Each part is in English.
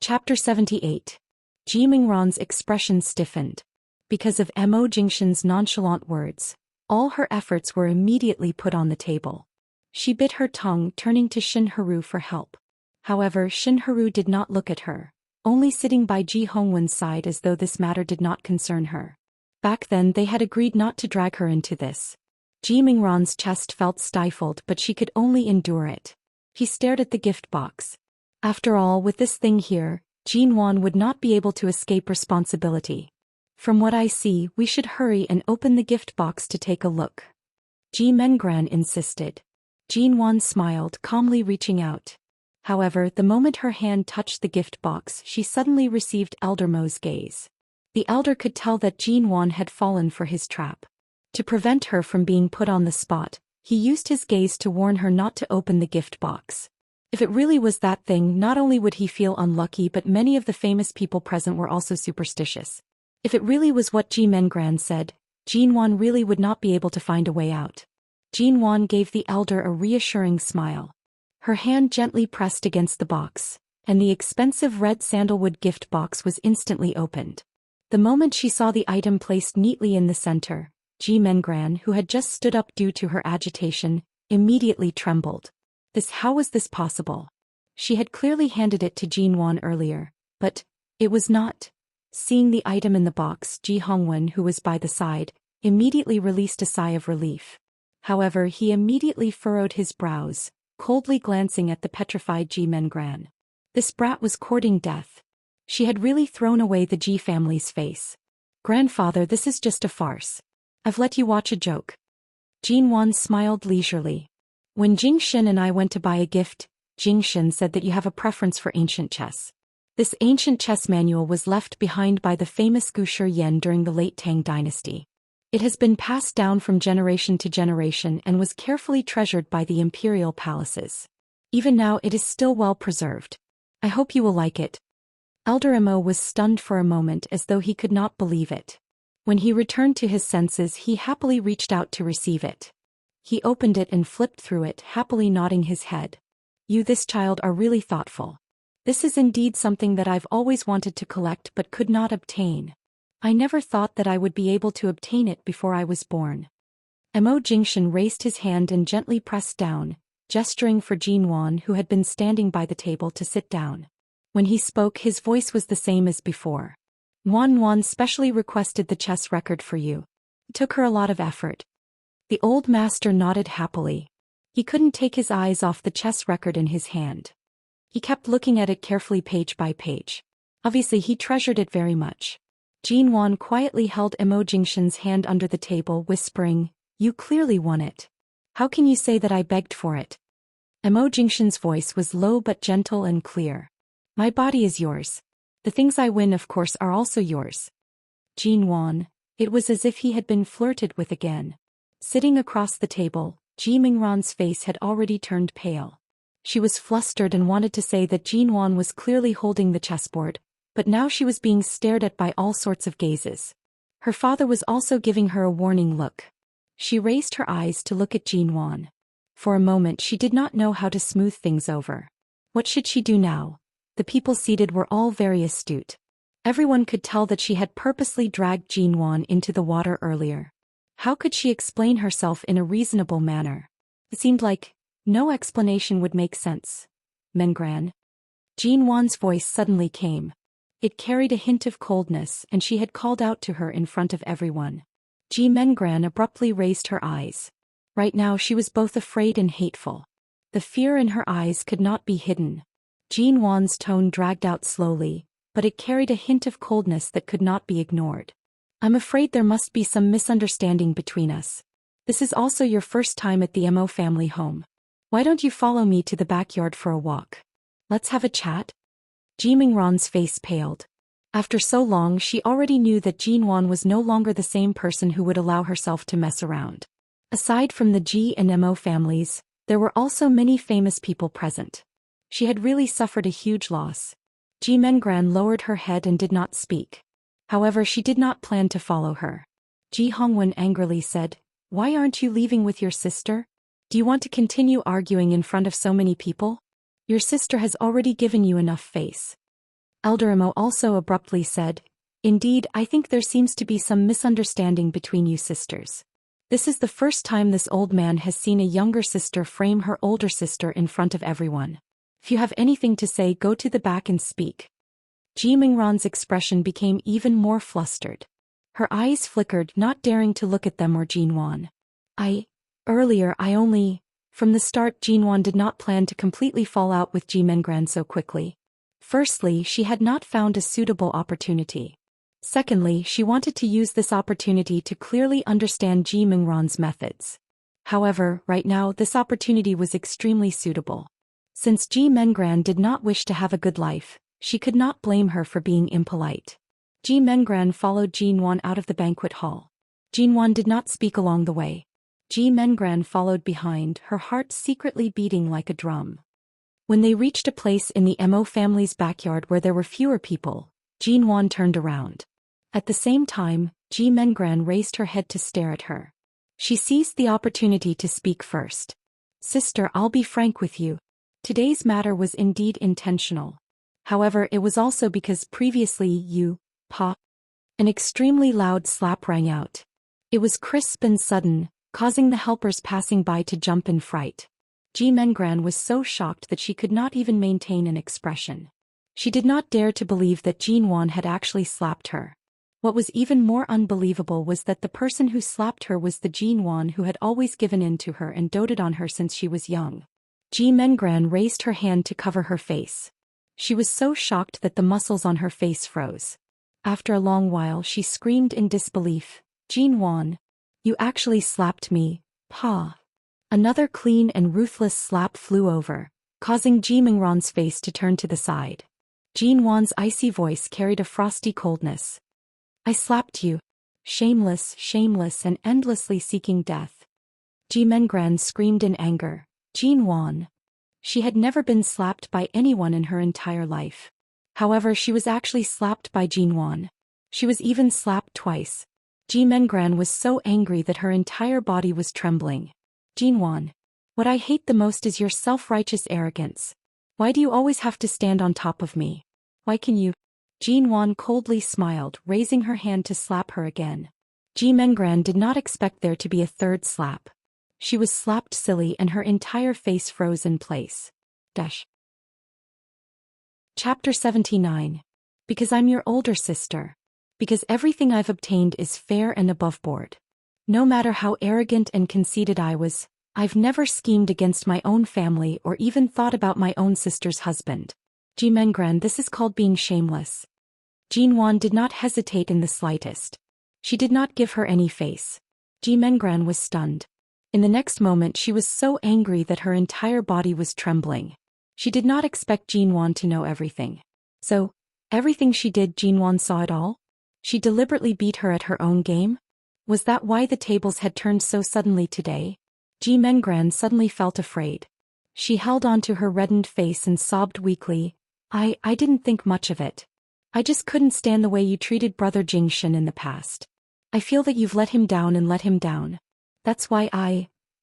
Chapter 78. Ji Mingran's expression stiffened. Because of Mo Jingshan's nonchalant words, all her efforts were immediately put on the table. She bit her tongue, turning to Shinharu for help. However, Shinharu did not look at her, only sitting by Ji Hongwen's side as though this matter did not concern her. Back then they had agreed not to drag her into this. Ji Mingran's chest felt stifled, but she could only endure it. He stared at the gift box. After all, with this thing here, Jinwan would not be able to escape responsibility. From what I see, we should hurry and open the gift box to take a look. Ji Mengran insisted. Jinwan smiled, calmly reaching out. However, the moment her hand touched the gift box, she suddenly received Elder Mo's gaze. The elder could tell that Jinwan had fallen for his trap. To prevent her from being put on the spot, he used his gaze to warn her not to open the gift box. If it really was that thing, not only would he feel unlucky, but many of the famous people present were also superstitious. If it really was what Ji Mengran said, Jinwan really would not be able to find a way out. Jinwan gave the elder a reassuring smile. Her hand gently pressed against the box, and the expensive red sandalwood gift box was instantly opened. The moment she saw the item placed neatly in the center, Ji Mengran, who had just stood up due to her agitation, immediately trembled. How was this possible? She had clearly handed it to Jinwan earlier, but it was not. Seeing the item in the box, Ji Hongwen, who was by the side, immediately released a sigh of relief. However, he immediately furrowed his brows, coldly glancing at the petrified Ji Mengran. This brat was courting death. She had really thrown away the Ji family's face. Grandfather, this is just a farce. I've let you watch a joke. Jinwan smiled leisurely. When Jingshan and I went to buy a gift, Jingshan said that you have a preference for ancient chess. This ancient chess manual was left behind by the famous Gu Shiyan during the late Tang dynasty. It has been passed down from generation to generation and was carefully treasured by the imperial palaces. Even now it is still well preserved. I hope you will like it. Elder Mo was stunned for a moment as though he could not believe it. When he returned to his senses, he happily reached out to receive it. He opened it and flipped through it, happily nodding his head. You, this child, are really thoughtful. This is indeed something that I've always wanted to collect but could not obtain. I never thought that I would be able to obtain it before I was born. Mo Jingshan raised his hand and gently pressed down, gesturing for Jinwan, who had been standing by the table, to sit down. When he spoke, his voice was the same as before. Wan specially requested the chess record for you. It took her a lot of effort. The old master nodded happily. He couldn't take his eyes off the chess record in his hand. He kept looking at it carefully, page by page. Obviously he treasured it very much. Jinwan quietly held Mo Jingshan's hand under the table, whispering, You clearly won it. How can you say that I begged for it? Mo Jingshan's voice was low but gentle and clear. My body is yours. The things I win, of course, are also yours. Jinwan. It was as if he had been flirted with again. Sitting across the table, Ji Mingran's face had already turned pale. She was flustered and wanted to say that Jinwan was clearly holding the chessboard, but now she was being stared at by all sorts of gazes. Her father was also giving her a warning look. She raised her eyes to look at Jinwan. For a moment she did not know how to smooth things over. What should she do now? The people seated were all very astute. Everyone could tell that she had purposely dragged Jinwan into the water earlier. How could she explain herself in a reasonable manner? It seemed like no explanation would make sense. Mengran. Jinwan's voice suddenly came. It carried a hint of coldness, and she had called out to her in front of everyone. Ji Mengran abruptly raised her eyes. Right now she was both afraid and hateful. The fear in her eyes could not be hidden. Jinwan's tone dragged out slowly, but it carried a hint of coldness that could not be ignored. I'm afraid there must be some misunderstanding between us. This is also your first time at the Mo family home. Why don't you follow me to the backyard for a walk? Let's have a chat? Ji Mingran's face paled. After so long, she already knew that Jinwan was no longer the same person who would allow herself to mess around. Aside from the Ji and Mo families, there were also many famous people present. She had really suffered a huge loss. Ji Mengran lowered her head and did not speak. However, she did not plan to follow her. Ji Hongwen angrily said, Why aren't you leaving with your sister? Do you want to continue arguing in front of so many people? Your sister has already given you enough face. Elder Imo also abruptly said, "Indeed, I think there seems to be some misunderstanding between you sisters. This is the first time this old man has seen a younger sister frame her older sister in front of everyone. If you have anything to say, go to the back and speak." Ji Mingran's expression became even more flustered. Her eyes flickered, not daring to look at them or Jinwan. From the start, Jinwan did not plan to completely fall out with Ji Mingran so quickly. Firstly, she had not found a suitable opportunity. Secondly, she wanted to use this opportunity to clearly understand Ji Mingran's methods. However, right now this opportunity was extremely suitable. Since Ji Mingran did not wish to have a good life, she could not blame her for being impolite. Ji Mingran followed Jinwan out of the banquet hall. Jinwan did not speak along the way. Ji Mingran followed behind, her heart secretly beating like a drum. When they reached a place in the Mo family's backyard where there were fewer people, Jinwan turned around. At the same time, Ji Mingran raised her head to stare at her. She seized the opportunity to speak first. "Sister, I'll be frank with you. Today's matter was indeed intentional. However, it was also because previously you, Pa." An extremely loud slap rang out. It was crisp and sudden, causing the helpers passing by to jump in fright. Ji Mingran was so shocked that she could not even maintain an expression. She did not dare to believe that Jinwan had actually slapped her. What was even more unbelievable was that the person who slapped her was the Jinwan who had always given in to her and doted on her since she was young. Ji Mingran raised her hand to cover her face. She was so shocked that the muscles on her face froze. After a long while she screamed in disbelief, "Jinwan, you actually slapped me, Pa." Another clean and ruthless slap flew over, causing Ji Mingran's face to turn to the side. Jinwan's icy voice carried a frosty coldness. "I slapped you. Shameless, shameless and endlessly seeking death." Ji Mingran screamed in anger, "Jinwan." She had never been slapped by anyone in her entire life. However, she was actually slapped by Jinwan. She was even slapped twice. Ji Mingran was so angry that her entire body was trembling. "Jinwan, what I hate the most is your self-righteous arrogance. Why do you always have to stand on top of me? Why can you?" Jinwan coldly smiled, raising her hand to slap her again. Ji Mingran did not expect there to be a third slap. She was slapped silly and her entire face froze in place. Chapter 79. Because I'm your older sister. Because everything I've obtained is fair and above board. No matter how arrogant and conceited I was, I've never schemed against my own family or even thought about my own sister's husband. Ji Mingran, this is called being shameless. Jinwan did not hesitate in the slightest. She did not give her any face. Ji Mingran was stunned. In the next moment she was so angry that her entire body was trembling. She did not expect Jinwan to know everything. So, everything she did, Jinwan saw it all? She deliberately beat her at her own game? Was that why the tables had turned so suddenly today? Ji Mingran suddenly felt afraid. She held on to her reddened face and sobbed weakly. I didn't think much of it. I just couldn't stand the way you treated Brother Jingshan in the past. I feel that you've let him down and let him down. That's why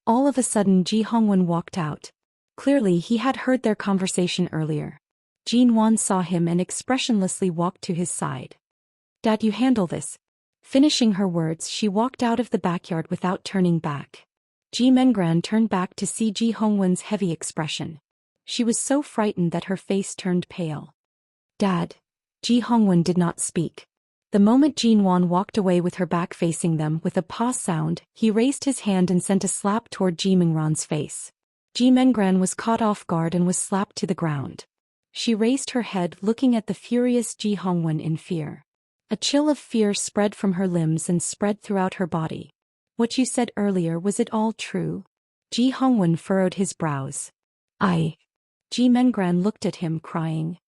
All of a sudden Ji Hongwen walked out. Clearly he had heard their conversation earlier. Jinwan saw him and expressionlessly walked to his side. "Dad, you handle this." Finishing her words, she walked out of the backyard without turning back. Ji Mingran turned back to see Ji Hongwen's heavy expression. She was so frightened that her face turned pale. "Dad." Ji Hongwen did not speak. The moment Jinwan walked away with her back facing them with a paw sound, he raised his hand and sent a slap toward Ji Mingran's face. Ji Mingran was caught off guard and was slapped to the ground. She raised her head, looking at the furious Ji Hongwen in fear. A chill of fear spread from her limbs and spread throughout her body. "What you said earlier, was it all true?" Ji Hongwen furrowed his brows. Ji Mingran looked at him, crying.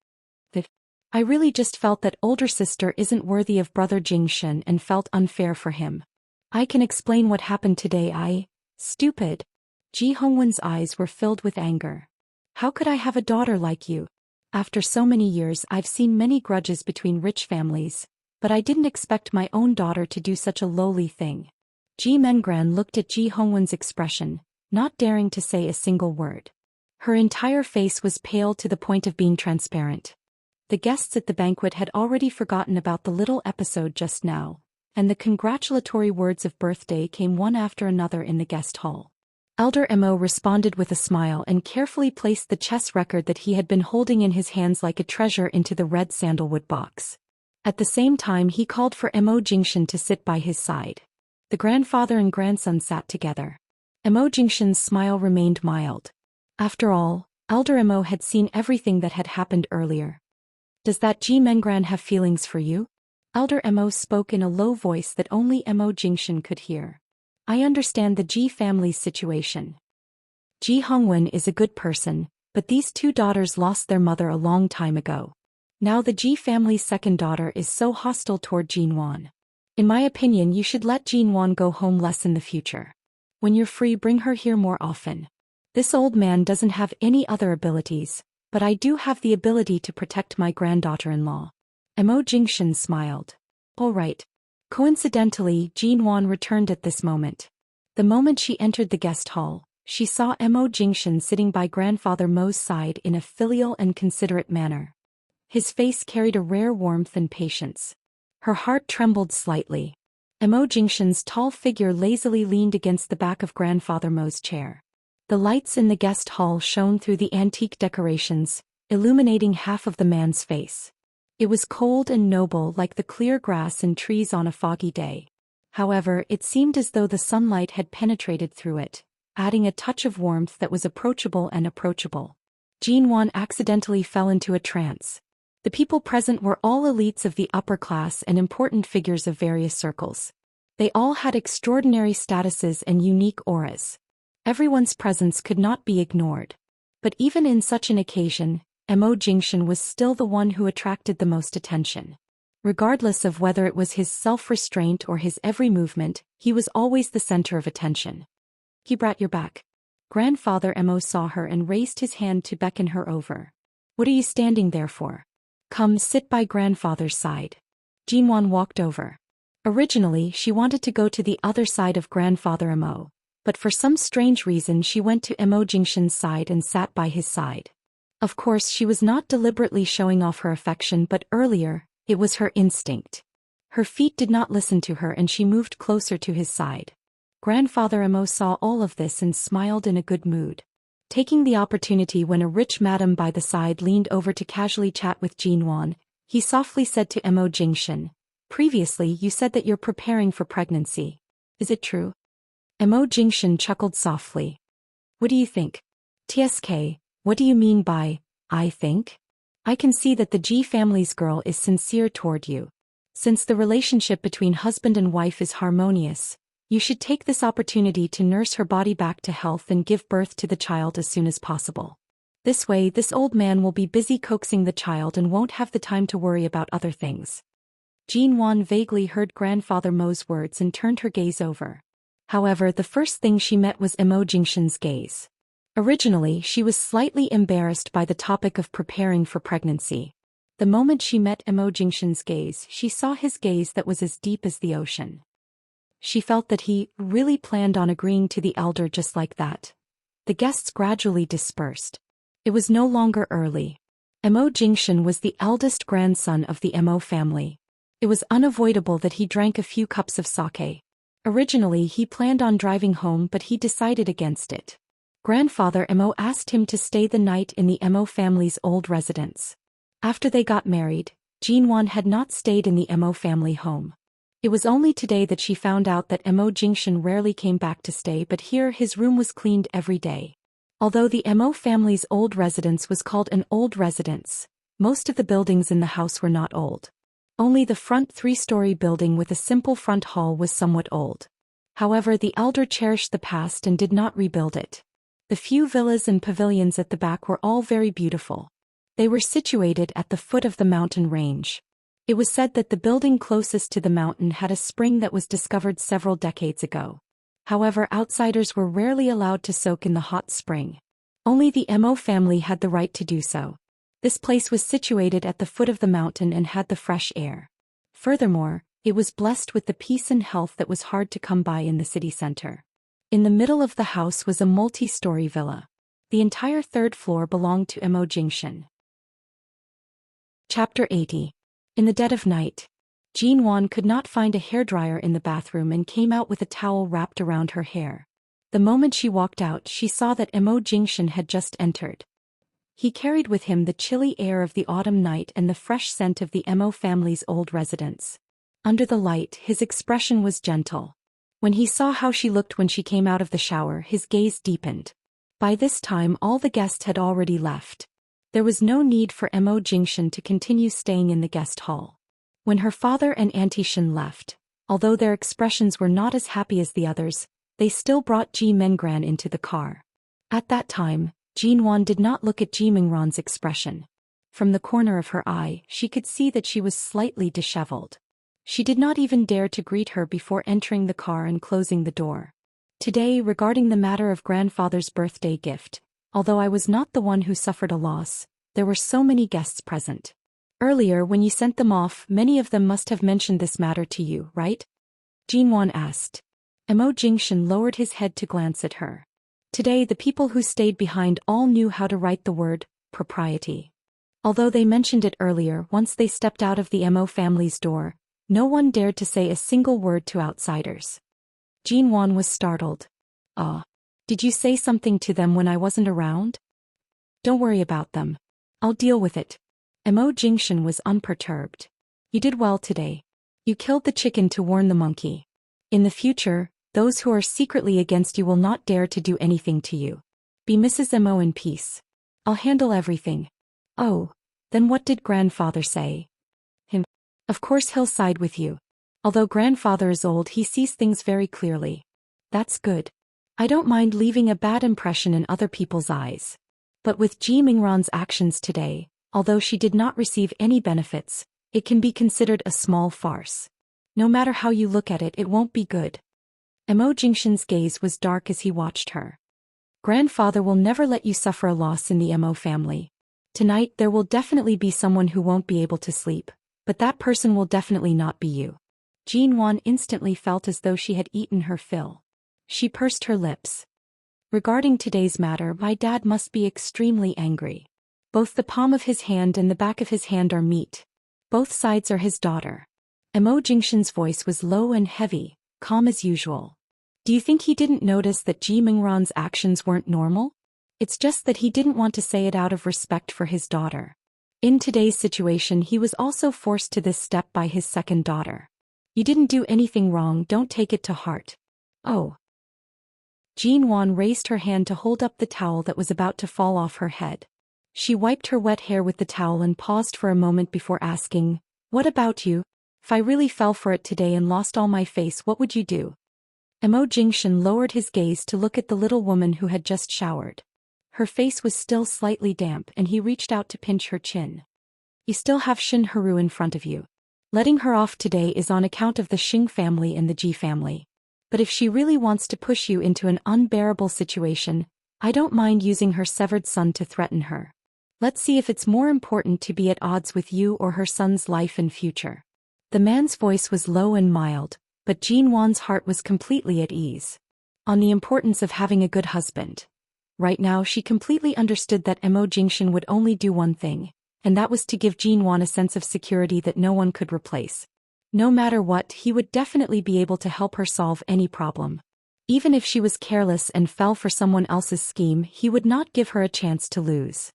"I really just felt that older sister isn't worthy of Brother Jingshan and felt unfair for him. I can explain what happened today. Stupid." Ji Hongwen's eyes were filled with anger. "How could I have a daughter like you? After so many years I've seen many grudges between rich families, but I didn't expect my own daughter to do such a lowly thing." Ji Mingran looked at Ji Hongwen's expression, not daring to say a single word. Her entire face was pale to the point of being transparent. The guests at the banquet had already forgotten about the little episode just now, and the congratulatory words of birthday came one after another in the guest hall. Elder Mo responded with a smile and carefully placed the chess record that he had been holding in his hands like a treasure into the red sandalwood box. At the same time he called for Mo Jingshan to sit by his side. The grandfather and grandson sat together. Mo Jingshan's smile remained mild. After all, Elder Mo had seen everything that had happened earlier. "Does that Ji Mengran have feelings for you?" Elder Mo spoke in a low voice that only Mo Jingshan could hear. "I understand the Ji family's situation. Ji Hongwen is a good person, but these two daughters lost their mother a long time ago. Now the Ji family's second daughter is so hostile toward Jinwan. In my opinion, you should let Jinwan go home less in the future. When you're free, bring her here more often. This old man doesn't have any other abilities, but I do have the ability to protect my granddaughter-in-law." Mo Jingshan smiled. "All right." Coincidentally, Jinwan returned at this moment. The moment she entered the guest hall, she saw Mo Jingshan sitting by grandfather Mo's side in a filial and considerate manner. His face carried a rare warmth and patience. Her heart trembled slightly. Mo Jingshan's tall figure lazily leaned against the back of grandfather Mo's chair. The lights in the guest hall shone through the antique decorations, illuminating half of the man's face. It was cold and noble like the clear grass and trees on a foggy day. However, it seemed as though the sunlight had penetrated through it, adding a touch of warmth that was approachable and approachable. Jinwan accidentally fell into a trance. The people present were all elites of the upper class and important figures of various circles. They all had extraordinary statuses and unique auras. Everyone's presence could not be ignored. But even in such an occasion, Mo Jingshan was still the one who attracted the most attention. Regardless of whether it was his self-restraint or his every movement, he was always the center of attention. "He brought your back." Grandfather Mo saw her and raised his hand to beckon her over. "What are you standing there for? Come sit by grandfather's side." Jinwan walked over. Originally, she wanted to go to the other side of grandfather Mo, but for some strange reason she went to Mo Jingshan's side and sat by his side. Of course, she was not deliberately showing off her affection, but earlier, it was her instinct. Her feet did not listen to her and she moved closer to his side. Grandfather Mo saw all of this and smiled in a good mood. Taking the opportunity when a rich madam by the side leaned over to casually chat with Jinwan, he softly said to Mo Jingshan, "Previously you said that you're preparing for pregnancy. Is it true?" Mo Jingshan chuckled softly. "What do you think?" "TSK, what do you mean by, I think? I can see that the Ji family's girl is sincere toward you. Since the relationship between husband and wife is harmonious, you should take this opportunity to nurse her body back to health and give birth to the child as soon as possible. This way, this old man will be busy coaxing the child and won't have the time to worry about other things." Jinwan vaguely heard grandfather Mo's words and turned her gaze over. However, the first thing she met was Mo Jingshan's gaze. Originally, she was slightly embarrassed by the topic of preparing for pregnancy. The moment she met Mo Jingshan's gaze, she saw his gaze that was as deep as the ocean. She felt that he really planned on agreeing to the elder just like that. The guests gradually dispersed. It was no longer early. Mo Jingshan was the eldest grandson of the Mo family. It was unavoidable that he drank a few cups of sake. Originally, he planned on driving home, but he decided against it. Grandfather Mo asked him to stay the night in the Mo family's old residence. After they got married, Jinwan had not stayed in the Mo family home. It was only today that she found out that Mo Jingshan rarely came back to stay, but here his room was cleaned every day. Although the Mo family's old residence was called an old residence, most of the buildings in the house were not old. Only the front three-story building with a simple front hall was somewhat old. However, the elder cherished the past and did not rebuild it. The few villas and pavilions at the back were all very beautiful. They were situated at the foot of the mountain range. It was said that the building closest to the mountain had a spring that was discovered several decades ago. However, outsiders were rarely allowed to soak in the hot spring. Only the Mo family had the right to do so. This place was situated at the foot of the mountain and had the fresh air. Furthermore, it was blessed with the peace and health that was hard to come by in the city center. In the middle of the house was a multi-story villa. The entire third floor belonged to Mo Jingshan. Chapter 80. In the dead of night, Jean Wan could not find a hairdryer in the bathroom and came out with a towel wrapped around her hair. The moment she walked out, she saw that Mo Jingshan had just entered. He carried with him the chilly air of the autumn night and the fresh scent of the Mo family's old residence. Under the light, his expression was gentle. When he saw how she looked when she came out of the shower, his gaze deepened. By this time, all the guests had already left. There was no need for Mo Jingshan to continue staying in the guest hall. When her father and Auntie Shin left, although their expressions were not as happy as the others, they still brought Ji Mengran into the car. At that time, Jean Wan did not look at Ji Mingran's expression. From the corner of her eye, she could see that she was slightly disheveled. She did not even dare to greet her before entering the car and closing the door. Today, regarding the matter of grandfather's birthday gift, although I was not the one who suffered a loss, there were so many guests present. Earlier, when you sent them off, many of them must have mentioned this matter to you, right? Jean Wan asked. Mo Jingshan lowered his head to glance at her. Today, the people who stayed behind all knew how to write the word propriety. Although they mentioned it earlier, once they stepped out of the Mo family's door, no one dared to say a single word to outsiders. Jean Wan was startled. Did you say something to them when I wasn't around? Don't worry about them. I'll deal with it. Mo Jingshan was unperturbed. You did well today. You killed the chicken to warn the monkey. In the future, those who are secretly against you will not dare to do anything to you. Be Mrs. Mo in peace. I'll handle everything. Oh, then what did grandfather say? Of course he'll side with you. Although grandfather is old, he sees things very clearly. That's good. I don't mind leaving a bad impression in other people's eyes. But with Ji Mingran's actions today, although she did not receive any benefits, it can be considered a small farce. No matter how you look at it, it won't be good. Mo Jingshan's gaze was dark as he watched her. Grandfather will never let you suffer a loss in the Mo family. Tonight there will definitely be someone who won't be able to sleep, but that person will definitely not be you. Jean Wan instantly felt as though she had eaten her fill. She pursed her lips. Regarding today's matter, my dad must be extremely angry. Both the palm of his hand and the back of his hand are meat. Both sides are his daughter. Mo Jingshan's voice was low and heavy, calm as usual. Do you think he didn't notice that Ji Mingran's actions weren't normal? It's just that he didn't want to say it out of respect for his daughter. In today's situation, he was also forced to this step by his second daughter. You didn't do anything wrong, don't take it to heart. Oh. Jean Wan raised her hand to hold up the towel that was about to fall off her head. She wiped her wet hair with the towel and paused for a moment before asking, "What about you? If I really fell for it today and lost all my face, what would you do?" Mo Jingshan lowered his gaze to look at the little woman who had just showered. Her face was still slightly damp and he reached out to pinch her chin. You still have Shin Haru in front of you. Letting her off today is on account of the Xing family and the Ji family. But if she really wants to push you into an unbearable situation, I don't mind using her severed son to threaten her. Let's see if it's more important to be at odds with you or her son's life and future. The man's voice was low and mild, but Jean Wan's heart was completely at ease. On the importance of having a good husband. Right now she completely understood that Mo Jingshan would only do one thing, and that was to give Jean Wan a sense of security that no one could replace. No matter what, he would definitely be able to help her solve any problem. Even if she was careless and fell for someone else's scheme, he would not give her a chance to lose.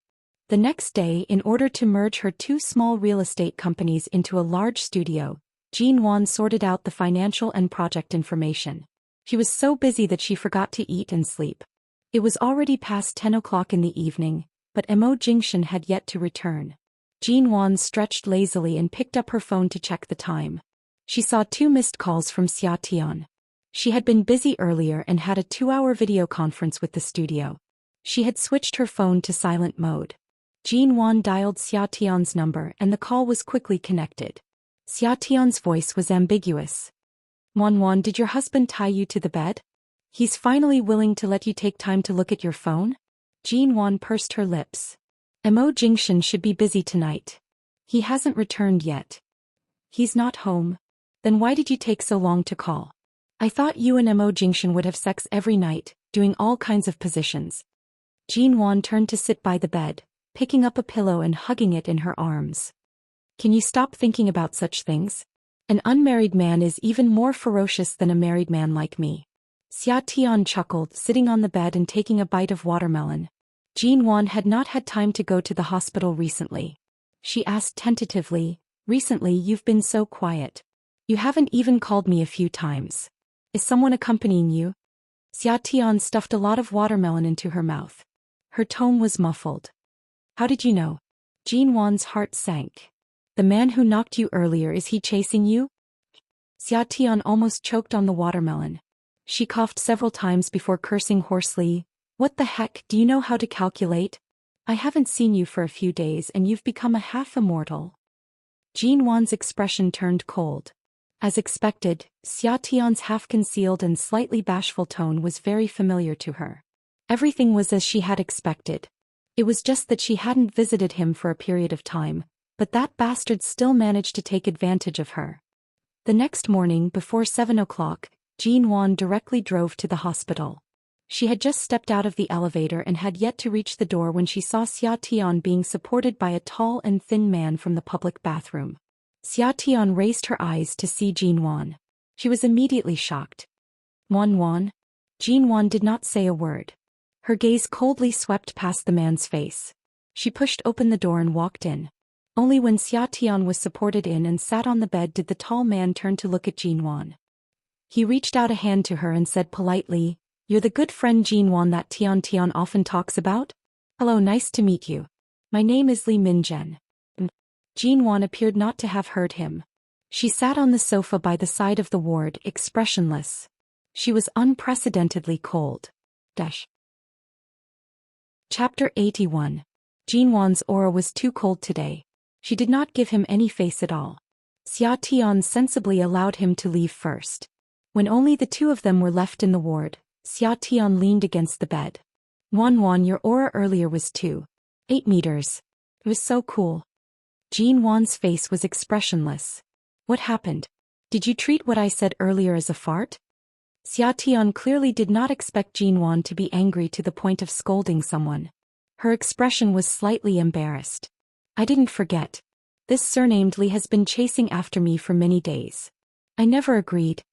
The next day, in order to merge her two small real estate companies into a large studio, Jean Wan sorted out the financial and project information. She was so busy that she forgot to eat and sleep. It was already past 10 o'clock in the evening, but Mo Jingshan had yet to return. Jean Wan stretched lazily and picked up her phone to check the time. She saw 2 missed calls from Xia Tian. She had been busy earlier and had a 2-hour video conference with the studio. She had switched her phone to silent mode. Jean Wan dialed Xia Tian's number and the call was quickly connected. Xia Tian's voice was ambiguous. Wan, did your husband tie you to the bed? He's finally willing to let you take time to look at your phone? Jean Wan pursed her lips. Mo Jingshan should be busy tonight. He hasn't returned yet. He's not home. Then why did you take so long to call? I thought you and Mo Jingshan would have sex every night, doing all kinds of positions. Jean Wan turned to sit by the bed, picking up a pillow and hugging it in her arms. Can you stop thinking about such things? An unmarried man is even more ferocious than a married man like me. Xia Tian chuckled, sitting on the bed and taking a bite of watermelon. Jin Wan had not had time to go to the hospital recently. She asked tentatively, "Recently you've been so quiet. You haven't even called me a few times. Is someone accompanying you?" Xia Tian stuffed a lot of watermelon into her mouth. Her tone was muffled. "How did you know?" Jin Wan's heart sank. "The man who knocked you earlier, is he chasing you?" Xia Tian almost choked on the watermelon. She coughed several times before cursing hoarsely. "What the heck, do you know how to calculate? I haven't seen you for a few days and you've become a half-immortal." Jin Wan's expression turned cold. As expected, Xia Tian's half-concealed and slightly bashful tone was very familiar to her. Everything was as she had expected. It was just that she hadn't visited him for a period of time, but that bastard still managed to take advantage of her. The next morning, before 7 o'clock, Jin Wan directly drove to the hospital. She had just stepped out of the elevator and had yet to reach the door when she saw Xia Tian being supported by a tall and thin man from the public bathroom. Xia Tian raised her eyes to see Jin Wan. She was immediately shocked. "Wan?" Jin Wan did not say a word. Her gaze coldly swept past the man's face. She pushed open the door and walked in. Only when Xia Tian was supported in and sat on the bed did the tall man turn to look at Jin Wan. He reached out a hand to her and said politely, "You're the good friend Jin Wan that Tian Tian often talks about? Hello, nice to meet you. My name is Li Minzhen." Jin Wan appeared not to have heard him. She sat on the sofa by the side of the ward, expressionless. She was unprecedentedly cold. Chapter 81. Jin Wan's aura was too cold today. She did not give him any face at all. Xia Tian sensibly allowed him to leave first. When only the two of them were left in the ward, Xia Tian leaned against the bed. "Wan, your aura earlier was 8 meters. It was so cool." Jin Wan's face was expressionless. "What happened? Did you treat what I said earlier as a fart?" Xia Tian clearly did not expect Jin Wan to be angry to the point of scolding someone. Her expression was slightly embarrassed. "I didn't forget. This surnamed Li has been chasing after me for many days. I never agreed.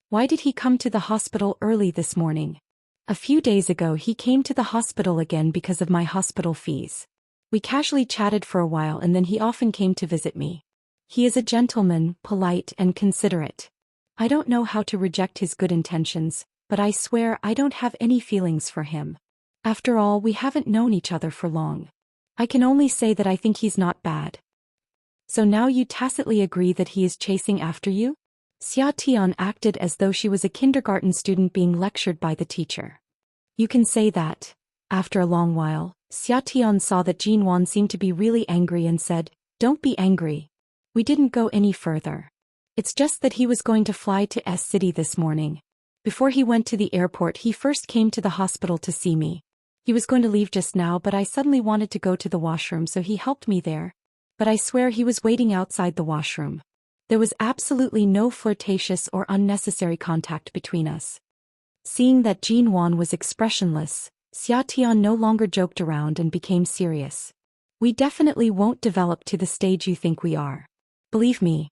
Why did he come to the hospital early this morning? A few days ago he came to the hospital again because of my hospital fees. We casually chatted for a while and then he often came to visit me. He is a gentleman, polite and considerate. I don't know how to reject his good intentions, but I swear I don't have any feelings for him. After all, we haven't known each other for long. I can only say that I think he's not bad." "So now you tacitly agree that he is chasing after you?" Xia Tian acted as though she was a kindergarten student being lectured by the teacher. "You can say that." After a long while, Xia Tian saw that Jin Wan seemed to be really angry and said, "Don't be angry. We didn't go any further. It's just that he was going to fly to S City this morning. Before he went to the airport he first came to the hospital to see me. He was going to leave just now but I suddenly wanted to go to the washroom so he helped me there. But I swear he was waiting outside the washroom. There was absolutely no flirtatious or unnecessary contact between us." Seeing that Jin Wan was expressionless, Xia Tian no longer joked around and became serious. "We definitely won't develop to the stage you think we are. Believe me.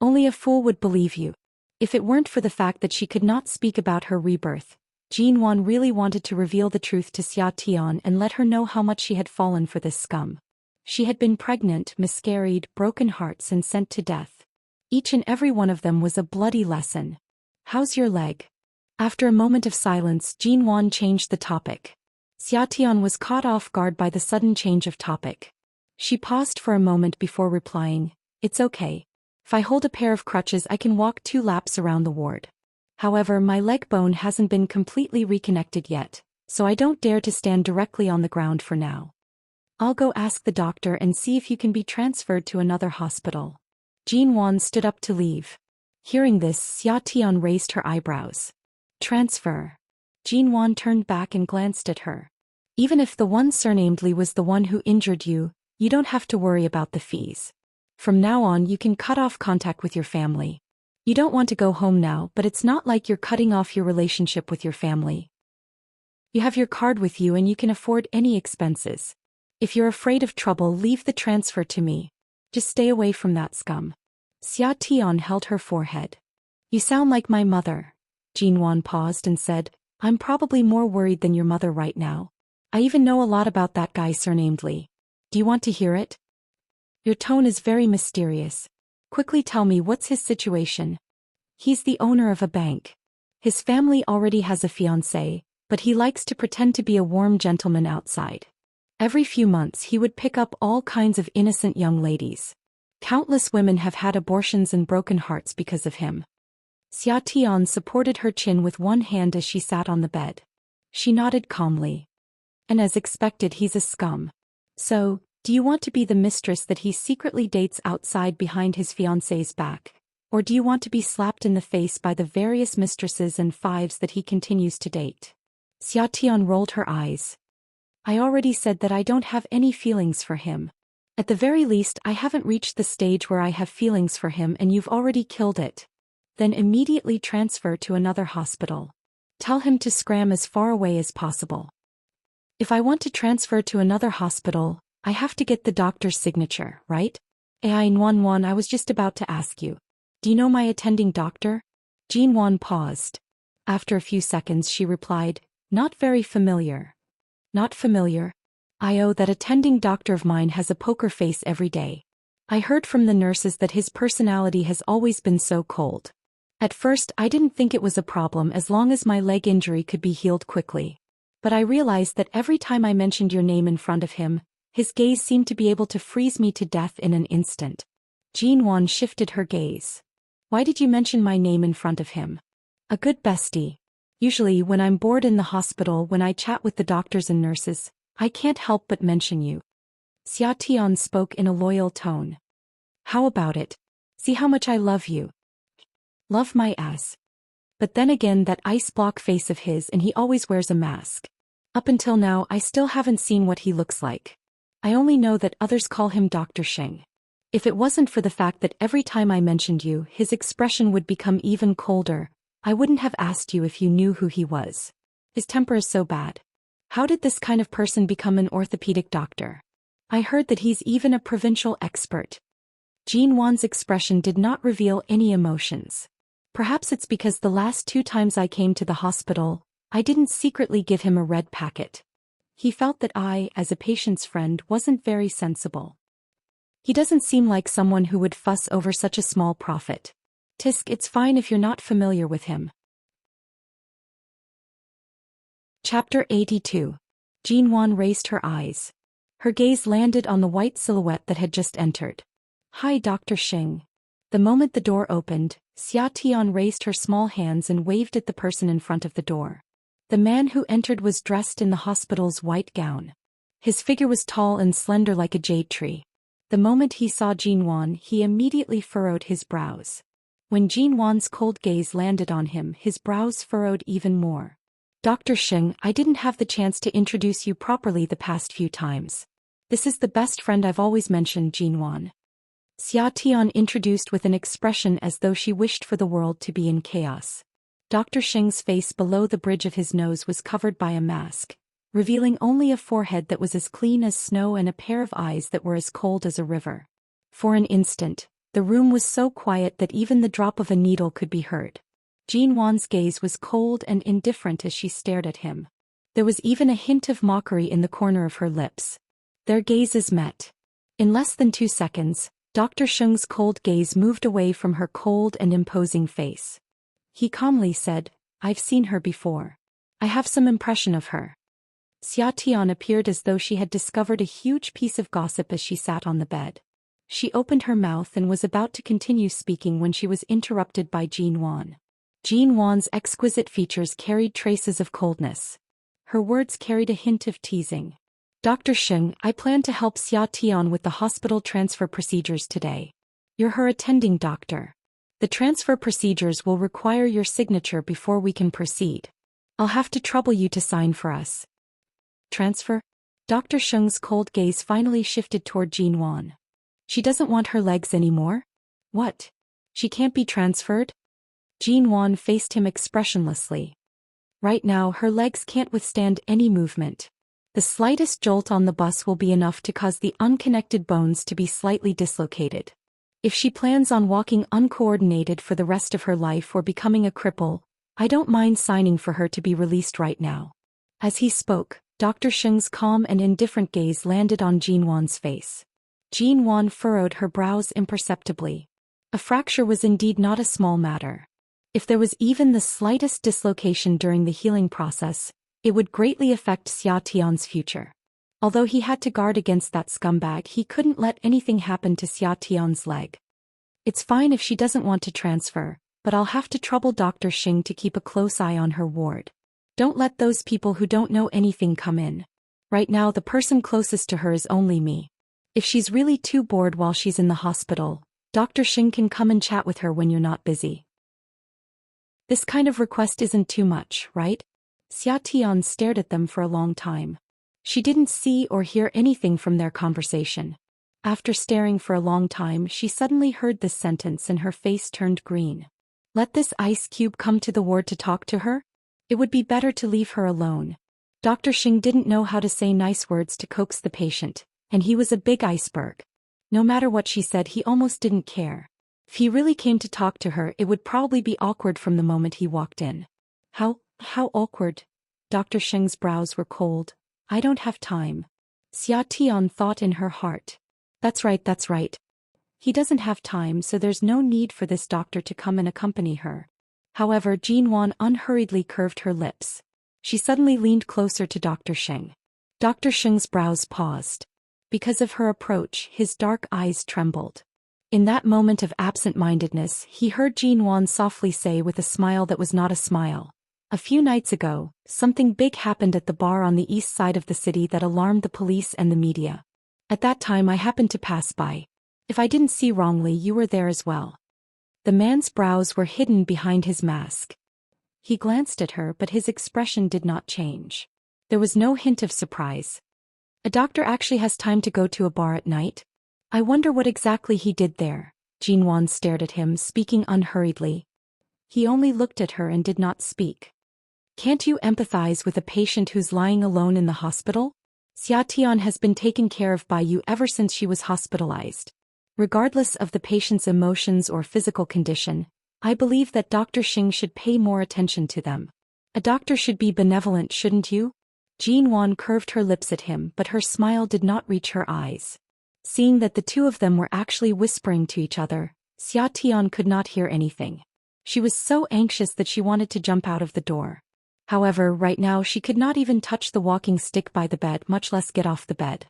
Only a fool would believe you." If it weren't for the fact that she could not speak about her rebirth, Jin Wan really wanted to reveal the truth to Xia Tian and let her know how much she had fallen for this scum. She had been pregnant, miscarried, broken hearts and sent to death. Each and every one of them was a bloody lesson. "How's your leg?" After a moment of silence, Jin Wan changed the topic. Xia Tian was caught off guard by the sudden change of topic. She paused for a moment before replying, "It's okay. If I hold a pair of crutches I can walk 2 laps around the ward. However, my leg bone hasn't been completely reconnected yet, so I don't dare to stand directly on the ground for now. I'll go ask the doctor and see if you can be transferred to another hospital." Jin Wan stood up to leave. Hearing this, Xia Tian raised her eyebrows. "Transfer?" Jin Wan turned back and glanced at her. "Even if the one surnamed Li was the one who injured you, you don't have to worry about the fees. From now on you can cut off contact with your family. You don't want to go home now, but it's not like you're cutting off your relationship with your family. You have your card with you and you can afford any expenses. If you're afraid of trouble, leave the transfer to me. Just stay away from that scum. Xia Tian held her forehead. You sound like my mother. Jinwan paused and said, I'm probably more worried than your mother right now. I even know a lot about that guy surnamed Li. Do you want to hear it? Your tone is very mysterious. Quickly tell me what's his situation. He's the owner of a bank. His family already has a fiancée, but he likes to pretend to be a warm gentleman outside. Every few months he would pick up all kinds of innocent young ladies. Countless women have had abortions and broken hearts because of him. Xia Tian supported her chin with one hand as she sat on the bed. She nodded calmly. And as expected, he's a scum. So, do you want to be the mistress that he secretly dates outside behind his fiancée's back? Or do you want to be slapped in the face by the various mistresses and fives that he continues to date? Xia Tian rolled her eyes. I already said that I don't have any feelings for him. At the very least, I haven't reached the stage where I have feelings for him, and you've already killed it. Then immediately transfer to another hospital. Tell him to scram as far away as possible. If I want to transfer to another hospital, I have to get the doctor's signature, right? Ai I was just about to ask you. Do you know my attending doctor? Jinwan paused. After a few seconds she replied, not very familiar. Not familiar? That attending doctor of mine has a poker face every day. I heard from the nurses that his personality has always been so cold. At first I didn't think it was a problem as long as my leg injury could be healed quickly. But I realized that every time I mentioned your name in front of him, his gaze seemed to be able to freeze me to death in an instant. Jinwan shifted her gaze. Why did you mention my name in front of him? A good bestie. Usually when I'm bored in the hospital, when I chat with the doctors and nurses, I can't help but mention you. Xia Tian spoke in a loyal tone. How about it? See how much I love you. Love my ass. But then again, that ice block face of his, and he always wears a mask. Up until now I still haven't seen what he looks like. I only know that others call him Dr. Sheng. If it wasn't for the fact that every time I mentioned you, his expression would become even colder, I wouldn't have asked you if you knew who he was. His temper is so bad. How did this kind of person become an orthopedic doctor? I heard that he's even a provincial expert. Jinwan's expression did not reveal any emotions. Perhaps it's because the last 2 times I came to the hospital, I didn't secretly give him a red packet. He felt that I, as a patient's friend, wasn't very sensible. He doesn't seem like someone who would fuss over such a small profit. Tisk, it's fine if you're not familiar with him. Chapter 82. Jinwan raised her eyes. Her gaze landed on the white silhouette that had just entered. Hi, Dr. Sheng. The moment the door opened, Xia Tian raised her small hands and waved at the person in front of the door. The man who entered was dressed in the hospital's white gown. His figure was tall and slender like a jade tree. The moment he saw Jinwan, he immediately furrowed his brows. When Jinwan's cold gaze landed on him, his brows furrowed even more. Dr. Sheng, I didn't have the chance to introduce you properly the past few times. This is the best friend I've always mentioned, Jinwan. Xia Tian introduced with an expression as though she wished for the world to be in chaos. Dr. Sheng's face below the bridge of his nose was covered by a mask, revealing only a forehead that was as clean as snow and a pair of eyes that were as cold as a river. For an instant, the room was so quiet that even the drop of a needle could be heard. Jinwan's gaze was cold and indifferent as she stared at him. There was even a hint of mockery in the corner of her lips. Their gazes met. In less than 2 seconds, Dr. Sheng's cold gaze moved away from her cold and imposing face. He calmly said, I've seen her before. I have some impression of her. Xia Tian appeared as though she had discovered a huge piece of gossip as she sat on the bed. She opened her mouth and was about to continue speaking when she was interrupted by Jinwan. Jinwan's exquisite features carried traces of coldness. Her words carried a hint of teasing. Dr. Sheng, I plan to help Xia Tian with the hospital transfer procedures today. You're her attending doctor. The transfer procedures will require your signature before we can proceed. I'll have to trouble you to sign for us. Transfer? Dr. Sheng's cold gaze finally shifted toward Jinwan. She doesn't want her legs anymore? What? She can't be transferred? Jinwan faced him expressionlessly. Right now her legs can't withstand any movement. The slightest jolt on the bus will be enough to cause the unconnected bones to be slightly dislocated. If she plans on walking uncoordinated for the rest of her life or becoming a cripple, I don't mind signing for her to be released right now." As he spoke, Dr. Sheng's calm and indifferent gaze landed on Jinwan's face. Jinwan furrowed her brows imperceptibly. A fracture was indeed not a small matter. If there was even the slightest dislocation during the healing process, it would greatly affect Xia Tian's future. Although he had to guard against that scumbag, he couldn't let anything happen to Xia Tian's leg. "It's fine if she doesn't want to transfer, but I'll have to trouble Dr. Xing to keep a close eye on her ward. Don't let those people who don't know anything come in. Right now the person closest to her is only me. If she's really too bored while she's in the hospital, Dr. Xing can come and chat with her when you're not busy." "This kind of request isn't too much, right?" Xia Tian stared at them for a long time. She didn't see or hear anything from their conversation. After staring for a long time, she suddenly heard this sentence and her face turned green. "Let this ice cube come to the ward to talk to her? It would be better to leave her alone." Dr. Xing didn't know how to say nice words to coax the patient, and he was a big iceberg. No matter what she said, he almost didn't care. If he really came to talk to her, it would probably be awkward from the moment he walked in. How awkward? Dr. Sheng's brows were cold. "I don't have time." Xia Tian thought in her heart. That's right. He doesn't have time, so there's no need for this doctor to come and accompany her." However, Jinwan unhurriedly curved her lips. She suddenly leaned closer to Dr. Sheng. Dr. Sheng's brows paused. Because of her approach, his dark eyes trembled. In that moment of absent-mindedness, he heard Jinwan softly say with a smile that was not a smile, "A few nights ago, something big happened at the bar on the east side of the city that alarmed the police and the media. At that time I happened to pass by. If I didn't see wrongly, you were there as well." The man's brows were hidden behind his mask. He glanced at her, but his expression did not change. There was no hint of surprise. "A doctor actually has time to go to a bar at night? I wonder what exactly he did there." Jinwan stared at him, speaking unhurriedly. He only looked at her and did not speak. "Can't you empathize with a patient who's lying alone in the hospital? Xia Tian has been taken care of by you ever since she was hospitalized. Regardless of the patient's emotions or physical condition, I believe that Dr. Xing should pay more attention to them. A doctor should be benevolent, shouldn't you?" Jinwan curved her lips at him, but her smile did not reach her eyes. Seeing that the two of them were actually whispering to each other, Xia Tian could not hear anything. She was so anxious that she wanted to jump out of the door. However, right now she could not even touch the walking stick by the bed, much less get off the bed.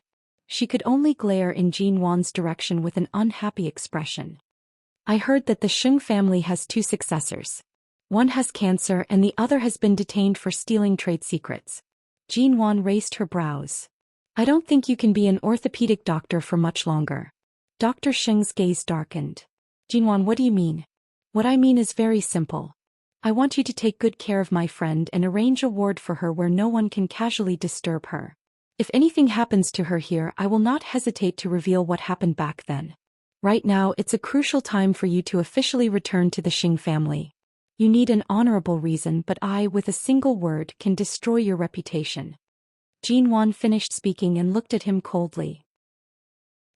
She could only glare in Jinwan's direction with an unhappy expression. "I heard that the Sheng family has two successors. One has cancer and the other has been detained for stealing trade secrets." Jinwan raised her brows. "I don't think you can be an orthopedic doctor for much longer." Dr. Sheng's gaze darkened. "Jinwan, what do you mean?" "What I mean is very simple. I want you to take good care of my friend and arrange a ward for her where no one can casually disturb her. If anything happens to her here, I will not hesitate to reveal what happened back then. Right now, it's a crucial time for you to officially return to the Xing family. You need an honorable reason, but I, with a single word, can destroy your reputation." Jinwan finished speaking and looked at him coldly.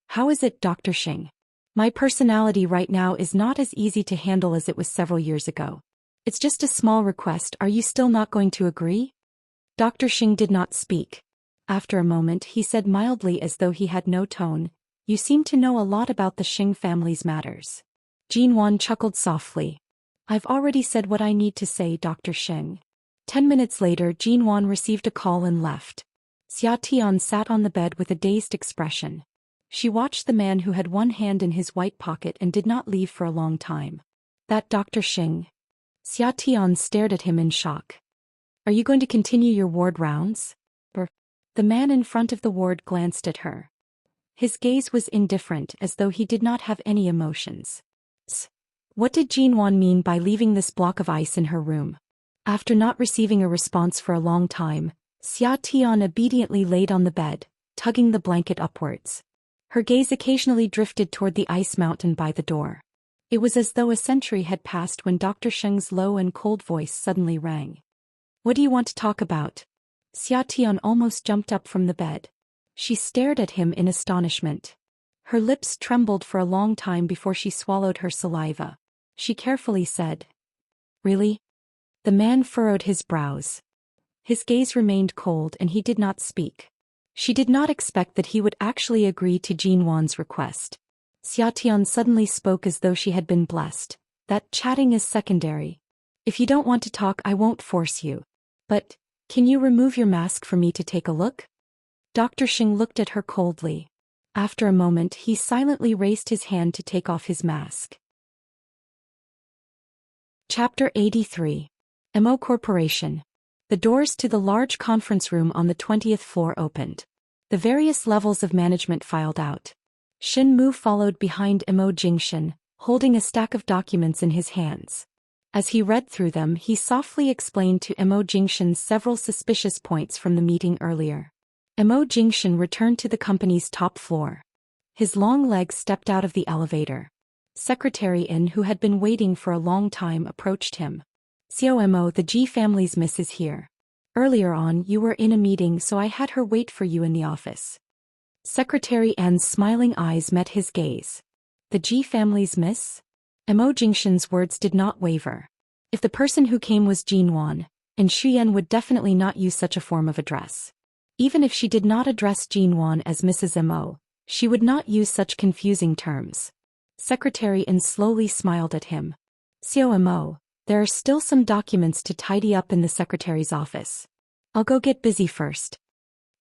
"How is it, Dr. Xing? My personality right now is not as easy to handle as it was several years ago. It's just a small request. Are you still not going to agree?" Dr. Xing did not speak. After a moment, he said mildly, as though he had no tone, "You seem to know a lot about the Xing family's matters." Jinwan chuckled softly. "I've already said what I need to say, Dr. Xing." 10 minutes later, Jinwan received a call and left. Xia Tian sat on the bed with a dazed expression. She watched the man who had one hand in his white pocket and did not leave for a long time. "That Dr. Xing?" Xia Tian stared at him in shock. "Are you going to continue your ward rounds?" The man in front of the ward glanced at her. His gaze was indifferent, as though he did not have any emotions. What did Jinwan mean by leaving this block of ice in her room? After not receiving a response for a long time, Xia Tian obediently laid on the bed, tugging the blanket upwards. Her gaze occasionally drifted toward the ice mountain by the door. It was as though a century had passed when Dr. Sheng's low and cold voice suddenly rang. "What do you want to talk about?" Xia Tian almost jumped up from the bed. She stared at him in astonishment. Her lips trembled for a long time before she swallowed her saliva. She carefully said, "Really?" The man furrowed his brows. His gaze remained cold and he did not speak. She did not expect that he would actually agree to Jin Wan's request. Xia Tian suddenly spoke as though she had been blessed. "That chatting is secondary. If you don't want to talk, I won't force you. But, can you remove your mask for me to take a look?" Dr. Xing looked at her coldly. After a moment, he silently raised his hand to take off his mask. Chapter 83. Mo Corporation. The doors to the large conference room on the 20th floor opened. The various levels of management filed out. Shin Mu followed behind Mo Jingshan, holding a stack of documents in his hands. As he read through them, he softly explained to Mo Jingshan several suspicious points from the meeting earlier. Mo Jingshan returned to the company's top floor. His long legs stepped out of the elevator. Secretary In, who had been waiting for a long time, approached him. "Xiao Mo, the Ji family's miss is here. Earlier on, you were in a meeting, so I had her wait for you in the office." Secretary N's smiling eyes met his gaze. "The Ji family's miss?" Mo Jingshan's words did not waver. If the person who came was Jin Wan, and Shuyan would definitely not use such a form of address. Even if she did not address Jin Wan as Mrs. Mo, she would not use such confusing terms. Secretary In slowly smiled at him. "Xiao Mo, there are still some documents to tidy up in the secretary's office. I'll go get busy first."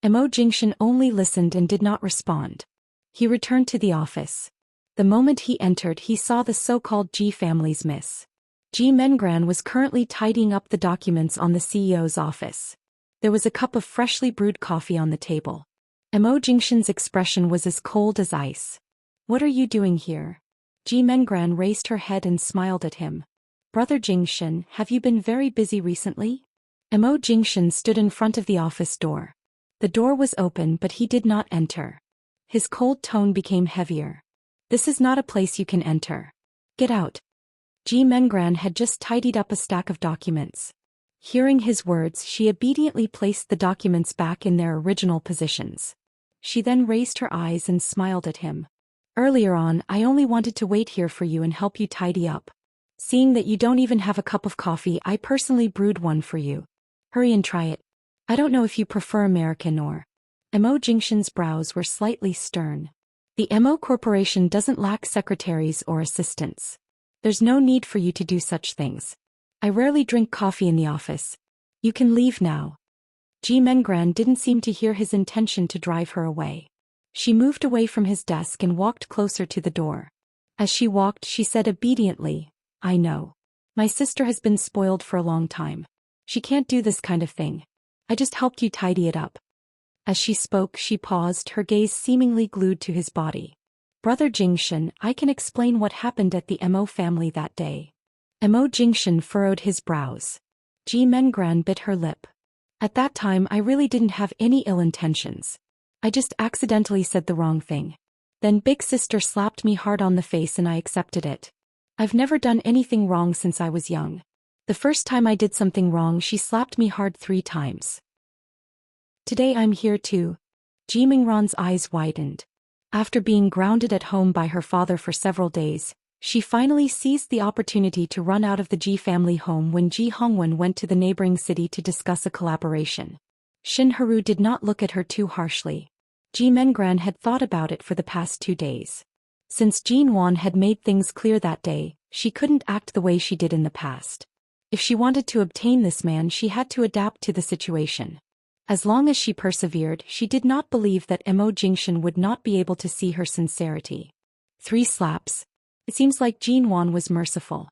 Mo Jingshan only listened and did not respond. He returned to the office. The moment he entered, he saw the so-called Ji family's miss. Ji Mengran was currently tidying up the documents on the CEO's office. There was a cup of freshly brewed coffee on the table. Mo Jingshan's expression was as cold as ice. "What are you doing here?" Ji Mengran raised her head and smiled at him. "Brother Jingshan, have you been very busy recently?" Mo Jingshan stood in front of the office door. The door was open, but he did not enter. His cold tone became heavier. "This is not a place you can enter. Get out." Ji Mengran had just tidied up a stack of documents. Hearing his words, she obediently placed the documents back in their original positions. She then raised her eyes and smiled at him. "Earlier on, I only wanted to wait here for you and help you tidy up. Seeing that you don't even have a cup of coffee, I personally brewed one for you. Hurry and try it. I don't know if you prefer American or..." Mo Jingshan's brows were slightly stern. The Mo Corporation doesn't lack secretaries or assistants. There's no need for you to do such things. I rarely drink coffee in the office. You can leave now. Ji Mengran didn't seem to hear his intention to drive her away. She moved away from his desk and walked closer to the door. As she walked, she said obediently, "I know. My sister has been spoiled for a long time. She can't do this kind of thing. I just helped you tidy it up." As she spoke, she paused, her gaze seemingly glued to his body. "Brother Jingshan, I can explain what happened at the Mo family that day." Mo Jingshan furrowed his brows. Ji Mengran bit her lip. "At that time, I really didn't have any ill intentions. I just accidentally said the wrong thing. Then big sister slapped me hard on the face and I accepted it. I've never done anything wrong since I was young. The first time I did something wrong, she slapped me hard 3 times. Today I'm here too." Ji Mingran's eyes widened. After being grounded at home by her father for several days, she finally seized the opportunity to run out of the Ji family home when Ji Hongwen went to the neighboring city to discuss a collaboration. Shin Haru did not look at her too harshly. Ji Mengran had thought about it for the past 2 days. Since Jin Wan had made things clear that day, she couldn't act the way she did in the past. If she wanted to obtain this man, she had to adapt to the situation. As long as she persevered, she did not believe that Mo Jingshan would not be able to see her sincerity. 3 slaps. It seems like Jin Wan was merciful.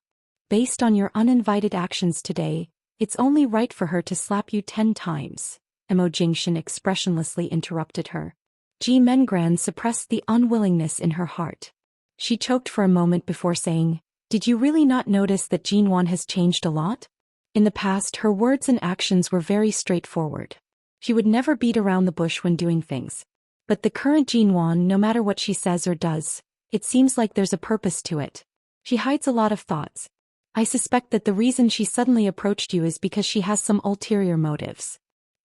Based on your uninvited actions today, it's only right for her to slap you 10 times. Mo Jingshan expressionlessly interrupted her. Ji Mengran suppressed the unwillingness in her heart. She choked for a moment before saying, "Did you really not notice that Jin Wan has changed a lot? In the past, her words and actions were very straightforward. She would never beat around the bush when doing things. But the current Jin Wan, no matter what she says or does, it seems like there's a purpose to it. She hides a lot of thoughts. I suspect that the reason she suddenly approached you is because she has some ulterior motives."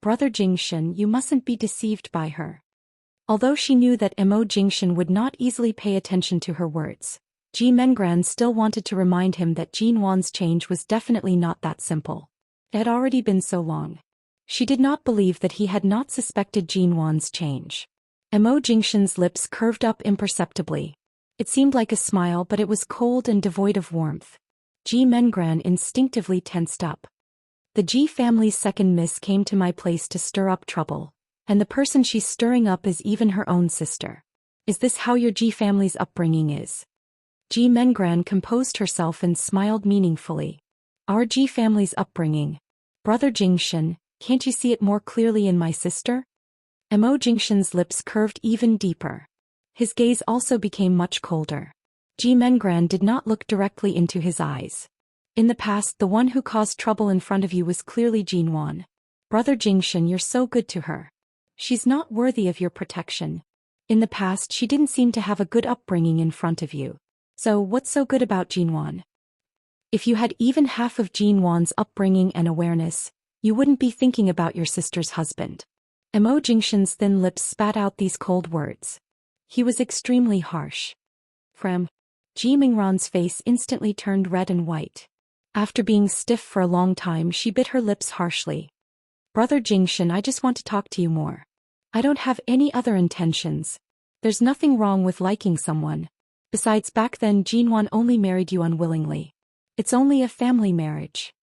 Brother Jingshan, you mustn't be deceived by her. Although she knew that Mo Jingshan would not easily pay attention to her words, Ji Mengran still wanted to remind him that Jin Wan's change was definitely not that simple. It had already been so long. She did not believe that he had not suspected Jin Wan's change. Mo Jingshan's lips curved up imperceptibly. It seemed like a smile, but it was cold and devoid of warmth. Ji Mengran instinctively tensed up. The Ji family's second miss came to my place to stir up trouble, and the person she's stirring up is even her own sister. Is this how your Ji family's upbringing is? Ji Mengran composed herself and smiled meaningfully. Our Ji family's upbringing. Brother Jingshan, can't you see it more clearly in my sister? Mo Jingshan's lips curved even deeper. His gaze also became much colder. Ji Mengran did not look directly into his eyes. In the past, the one who caused trouble in front of you was clearly Jin Wan. Brother Jingshan, you're so good to her. She's not worthy of your protection. In the past, she didn't seem to have a good upbringing in front of you. So what's so good about Jin Wan? If you had even half of Jin Wan's upbringing and awareness, you wouldn't be thinking about your sister's husband. Mo Jingshan's thin lips spat out these cold words. He was extremely harsh. Ji Mingran's face instantly turned red and white. After being stiff for a long time, she bit her lips harshly. Brother Jingshan, I just want to talk to you more. I don't have any other intentions. There's nothing wrong with liking someone. Besides, back then Jin Wan only married you unwillingly. It's only a family marriage.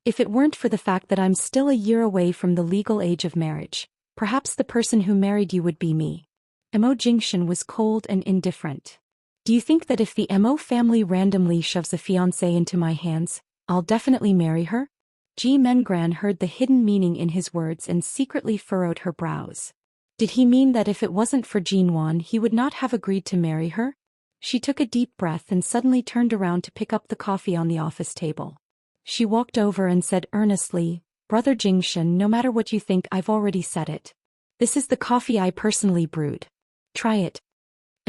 If it weren't for the fact that I'm still a year away from the legal age of marriage, perhaps the person who married you would be me. Mo Jingshan was cold and indifferent. Do you think that if the Mo family randomly shoves a fiancé into my hands, I'll definitely marry her? Ji Mengran heard the hidden meaning in his words and secretly furrowed her brows. Did he mean that if it wasn't for Jin Wan he would not have agreed to marry her? She took a deep breath and suddenly turned around to pick up the coffee on the office table. She walked over and said earnestly, Brother Jingshan, no matter what you think, I've already said it. This is the coffee I personally brewed. Try it.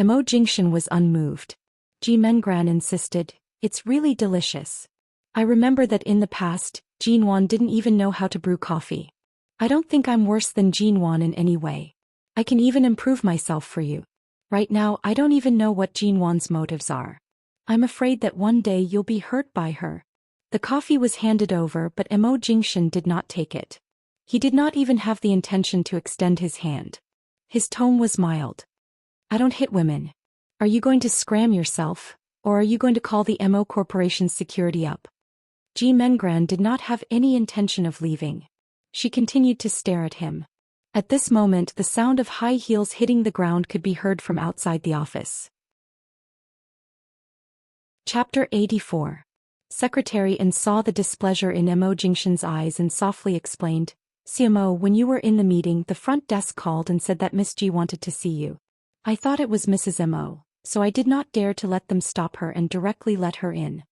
Mo Jingshan was unmoved. Ji Mengran insisted, it's really delicious. I remember that in the past, Jin Wan didn't even know how to brew coffee. I don't think I'm worse than Jin Wan in any way. I can even improve myself for you. Right now, I don't even know what Jin Wan's motives are. I'm afraid that one day you'll be hurt by her. The coffee was handed over, but Mo Jingshan did not take it. He did not even have the intention to extend his hand. His tone was mild. I don't hit women. Are you going to scram yourself, or are you going to call the Mo Corporation's security up? Ji Mengran did not have any intention of leaving. She continued to stare at him. At this moment, the sound of high heels hitting the ground could be heard from outside the office. Chapter 84. Secretary An saw the displeasure in Mo Jingshan's eyes and softly explained, CMO, when you were in the meeting, the front desk called and said that Miss G wanted to see you. I thought it was Mrs. Mo, so I did not dare to let them stop her and directly let her in.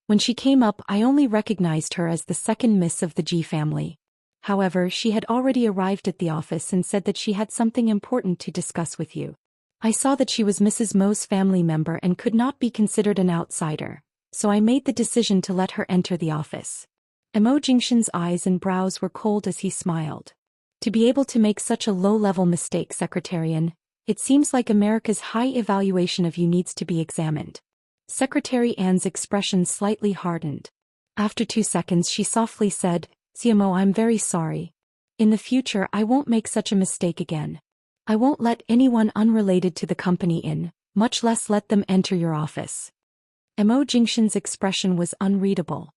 When she came up, I only recognized her as the second miss of the G family. However, she had already arrived at the office and said that she had something important to discuss with you. I saw that she was Mrs. Mo's family member and could not be considered an outsider, so I made the decision to let her enter the office. Mo Jingshan's eyes and brows were cold as he smiled. To be able to make such a low-level mistake, Secretary An, it seems like America's high evaluation of you needs to be examined. Secretary An's expression slightly hardened. After 2 seconds she softly said, CMO, I'm very sorry. In the future I won't make such a mistake again. I won't let anyone unrelated to the company in, much less let them enter your office. Mo Jingshan's expression was unreadable.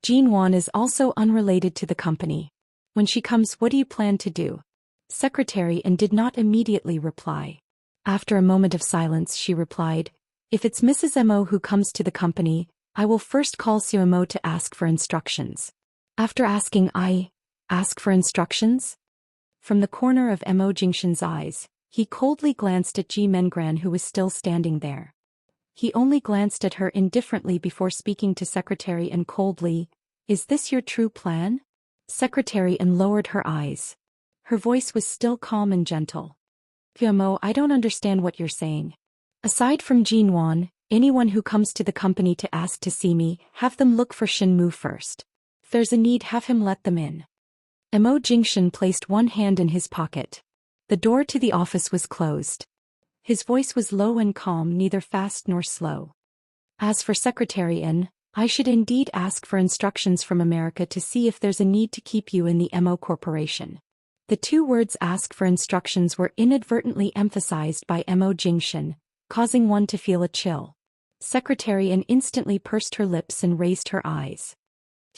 Jin Wan is also unrelated to the company. When she comes, what do you plan to do? Secretary An did not immediately reply. After a moment of silence she replied, if it's Mrs. Mo who comes to the company, I will first call CMO to ask for instructions. After asking, I ask for instructions? From the corner of Mo Jingshan's eyes, he coldly glanced at Ji Mengran, who was still standing there. He only glanced at her indifferently before speaking to Secretary An coldly, is this your true plan? Secretary An lowered her eyes. Her voice was still calm and gentle. CMO, I don't understand what you're saying. Aside from Jin Wan, anyone who comes to the company to ask to see me, have them look for Shin Mu first. If there's a need, have him let them in. Mo Jingshan placed one hand in his pocket. The door to the office was closed. His voice was low and calm, neither fast nor slow. As for Secretary In, I should indeed ask for instructions from America to see if there's a need to keep you in the Mo Corporation. The two words "ask for instructions" were inadvertently emphasized by Mo Jingshan, causing one to feel a chill. Secretary In instantly pursed her lips and raised her eyes.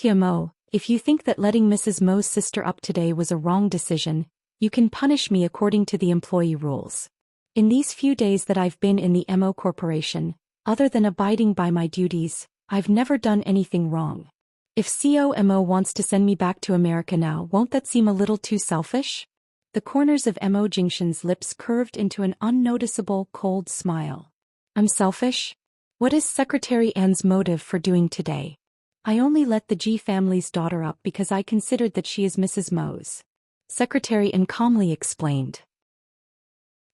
Mo, if you think that letting Mrs. Mo's sister up today was a wrong decision, you can punish me according to the employee rules. In these few days that I've been in the Mo Corporation, other than abiding by my duties, I've never done anything wrong. If COMO wants to send me back to America now, won't that seem a little too selfish? The corners of Mo Jingshan's lips curved into an unnoticeable, cold smile. I'm selfish? What is Secretary An's motive for doing today? I only let the G family's daughter up because I considered that she is Mrs. Mo's. Secretary An calmly explained.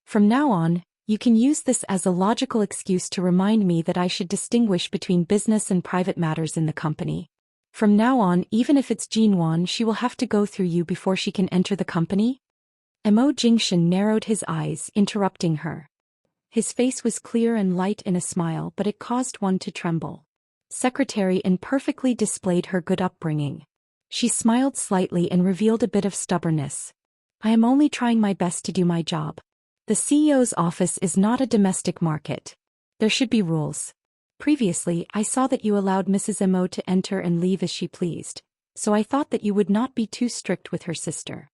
From now on, you can use this as a logical excuse to remind me that I should distinguish between business and private matters in the company. From now on, even if it's Jinwan, she will have to go through you before she can enter the company? Mo Jingshan narrowed his eyes, interrupting her. His face was clear and light in a smile, but it caused one to tremble. Secretary An perfectly displayed her good upbringing. She smiled slightly and revealed a bit of stubbornness. I am only trying my best to do my job. The CEO's office is not a domestic market. There should be rules. Previously, I saw that you allowed Mrs. Mo to enter and leave as she pleased, so I thought that you would not be too strict with her sister.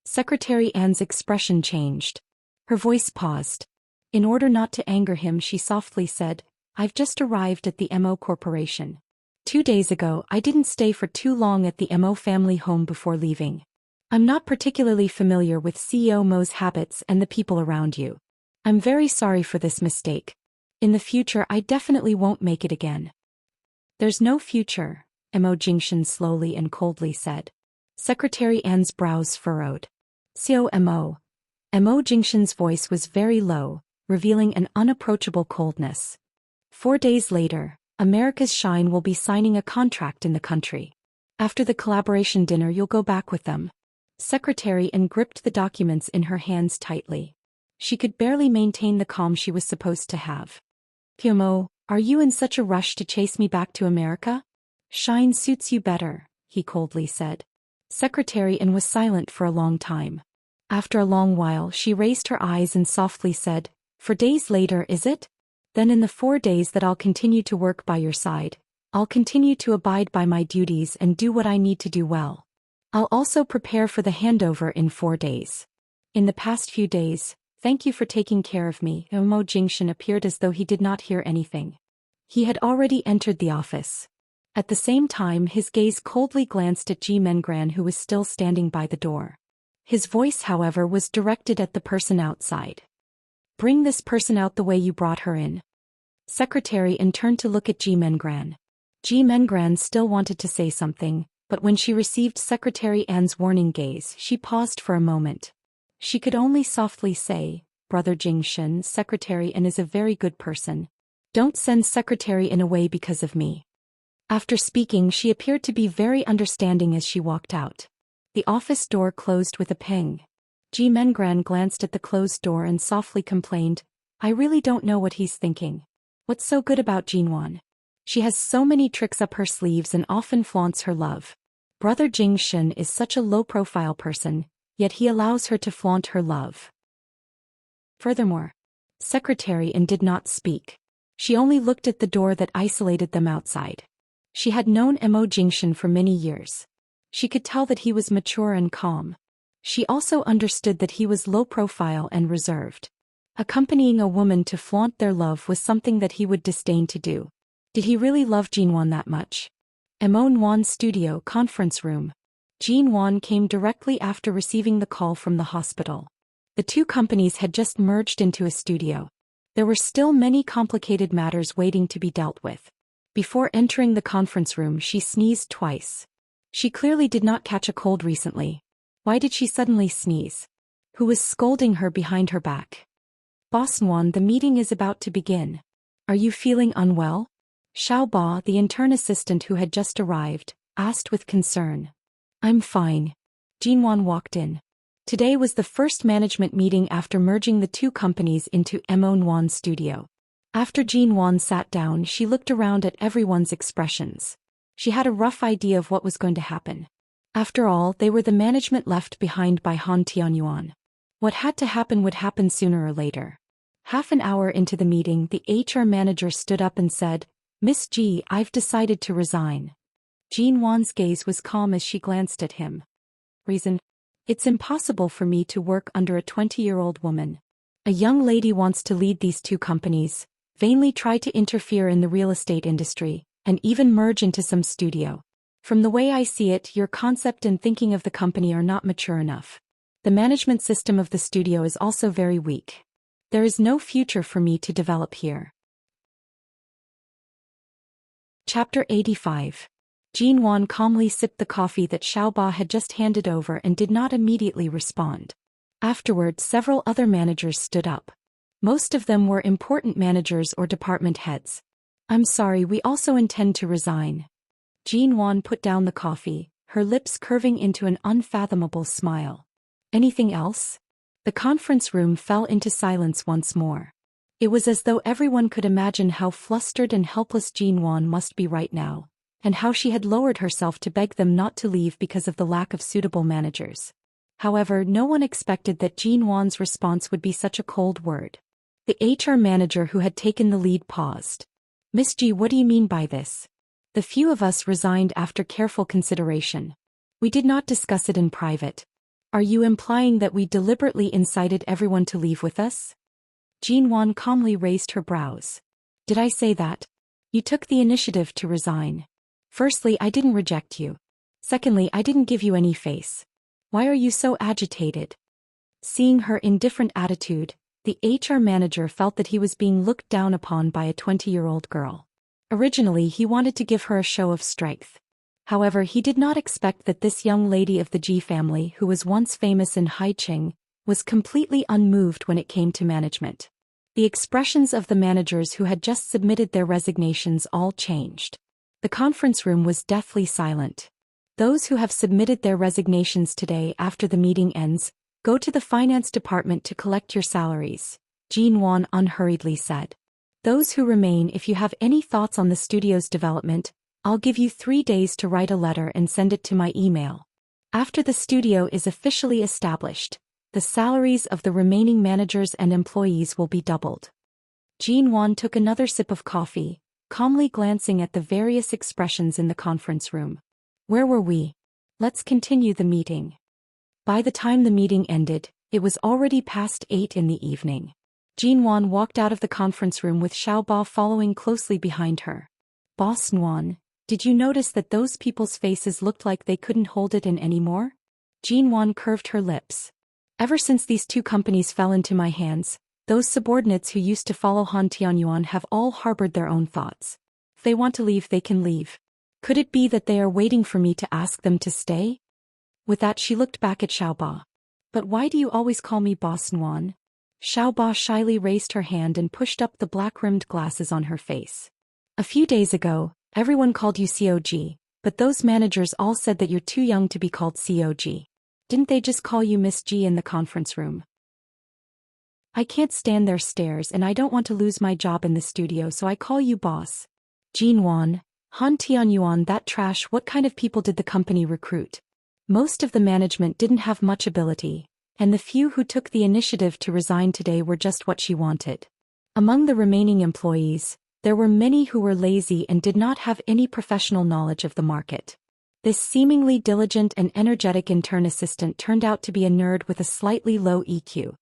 Secretary An's expression changed. Her voice paused. In order not to anger him, she softly said, I've just arrived at the Mo Corporation. 2 days ago, I didn't stay for too long at the Mo family home before leaving. I'm not particularly familiar with CEO Mo's habits and the people around you. I'm very sorry for this mistake. In the future, I definitely won't make it again. There's no future, Mo Jingshan slowly and coldly said. Secretary An's brows furrowed. COMO. Mo Jingshan's voice was very low, revealing an unapproachable coldness. 4 days later, America's Shine will be signing a contract in the country. After the collaboration dinner, you'll go back with them. Secretary An gripped the documents in her hands tightly. She could barely maintain the calm she was supposed to have. Mo, are you in such a rush to chase me back to America? Shine suits you better, he coldly said. Secretary An was silent for a long time. After a long while, she raised her eyes and softly said, 4 days later, is it? Then in the 4 days that I'll continue to work by your side, I'll continue to abide by my duties and do what I need to do well. I'll also prepare for the handover in 4 days. In the past few days, thank you for taking care of me. Mo Jingshan appeared as though he did not hear anything. He had already entered the office. At the same time, his gaze coldly glanced at Ji Mengran, who was still standing by the door. His voice, however, was directed at the person outside. Bring this person out the way you brought her in. Secretary An turned to look at Ji Mengran. Ji Mengran still wanted to say something, but when she received Secretary An's warning gaze, she paused for a moment. She could only softly say, Brother Jingshan, Secretary An is a very good person. Don't send Secretary An away because of me. After speaking, she appeared to be very understanding as she walked out. The office door closed with a pang. Ji Mengran glanced at the closed door and softly complained, I really don't know what he's thinking. What's so good about Jinwan? She has so many tricks up her sleeves and often flaunts her love. Brother Jingshan is such a low-profile person, yet he allows her to flaunt her love. Furthermore, Secretary An did not speak. She only looked at the door that isolated them outside. She had known Mo Jingshan for many years. She could tell that he was mature and calm. She also understood that he was low-profile and reserved. Accompanying a woman to flaunt their love was something that he would disdain to do. Did he really love Jinwan that much? Monwan Studio Conference Room. Jinwan came directly after receiving the call from the hospital. The two companies had just merged into a studio. There were still many complicated matters waiting to be dealt with. Before entering the conference room, she sneezed twice. She clearly did not catch a cold recently. Why did she suddenly sneeze? Who was scolding her behind her back? Boss Nguyen, the meeting is about to begin. Are you feeling unwell? Xiao Ba, the intern assistant who had just arrived, asked with concern. I'm fine. Jinwon walked in. Today was the first management meeting after merging the two companies into Emonwon Studio. After Jinwon sat down, she looked around at everyone's expressions. She had a rough idea of what was going to happen. After all, they were the management left behind by Han Tianyuan. What had to happen would happen sooner or later. Half an hour into the meeting, the HR manager stood up and said, "Miss Ji, I've decided to resign." Jinwon's gaze was calm as she glanced at him. Reason? It's impossible for me to work under a 20-year-old woman. A young lady wants to lead these two companies, vainly try to interfere in the real estate industry, and even merge into some studio. From the way I see it, your concept and thinking of the company are not mature enough. The management system of the studio is also very weak. There is no future for me to develop here. Chapter 85. Jinwon calmly sipped the coffee that Xiaoba had just handed over and did not immediately respond. Afterward, several other managers stood up. Most of them were important managers or department heads. "I'm sorry, we also intend to resign." Jinwon put down the coffee, her lips curving into an unfathomable smile. "Anything else?" The conference room fell into silence once more. It was as though everyone could imagine how flustered and helpless Jinwon must be right now, and how she had lowered herself to beg them not to leave because of the lack of suitable managers. However, no one expected that Jinwon's response would be such a cold word. The HR manager who had taken the lead paused. "Miss Ji, what do you mean by this?" "The few of us resigned after careful consideration. We did not discuss it in private." "Are you implying that we deliberately incited everyone to leave with us?" Jinwon calmly raised her brows. "Did I say that? You took the initiative to resign. Firstly, I didn't reject you. Secondly, I didn't give you any face. Why are you so agitated?" Seeing her indifferent attitude, the HR manager felt that he was being looked down upon by a 20-year-old girl. Originally, he wanted to give her a show of strength. However, he did not expect that this young lady of the Ji family, who was once famous in Haiqing, was completely unmoved when it came to management. The expressions of the managers who had just submitted their resignations all changed. The conference room was deathly silent. "Those who have submitted their resignations today after the meeting ends, go to the finance department to collect your salaries," Jinwon unhurriedly said. "Those who remain, if you have any thoughts on the studio's development, I'll give you 3 days to write a letter and send it to my email. After the studio is officially established, the salaries of the remaining managers and employees will be doubled." Jinwon took another sip of coffee, calmly glancing at the various expressions in the conference room. "Where were we? Let's continue the meeting." By the time the meeting ended, it was already past 8 in the evening. Jinwon walked out of the conference room with Xiaoba following closely behind her. "Boss Nguyen, did you notice that those people's faces looked like they couldn't hold it in anymore?" Jinwon curved her lips. "Ever since these two companies fell into my hands, those subordinates who used to follow Han Tianyuan have all harbored their own thoughts. If they want to leave, they can leave. Could it be that they are waiting for me to ask them to stay?" With that, she looked back at Xiaoba. "But why do you always call me Boss Nguyen?" Xiaoba shyly raised her hand and pushed up the black-rimmed glasses on her face. "A few days ago, everyone called you COG, but those managers all said that you're too young to be called COG. Didn't they just call you Miss G in the conference room?" "I can't stand their stares and I don't want to lose my job in the studio, so I call you boss." "Jinwon, Han Tianyuan, that trash, what kind of people did the company recruit?" Most of the management didn't have much ability, and the few who took the initiative to resign today were just what she wanted. Among the remaining employees, there were many who were lazy and did not have any professional knowledge of the market. This seemingly diligent and energetic intern assistant turned out to be a nerd with a slightly low EQ.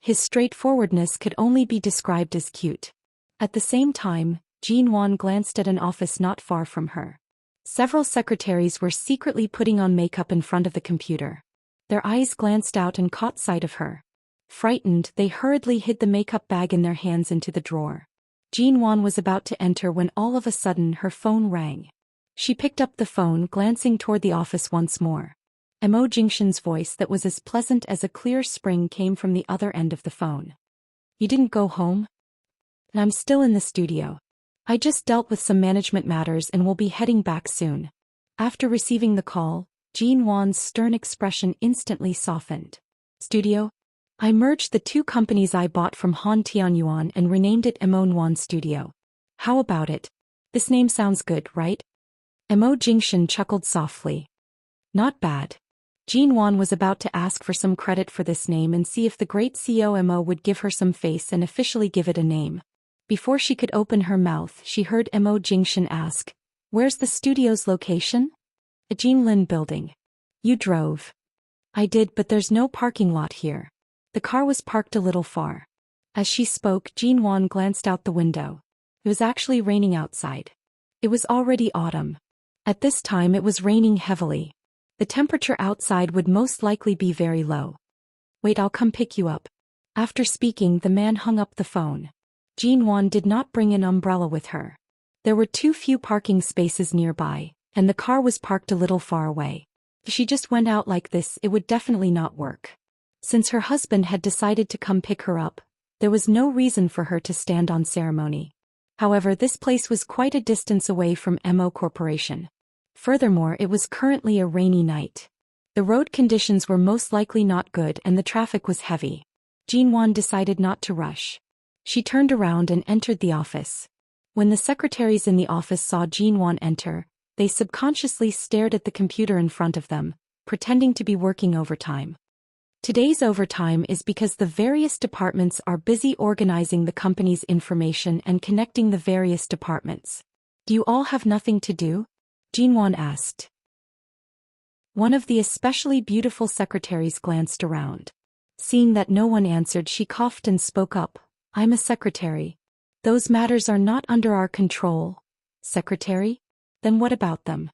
His straightforwardness could only be described as cute. At the same time, Jinwon glanced at an office not far from her. Several secretaries were secretly putting on makeup in front of the computer. Their eyes glanced out and caught sight of her. Frightened, they hurriedly hid the makeup bag in their hands into the drawer. Jinwon was about to enter when all of a sudden her phone rang. She picked up the phone, glancing toward the office once more. Mo Jingshan's voice that was as pleasant as a clear spring came from the other end of the phone. "You didn't go home?" "I'm still in the studio. I just dealt with some management matters and will be heading back soon." After receiving the call, Jean Wan's stern expression instantly softened. Studio? I merged the two companies I bought from Han Tianyuan and renamed it Emon Wan Studio. How about it? This name sounds good, right? Mo Jingshan chuckled softly. Not bad. Jean Wan was about to ask for some credit for this name and see if the great CEO Mo would give her some face and officially give it a name. Before she could open her mouth, she heard Mo Jingshan ask, "Where's the studio's location?" "A Jinlin building." "You drove." "I did, but there's no parking lot here." The car was parked a little far. As she spoke, Jean Wan glanced out the window. It was actually raining outside. It was already autumn. At this time it was raining heavily. The temperature outside would most likely be very low. "Wait, I'll come pick you up." After speaking, the man hung up the phone. Jean Wan did not bring an umbrella with her. There were too few parking spaces nearby, and the car was parked a little far away. If she just went out like this, it would definitely not work. Since her husband had decided to come pick her up, there was no reason for her to stand on ceremony. However, this place was quite a distance away from Mo Corporation. Furthermore, it was currently a rainy night. The road conditions were most likely not good and the traffic was heavy. Jean Wan decided not to rush. She turned around and entered the office. When the secretaries in the office saw Jean Wan enter, they subconsciously stared at the computer in front of them, pretending to be working overtime. Today's overtime is because the various departments are busy organizing the company's information and connecting the various departments. "Do you all have nothing to do?" Jean Wan asked. One of the especially beautiful secretaries glanced around. Seeing that no one answered, she coughed and spoke up. "I'm a secretary. Those matters are not under our control." "Secretary? Then what about them?"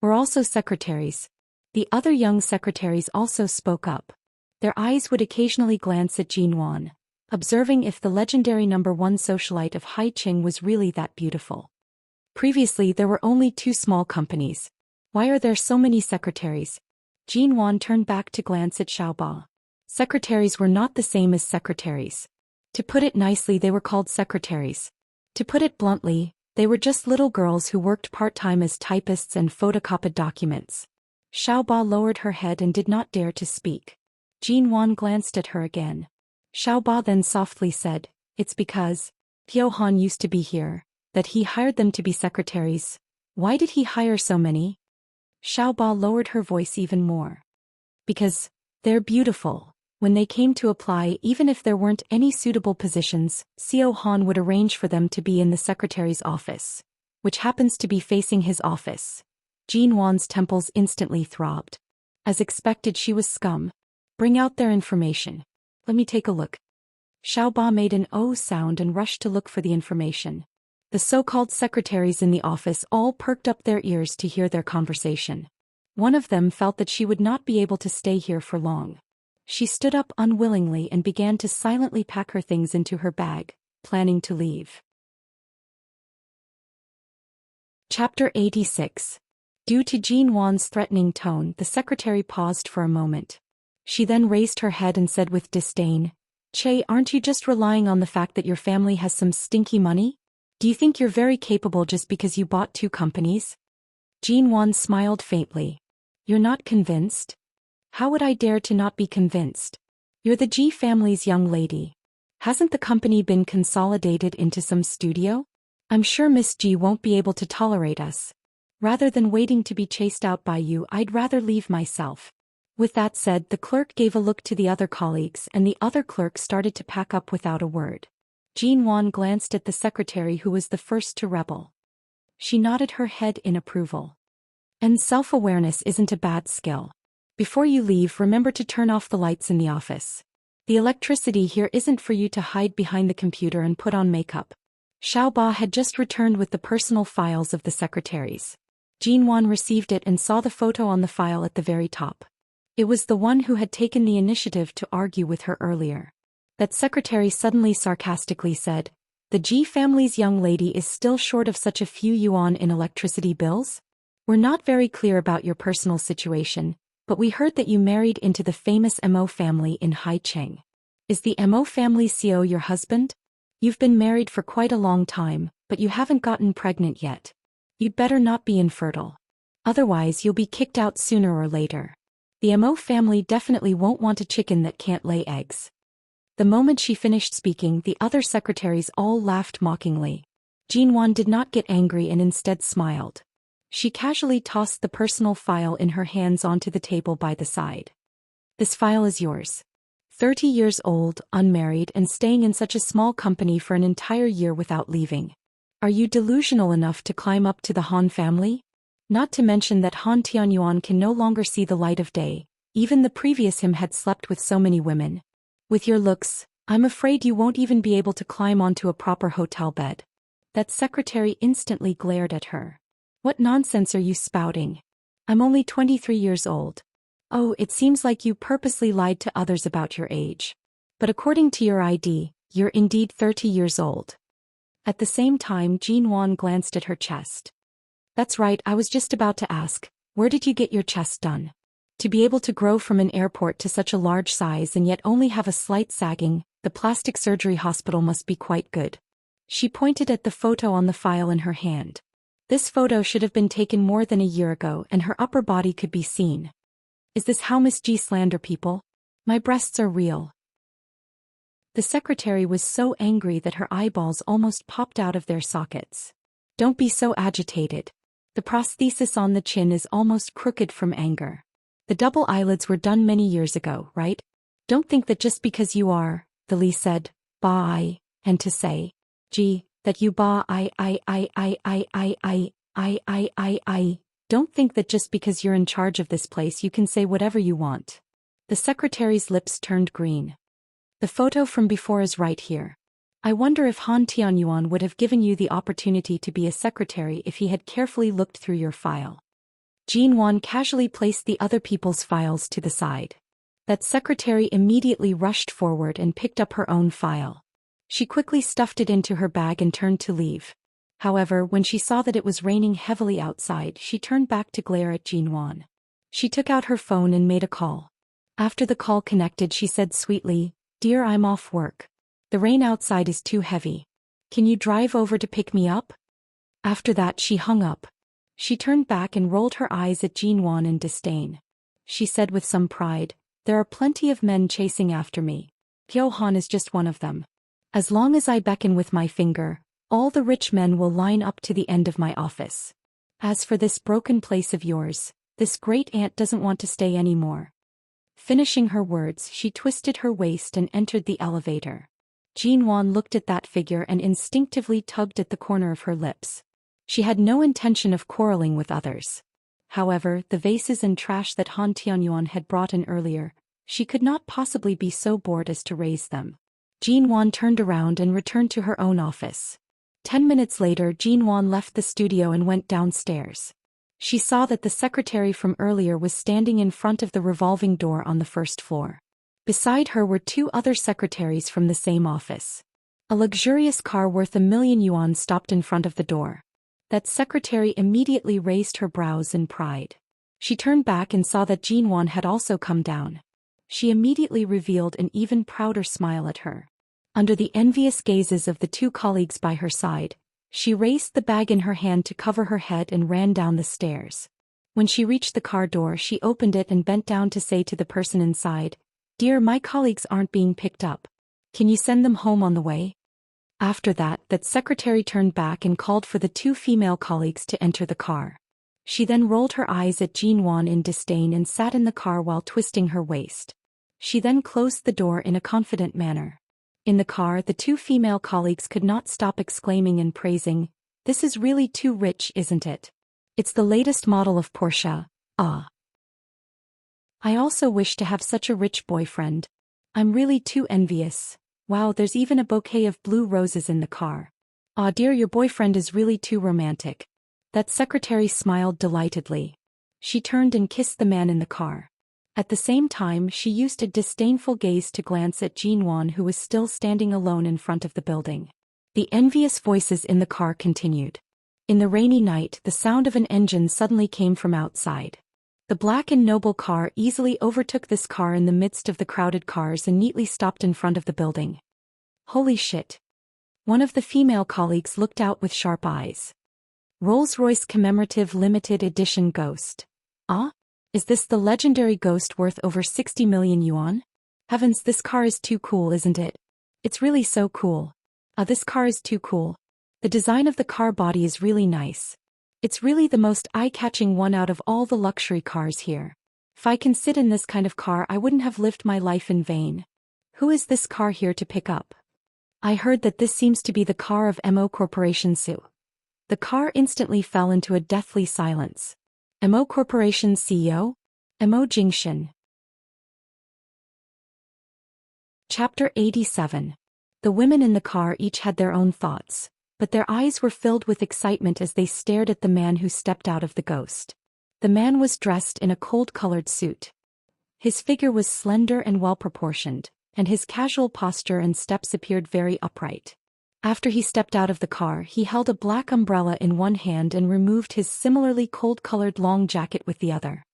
"We're also secretaries." The other young secretaries also spoke up. Their eyes would occasionally glance at Jean Wan, observing if the legendary #1 socialite of Haiqing was really that beautiful. Previously there were only 2 small companies. Why are there so many secretaries? Jean Wan turned back to glance at Xiaoba. Secretaries were not the same as secretaries. To put it nicely, they were called secretaries. To put it bluntly, they were just little girls who worked part-time as typists and photocopied documents. Xiaoba lowered her head and did not dare to speak. Jean Wan glanced at her again. Xiaoba then softly said, "It's because Pio Han used to be here, that he hired them to be secretaries." "Why did he hire so many?" Xiaoba lowered her voice even more. "Because they're beautiful." When they came to apply, even if there weren't any suitable positions, Seo Han would arrange for them to be in the secretary's office, which happens to be facing his office. Jean Wan's temples instantly throbbed. As expected, she was scum. "Bring out their information. Let me take a look." Xiaoba made an "oh" sound and rushed to look for the information. The so-called secretaries in the office all perked up their ears to hear their conversation. One of them felt that she would not be able to stay here for long. She stood up unwillingly and began to silently pack her things into her bag, planning to leave. Chapter 86. Due to Jean Wan's threatening tone, the secretary paused for a moment. She then raised her head and said with disdain, "Che, aren't you just relying on the fact that your family has some stinky money? Do you think you're very capable just because you bought 2 companies?" Jean Wan smiled faintly. "You're not convinced?" "How would I dare to not be convinced? You're the Ji family's young lady. Hasn't the company been consolidated into some studio? I'm sure Miss Ji won't be able to tolerate us. Rather than waiting to be chased out by you, I'd rather leave myself." With that said, the clerk gave a look to the other colleagues and the other clerk started to pack up without a word. Jean Wan glanced at the secretary who was the first to rebel. She nodded her head in approval. "And self-awareness isn't a bad skill. Before you leave, remember to turn off the lights in the office. The electricity here isn't for you to hide behind the computer and put on makeup." Xiaoba had just returned with the personal files of the secretaries. Jean Wan received it and saw the photo on the file at the very top. It was the one who had taken the initiative to argue with her earlier. That secretary suddenly sarcastically said, "The Ji family's young lady is still short of such a few yuan in electricity bills? We're not very clear about your personal situation, but we heard that you married into the famous Mo family in Haicheng. Is the Mo family CEO your husband? You've been married for quite a long time, but you haven't gotten pregnant yet. You'd better not be infertile." Otherwise you'll be kicked out sooner or later. The Mo family definitely won't want a chicken that can't lay eggs. The moment she finished speaking, the other secretaries all laughed mockingly. Jinwon did not get angry and instead smiled. She casually tossed the personal file in her hands onto the table by the side. This file is yours. 30 years old, unmarried, and staying in such a small company for an entire year without leaving. Are you delusional enough to climb up to the Han family? Not to mention that Han Tianyuan can no longer see the light of day. Even the previous him had slept with so many women. With your looks, I'm afraid you won't even be able to climb onto a proper hotel bed. That secretary instantly glared at her. What nonsense are you spouting? I'm only 23 years old. Oh, it seems like you purposely lied to others about your age. But according to your ID, you're indeed 30 years old. At the same time, Jinwon glanced at her chest. That's right, I was just about to ask, where did you get your chest done? To be able to grow from an airport to such a large size and yet only have a slight sagging, the plastic surgery hospital must be quite good. She pointed at the photo on the file in her hand. This photo should have been taken more than a year ago and her upper body could be seen. Is this how Miss G slander people? My breasts are real. The secretary was so angry that her eyeballs almost popped out of their sockets. Don't be so agitated. The prosthesis on the chin is almost crooked from anger. The double eyelids were done many years ago, right? Don't think that just because you are, the Lee said, ba and to say, gee, that you ba I. Don't think that just because you're in charge of this place you can say whatever you want. The secretary's lips turned green. The photo from before is right here. I wonder if Han Tianyuan would have given you the opportunity to be a secretary if he had carefully looked through your file. Jinwon casually placed the other people's files to the side. That secretary immediately rushed forward and picked up her own file. She quickly stuffed it into her bag and turned to leave. However, when she saw that it was raining heavily outside, she turned back to glare at Jinwon. She took out her phone and made a call. After the call connected, she said sweetly, "Dear, I'm off work. The rain outside is too heavy. Can you drive over to pick me up?" After that, she hung up. She turned back and rolled her eyes at Jinwon in disdain. She said with some pride, "There are plenty of men chasing after me. Pyo-han is just one of them. As long as I beckon with my finger, all the rich men will line up to the end of my office. As for this broken place of yours, this great aunt doesn't want to stay anymore." Finishing her words, she twisted her waist and entered the elevator. Jinwon looked at that figure and instinctively tugged at the corner of her lips. She had no intention of quarreling with others. However, the vases and trash that Han Tianyuan had brought in earlier, she could not possibly be so bored as to raise them. Jinwon turned around and returned to her own office. 10 minutes later, Jinwon left the studio and went downstairs. She saw that the secretary from earlier was standing in front of the revolving door on the first floor. Beside her were two other secretaries from the same office. A luxurious car worth 1,000,000 yuan stopped in front of the door. That secretary immediately raised her brows in pride. She turned back and saw that Jinwon had also come down. She immediately revealed an even prouder smile at her. Under the envious gazes of the two colleagues by her side, she raised the bag in her hand to cover her head and ran down the stairs. When she reached the car door, she opened it and bent down to say to the person inside, "Dear, my colleagues aren't being picked up. Can you send them home on the way?" After that secretary turned back and called for the two female colleagues to enter the car. She then rolled her eyes at Jinwon in disdain and sat in the car while twisting her waist. She then closed the door in a confident manner. In the car, the two female colleagues could not stop exclaiming and praising, "This is really too rich, isn't it? It's the latest model of Porsche. Ah. I also wish to have such a rich boyfriend. I'm really too envious. Wow, there's even a bouquet of blue roses in the car. Ah dear, your boyfriend is really too romantic." That secretary smiled delightedly. She turned and kissed the man in the car. At the same time, she used a disdainful gaze to glance at Jinwon, who was still standing alone in front of the building. The envious voices in the car continued. In the rainy night, the sound of an engine suddenly came from outside. The black and noble car easily overtook this car in the midst of the crowded cars and neatly stopped in front of the building. Holy shit. One of the female colleagues looked out with sharp eyes. Rolls-Royce Commemorative Limited Edition Ghost. Ah? Is this the legendary ghost worth over 60 million yuan? Heavens, this car is too cool, isn't it? It's really so cool. This car is too cool. The design of the car body is really nice. It's really the most eye-catching one out of all the luxury cars here. If I can sit in this kind of car, I wouldn't have lived my life in vain. Who is this car here to pick up? I heard that this seems to be the car of Mo Corporation Su. The car instantly fell into a deathly silence. Mo Corporation's CEO? Mo Jingshan. Chapter 87. The women in the car each had their own thoughts, but their eyes were filled with excitement as they stared at the man who stepped out of the ghost. The man was dressed in a cold-colored suit. His figure was slender and well-proportioned, and his casual posture and steps appeared very upright. After he stepped out of the car, he held a black umbrella in one hand and removed his similarly cold-colored long jacket with the other.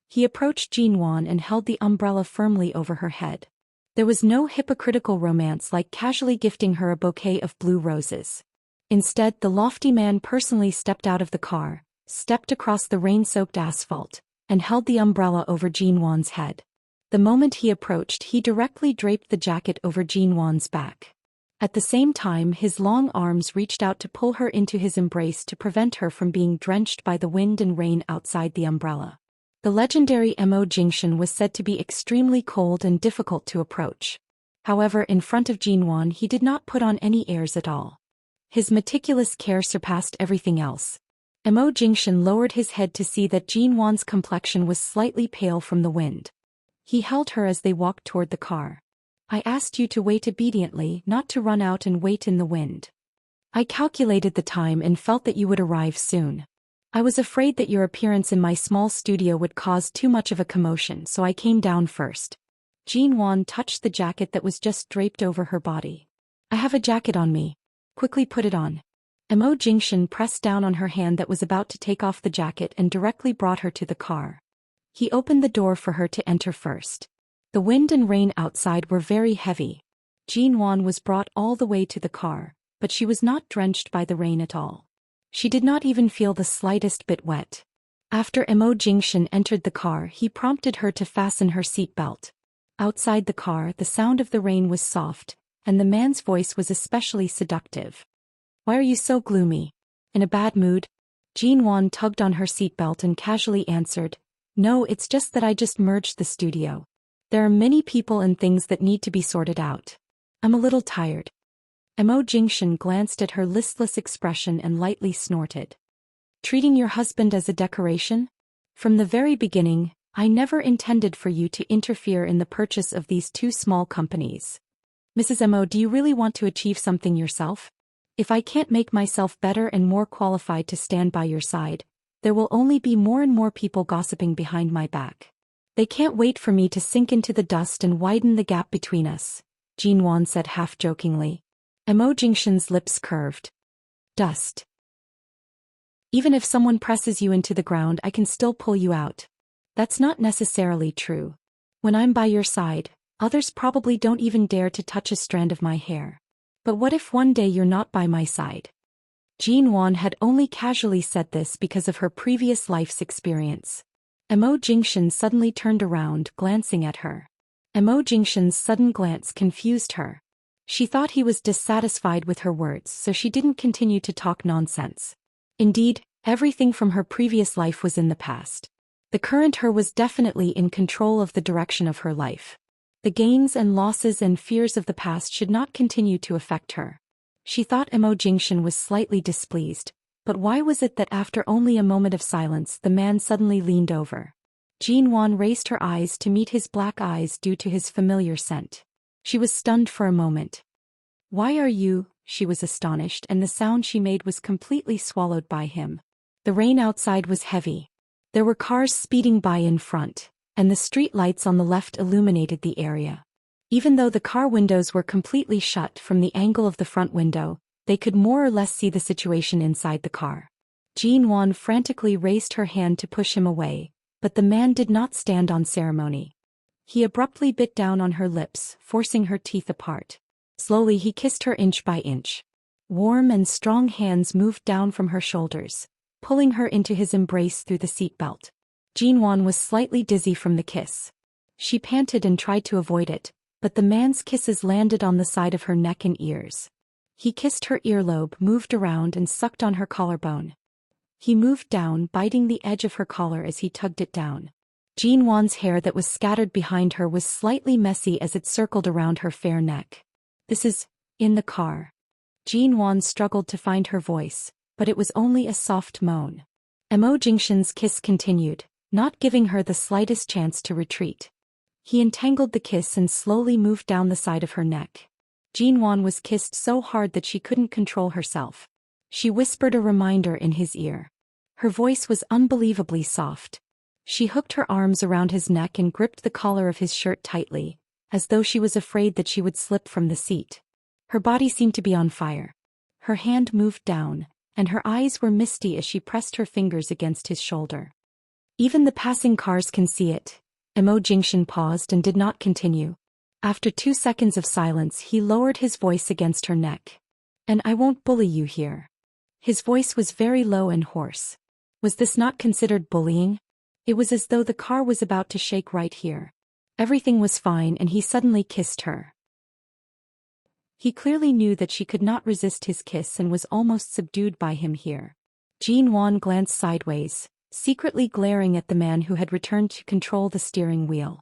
He approached Jinwan and held the umbrella firmly over her head. There was no hypocritical romance like casually gifting her a bouquet of blue roses. Instead, the lofty man personally stepped out of the car, stepped across the rain-soaked asphalt, and held the umbrella over Jinwan's head. The moment he approached, he directly draped the jacket over Jinwan's back. At the same time, his long arms reached out to pull her into his embrace to prevent her from being drenched by the wind and rain outside the umbrella. The legendary Mo Jingshan was said to be extremely cold and difficult to approach. However, in front of Jinwan he did not put on any airs at all. His meticulous care surpassed everything else. Mo Jingshan lowered his head to see that Jinwan's complexion was slightly pale from the wind. He held her as they walked toward the car. I asked you to wait obediently, not to run out and wait in the wind. I calculated the time and felt that you would arrive soon. I was afraid that your appearance in my small studio would cause too much of a commotion, so I came down first. Jinwan touched the jacket that was just draped over her body. I have a jacket on me. Quickly put it on. Mo Jingshan pressed down on her hand that was about to take off the jacket and directly brought her to the car. He opened the door for her to enter first. The wind and rain outside were very heavy. Jinwan was brought all the way to the car, but she was not drenched by the rain at all. She did not even feel the slightest bit wet. After Mo Jingshan entered the car, he prompted her to fasten her seatbelt. Outside the car, the sound of the rain was soft, and the man's voice was especially seductive. Why are you so gloomy? In a bad mood? Jinwan tugged on her seatbelt and casually answered, No, it's just that I just merged the studio. There are many people and things that need to be sorted out. I'm a little tired. Mo Jingshan glanced at her listless expression and lightly snorted. Treating your husband as a decoration? From the very beginning, I never intended for you to interfere in the purchase of these two small companies. Mrs. Mo, do you really want to achieve something yourself? If I can't make myself better and more qualified to stand by your side, there will only be more and more people gossiping behind my back. They can't wait for me to sink into the dust and widen the gap between us, Jinwan said half-jokingly. Mo Jingshan's lips curved. Dust. Even if someone presses you into the ground, I can still pull you out. That's not necessarily true. When I'm by your side, others probably don't even dare to touch a strand of my hair. But what if one day you're not by my side? Jinwan had only casually said this because of her previous life's experience. Mo Jingshan suddenly turned around, glancing at her. Mo Jingshan's sudden glance confused her. She thought he was dissatisfied with her words, so she didn't continue to talk nonsense. Indeed, everything from her previous life was in the past. The current her was definitely in control of the direction of her life. The gains and losses and fears of the past should not continue to affect her. She thought Mo Jingshan was slightly displeased, but why was it that after only a moment of silence the man suddenly leaned over? Jinwan raised her eyes to meet his black eyes due to his familiar scent. She was stunned for a moment. Why are you? She was astonished, and the sound she made was completely swallowed by him. The rain outside was heavy. There were cars speeding by in front, and the street lights on the left illuminated the area. Even though the car windows were completely shut from the angle of the front window, they could more or less see the situation inside the car. Jinwan frantically raised her hand to push him away, but the man did not stand on ceremony. He abruptly bit down on her lips, forcing her teeth apart. Slowly he kissed her inch by inch. Warm and strong hands moved down from her shoulders, pulling her into his embrace through the seatbelt. Jinwon was slightly dizzy from the kiss. She panted and tried to avoid it, but the man's kisses landed on the side of her neck and ears. He kissed her earlobe, moved around and sucked on her collarbone. He moved down, biting the edge of her collar as he tugged it down. Jinwon's hair that was scattered behind her was slightly messy as it circled around her fair neck. "This is in the car." Jinwon struggled to find her voice, but it was only a soft moan. Immerse's kiss continued, not giving her the slightest chance to retreat. He entangled the kiss and slowly moved down the side of her neck. Jinwon was kissed so hard that she couldn't control herself. She whispered a reminder in his ear. Her voice was unbelievably soft. She hooked her arms around his neck and gripped the collar of his shirt tightly, as though she was afraid that she would slip from the seat. Her body seemed to be on fire. Her hand moved down, and her eyes were misty as she pressed her fingers against his shoulder. "Even the passing cars can see it." Immerse paused and did not continue. After 2 seconds of silence, he lowered his voice against her neck. "And I won't bully you here." His voice was very low and hoarse. Was this not considered bullying? It was as though the car was about to shake right here. Everything was fine and he suddenly kissed her. He clearly knew that she could not resist his kiss and was almost subdued by him here. Jinwon glanced sideways, secretly glaring at the man who had returned to control the steering wheel.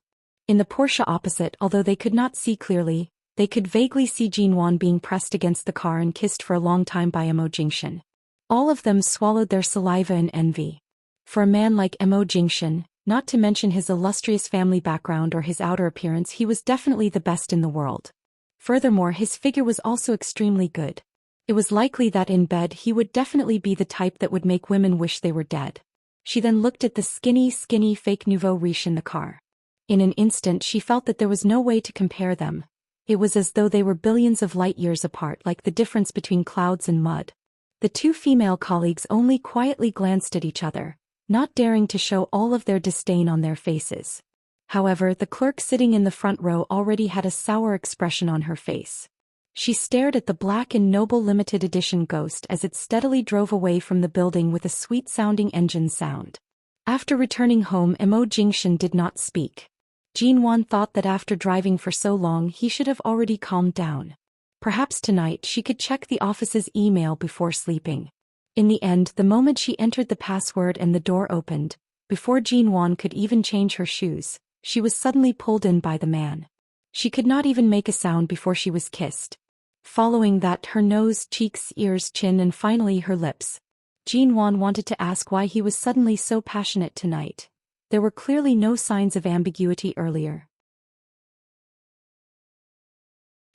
In the Porsche opposite, although they could not see clearly, they could vaguely see Jinwon being pressed against the car and kissed for a long time by Immerse. All of them swallowed their saliva in envy. For a man like Immerse, not to mention his illustrious family background or his outer appearance, he was definitely the best in the world. Furthermore, his figure was also extremely good. It was likely that in bed he would definitely be the type that would make women wish they were dead. She then looked at the skinny fake nouveau riche in the car. In an instant she felt that there was no way to compare them. It was as though they were billions of light years apart, like the difference between clouds and mud. The 2 female colleagues only quietly glanced at each other, not daring to show all of their disdain on their faces. However, the clerk sitting in the front row already had a sour expression on her face. She stared at the black and noble limited edition Ghost as it steadily drove away from the building with a sweet-sounding engine sound. After returning home, Immerse did not speak. Jinwon thought that after driving for so long he should have already calmed down. Perhaps tonight she could check the office's email before sleeping. In the end, the moment she entered the password and the door opened, before Jinwon could even change her shoes, she was suddenly pulled in by the man. She could not even make a sound before she was kissed. Following that, her nose, cheeks, ears, chin and finally her lips. Jinwon wanted to ask why he was suddenly so passionate tonight. There were clearly no signs of ambiguity earlier.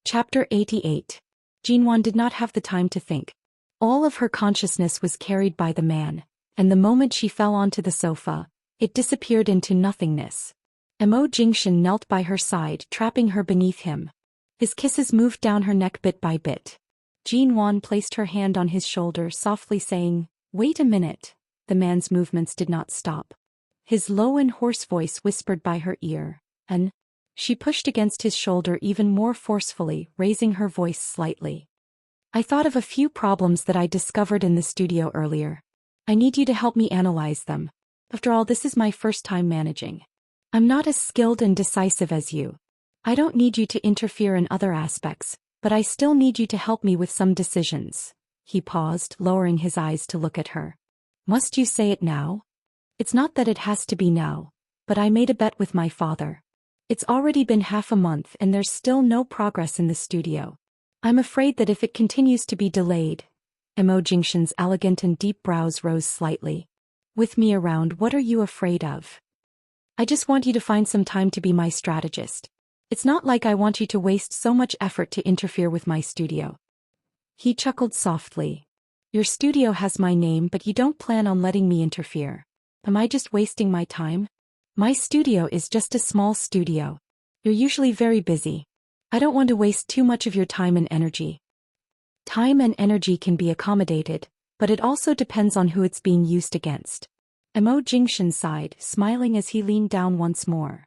Chapter 88. Jinwon did not have the time to think. All of her consciousness was carried by the man, and the moment she fell onto the sofa, it disappeared into nothingness. Immerse knelt by her side, trapping her beneath him. His kisses moved down her neck bit by bit. Jinwon placed her hand on his shoulder, softly saying, "Wait a minute." The man's movements did not stop. His low and hoarse voice whispered by her ear, and she pushed against his shoulder even more forcefully, raising her voice slightly. "I thought of a few problems that I discovered in the studio earlier. I need you to help me analyze them. After all, this is my first time managing. I'm not as skilled and decisive as you. I don't need you to interfere in other aspects, but I still need you to help me with some decisions." He paused, lowering his eyes to look at her. "Must you say it now?" "It's not that it has to be now, but I made a bet with my father. It's already been half a month and there's still no progress in the studio. I'm afraid that if it continues to be delayed..." Immerse's elegant and deep brows rose slightly. "With me around, what are you afraid of?" "I just want you to find some time to be my strategist. It's not like I want you to waste so much effort to interfere with my studio." He chuckled softly. "Your studio has my name, but you don't plan on letting me interfere. Am I just wasting my time? My studio is just a small studio. You're usually very busy. I don't want to waste too much of your time and energy." Time and energy can be accommodated, but it also depends on who it's being used against. Immerse sighed, smiling as he leaned down once more.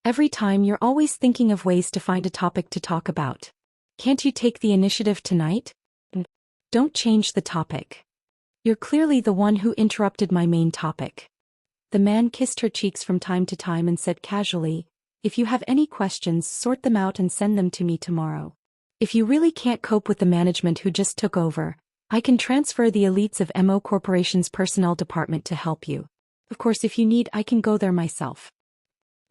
"Every time you're always thinking of ways to find a topic to talk about. Can't you take the initiative tonight?" Don't change the topic. You're clearly the one who interrupted my main topic. The man kissed her cheeks from time to time and said casually, if you have any questions, sort them out and send them to me tomorrow. If you really can't cope with the management who just took over, I can transfer the elites of MO Corporation's personnel department to help you. Of course, if you need, I can go there myself.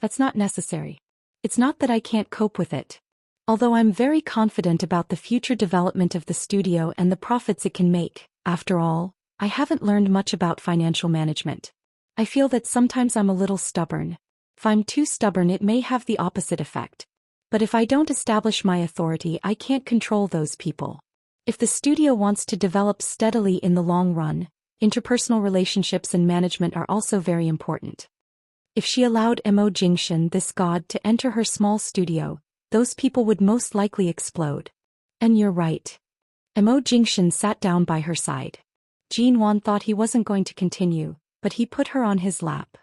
That's not necessary. It's not that I can't cope with it. Although I'm very confident about the future development of the studio and the profits it can make, after all, I haven't learned much about financial management. I feel that sometimes I'm a little stubborn. If I'm too stubborn, it may have the opposite effect. But if I don't establish my authority, I can't control those people. If the studio wants to develop steadily in the long run, interpersonal relationships and management are also very important. If she allowed Mo Jingshan, this god, to enter her small studio, those people would most likely explode. And you're right. Mo Jingshan sat down by her side. Jin Wan thought he wasn't going to continue, but he put her on his lap.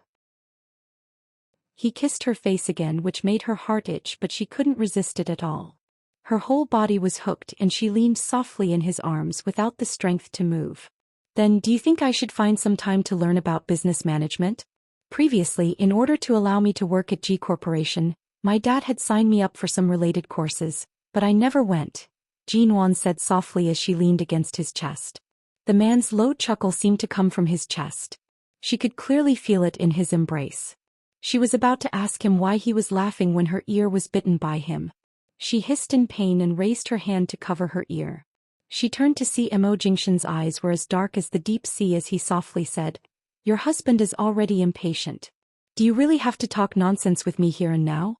He kissed her face again, which made her heart itch, but she couldn't resist it at all. Her whole body was hooked and she leaned softly in his arms without the strength to move. Then, do you think I should find some time to learn about business management? Previously, in order to allow me to work at G Corporation, my dad had signed me up for some related courses, but I never went, Jin Wan said softly as she leaned against his chest. The man's low chuckle seemed to come from his chest. She could clearly feel it in his embrace. She was about to ask him why he was laughing when her ear was bitten by him. She hissed in pain and raised her hand to cover her ear. She turned to see Mo Jingshan's eyes were as dark as the deep sea as he softly said, "Your husband is already impatient. Do you really have to talk nonsense with me here and now?"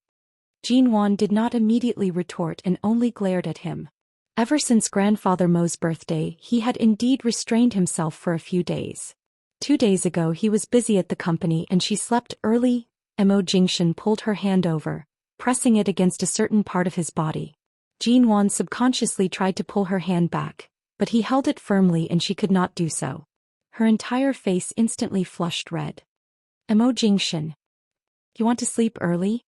Jin Wan did not immediately retort and only glared at him. Ever since grandfather Mo's birthday, he had indeed restrained himself for a few days. 2 days ago he was busy at the company and she slept early. Mo Jingshan pulled her hand over, pressing it against a certain part of his body. Jin Wan subconsciously tried to pull her hand back, but he held it firmly and she could not do so. Her entire face instantly flushed red. Mo Jingshan. You want to sleep early?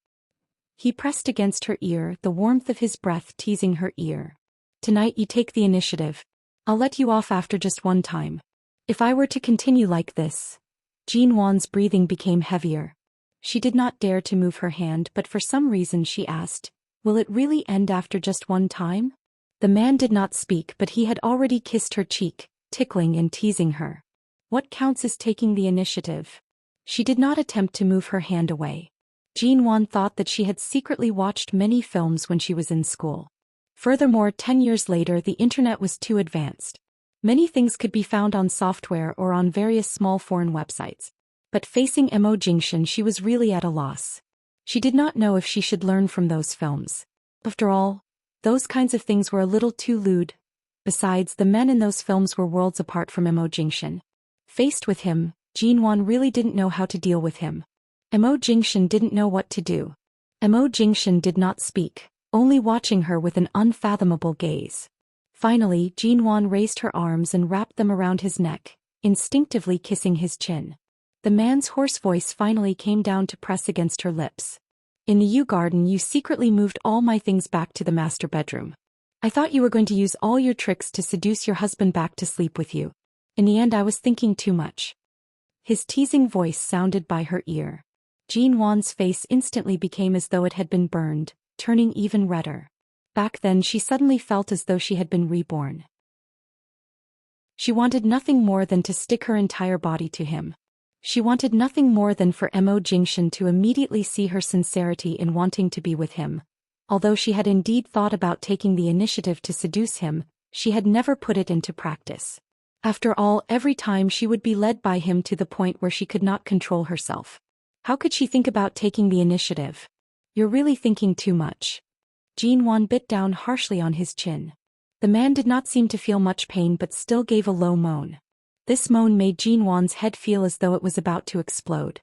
He pressed against her ear, the warmth of his breath teasing her ear. Tonight you take the initiative. I'll let you off after just one time. If I were to continue like this... Jin Wan's breathing became heavier. She did not dare to move her hand, but for some reason she asked, will it really end after just one time? The man did not speak, but he had already kissed her cheek, tickling and teasing her. What counts is taking the initiative. She did not attempt to move her hand away. Jin Wan thought that she had secretly watched many films when she was in school. Furthermore, 10 years later the internet was too advanced. Many things could be found on software or on various small foreign websites. But facing Mo Jingshan, she was really at a loss. She did not know if she should learn from those films. After all, those kinds of things were a little too lewd. Besides, the men in those films were worlds apart from Mo Jingshan. Faced with him, Jin Wan really didn't know how to deal with him. Mo Jingshan didn't know what to do. Mo Jingshan did not speak, only watching her with an unfathomable gaze. Finally, Jin Wan raised her arms and wrapped them around his neck, instinctively kissing his chin. The man's hoarse voice finally came down to press against her lips. In the Yew Garden you secretly moved all my things back to the master bedroom. I thought you were going to use all your tricks to seduce your husband back to sleep with you. In the end I was thinking too much. His teasing voice sounded by her ear. Jin Wan's face instantly became as though it had been burned, turning even redder. Back then she suddenly felt as though she had been reborn. She wanted nothing more than to stick her entire body to him. She wanted nothing more than for Mo Jingshan to immediately see her sincerity in wanting to be with him. Although she had indeed thought about taking the initiative to seduce him, she had never put it into practice. After all, every time she would be led by him to the point where she could not control herself. How could she think about taking the initiative? You're really thinking too much. Jin Wan bit down harshly on his chin. The man did not seem to feel much pain but still gave a low moan. This moan made Jin Wan's head feel as though it was about to explode.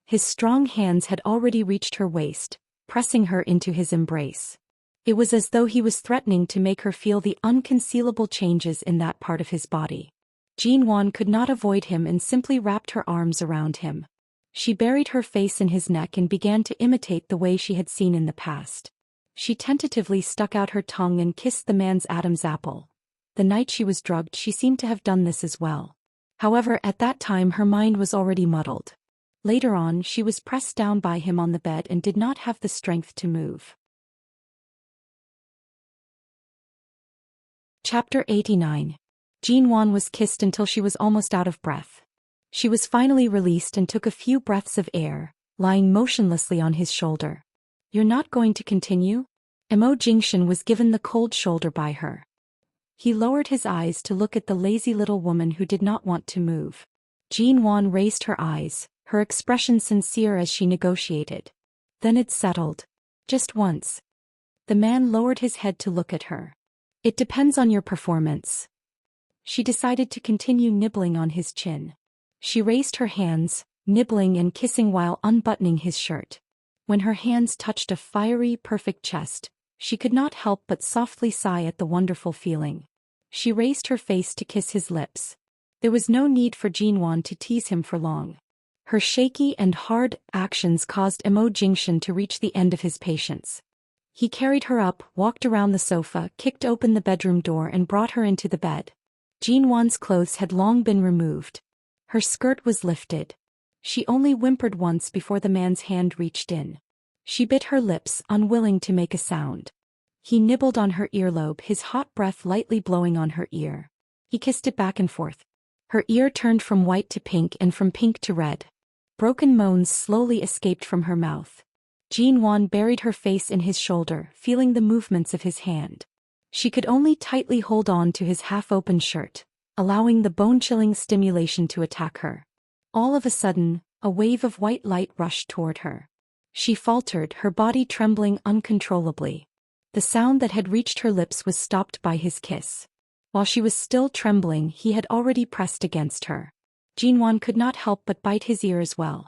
His strong hands had already reached her waist, pressing her into his embrace. It was as though he was threatening to make her feel the unconcealable changes in that part of his body. Jin Wan could not avoid him and simply wrapped her arms around him. She buried her face in his neck and began to imitate the way she had seen in the past. She tentatively stuck out her tongue and kissed the man's Adam's apple. The night she was drugged she seemed to have done this as well. However, at that time her mind was already muddled. Later on she was pressed down by him on the bed and did not have the strength to move. Chapter 89. Jinwon was kissed until she was almost out of breath. She was finally released and took a few breaths of air, lying motionlessly on his shoulder. "You're not going to continue?" Mo Jingshan was given the cold shoulder by her. He lowered his eyes to look at the lazy little woman who did not want to move. Jinwon raised her eyes, her expression sincere as she negotiated. "Then it's settled. Just once." The man lowered his head to look at her. "It depends on your performance." She decided to continue nibbling on his chin. She raised her hands, nibbling and kissing while unbuttoning his shirt. When her hands touched a fiery, perfect chest, she could not help but softly sigh at the wonderful feeling. She raised her face to kiss his lips. There was no need for Jinwon to tease him for long. Her shaky and hard actions caused Mo Jingshan to reach the end of his patience. He carried her up, walked around the sofa, kicked open the bedroom door and brought her into the bed. Jinwon's clothes had long been removed. Her skirt was lifted. She only whimpered once before the man's hand reached in. She bit her lips, unwilling to make a sound. He nibbled on her earlobe, his hot breath lightly blowing on her ear. He kissed it back and forth. Her ear turned from white to pink and from pink to red. Broken moans slowly escaped from her mouth. Jinwon buried her face in his shoulder, feeling the movements of his hand. She could only tightly hold on to his half-open shirt, allowing the bone-chilling stimulation to attack her. All of a sudden, a wave of white light rushed toward her. She faltered, her body trembling uncontrollably. The sound that had reached her lips was stopped by his kiss. While she was still trembling, he had already pressed against her. Jinwon could not help but bite his ear as well.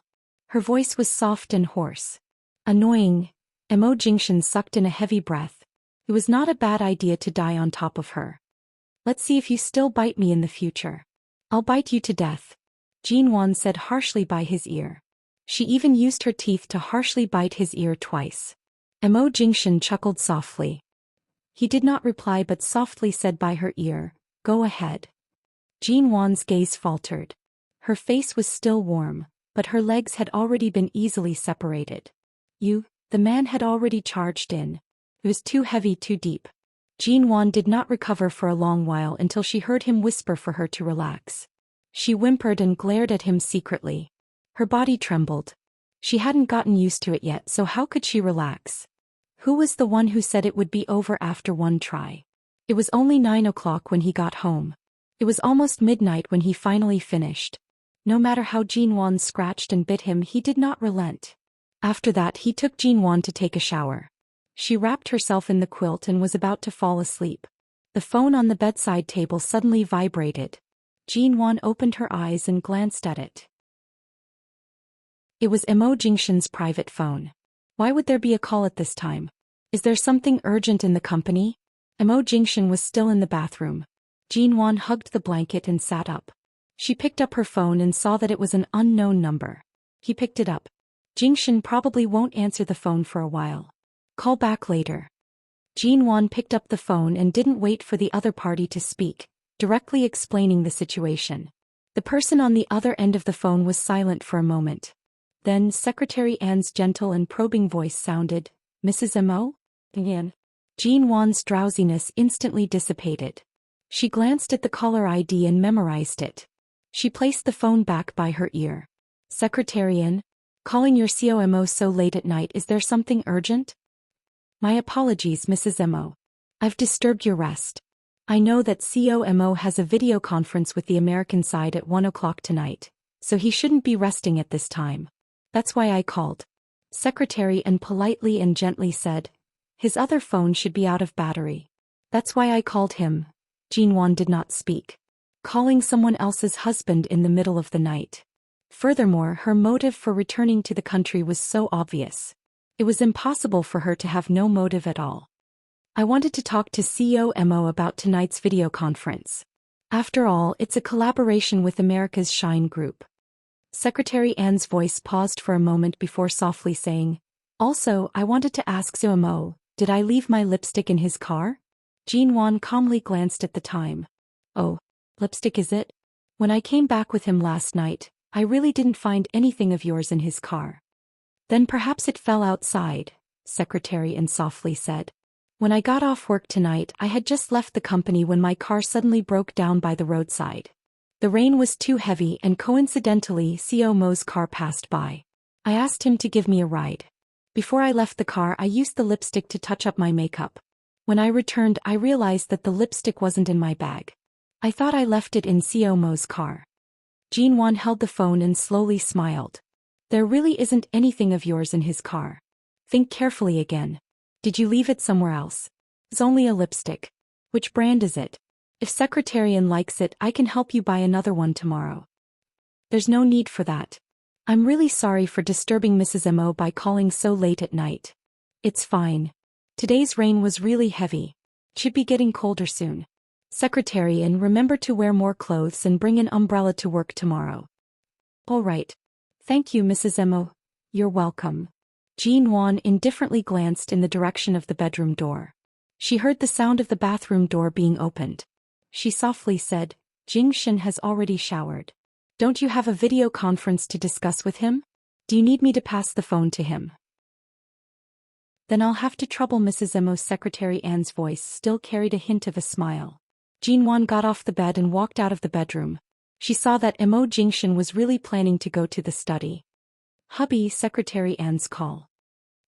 Her voice was soft and hoarse. "Annoying." Mo Jingshan sucked in a heavy breath. It was not a bad idea to die on top of her. "Let's see if you still bite me in the future." "I'll bite you to death," Jinwon said harshly by his ear. She even used her teeth to harshly bite his ear twice. Mo Jingshan chuckled softly. He did not reply but softly said by her ear, "Go ahead." Jinwon's gaze faltered. Her face was still warm, but her legs had already been easily separated. The man had already charged in. It was too heavy, too deep. Jinwon did not recover for a long while until she heard him whisper for her to relax. She whimpered and glared at him secretly. Her body trembled. She hadn't gotten used to it yet, so how could she relax? Who was the one who said it would be over after one try? It was only 9 o'clock when he got home. It was almost midnight when he finally finished. No matter how Jinwon scratched and bit him, he did not relent. After that he took Jinwon to take a shower. She wrapped herself in the quilt and was about to fall asleep. The phone on the bedside table suddenly vibrated. Jinwon opened her eyes and glanced at it. It was Mo Jingshan's private phone. Why would there be a call at this time? Is there something urgent in the company? Mo Jingshan was still in the bathroom. Jinwon hugged the blanket and sat up. She picked up her phone and saw that it was an unknown number. He picked it up. Jingshan probably won't answer the phone for a while. Call back later. Jinwon picked up the phone and didn't wait for the other party to speak, directly explaining the situation. The person on the other end of the phone was silent for a moment. Then Secretary Anne's gentle and probing voice sounded, "Mrs. Mo?" Again. Jinwon's drowsiness instantly dissipated. She glanced at the caller ID and memorized it. She placed the phone back by her ear. "Secretary Anne? Calling your COMO so late at night, is there something urgent?" "My apologies, Mrs. Mo. I've disturbed your rest. I know that COMO has a video conference with the American side at 1 o'clock tonight, so he shouldn't be resting at this time. That's why I called." Secretary Anne politely and gently said, "His other phone should be out of battery. That's why I called him." Jinwon did not speak. Calling someone else's husband in the middle of the night. Furthermore, her motive for returning to the country was so obvious. It was impossible for her to have no motive at all. "I wanted to talk to COMO about tonight's video conference. After all, it's a collaboration with America's Shine Group." Secretary Anne's voice paused for a moment before softly saying, "Also, I wanted to ask COMO, did I leave my lipstick in his car?" Jinwan calmly glanced at the time. Oh, lipstick is it? When I came back with him last night, I really didn't find anything of yours in his car. Then perhaps it fell outside, Secretary An softly said. When I got off work tonight, I had just left the company when my car suddenly broke down by the roadside. The rain was too heavy and coincidentally Co Mo's car passed by. I asked him to give me a ride. Before I left the car, I used the lipstick to touch up my makeup. When I returned, I realized that the lipstick wasn't in my bag. I thought I left it in Co Mo's car. Jinwan held the phone and slowly smiled. There really isn't anything of yours in his car. Think carefully again. Did you leave it somewhere else? It's only a lipstick. Which brand is it? If Secretary An likes it, I can help you buy another one tomorrow. There's no need for that. I'm really sorry for disturbing Mrs. Mo by calling so late at night. It's fine. Today's rain was really heavy. It should be getting colder soon. Secretary An, remember to wear more clothes and bring an umbrella to work tomorrow. All right. Thank you, Mrs. Mo. You're welcome. Jinwan indifferently glanced in the direction of the bedroom door. She heard the sound of the bathroom door being opened. She softly said, Jingshin has already showered. Don't you have a video conference to discuss with him? Do you need me to pass the phone to him? Then I'll have to trouble Mrs. Mo's. Secretary An's voice still carried a hint of a smile. Jinwan got off the bed and walked out of the bedroom. She saw that Mo Jingshin was really planning to go to the study. Hubby, Secretary An's call.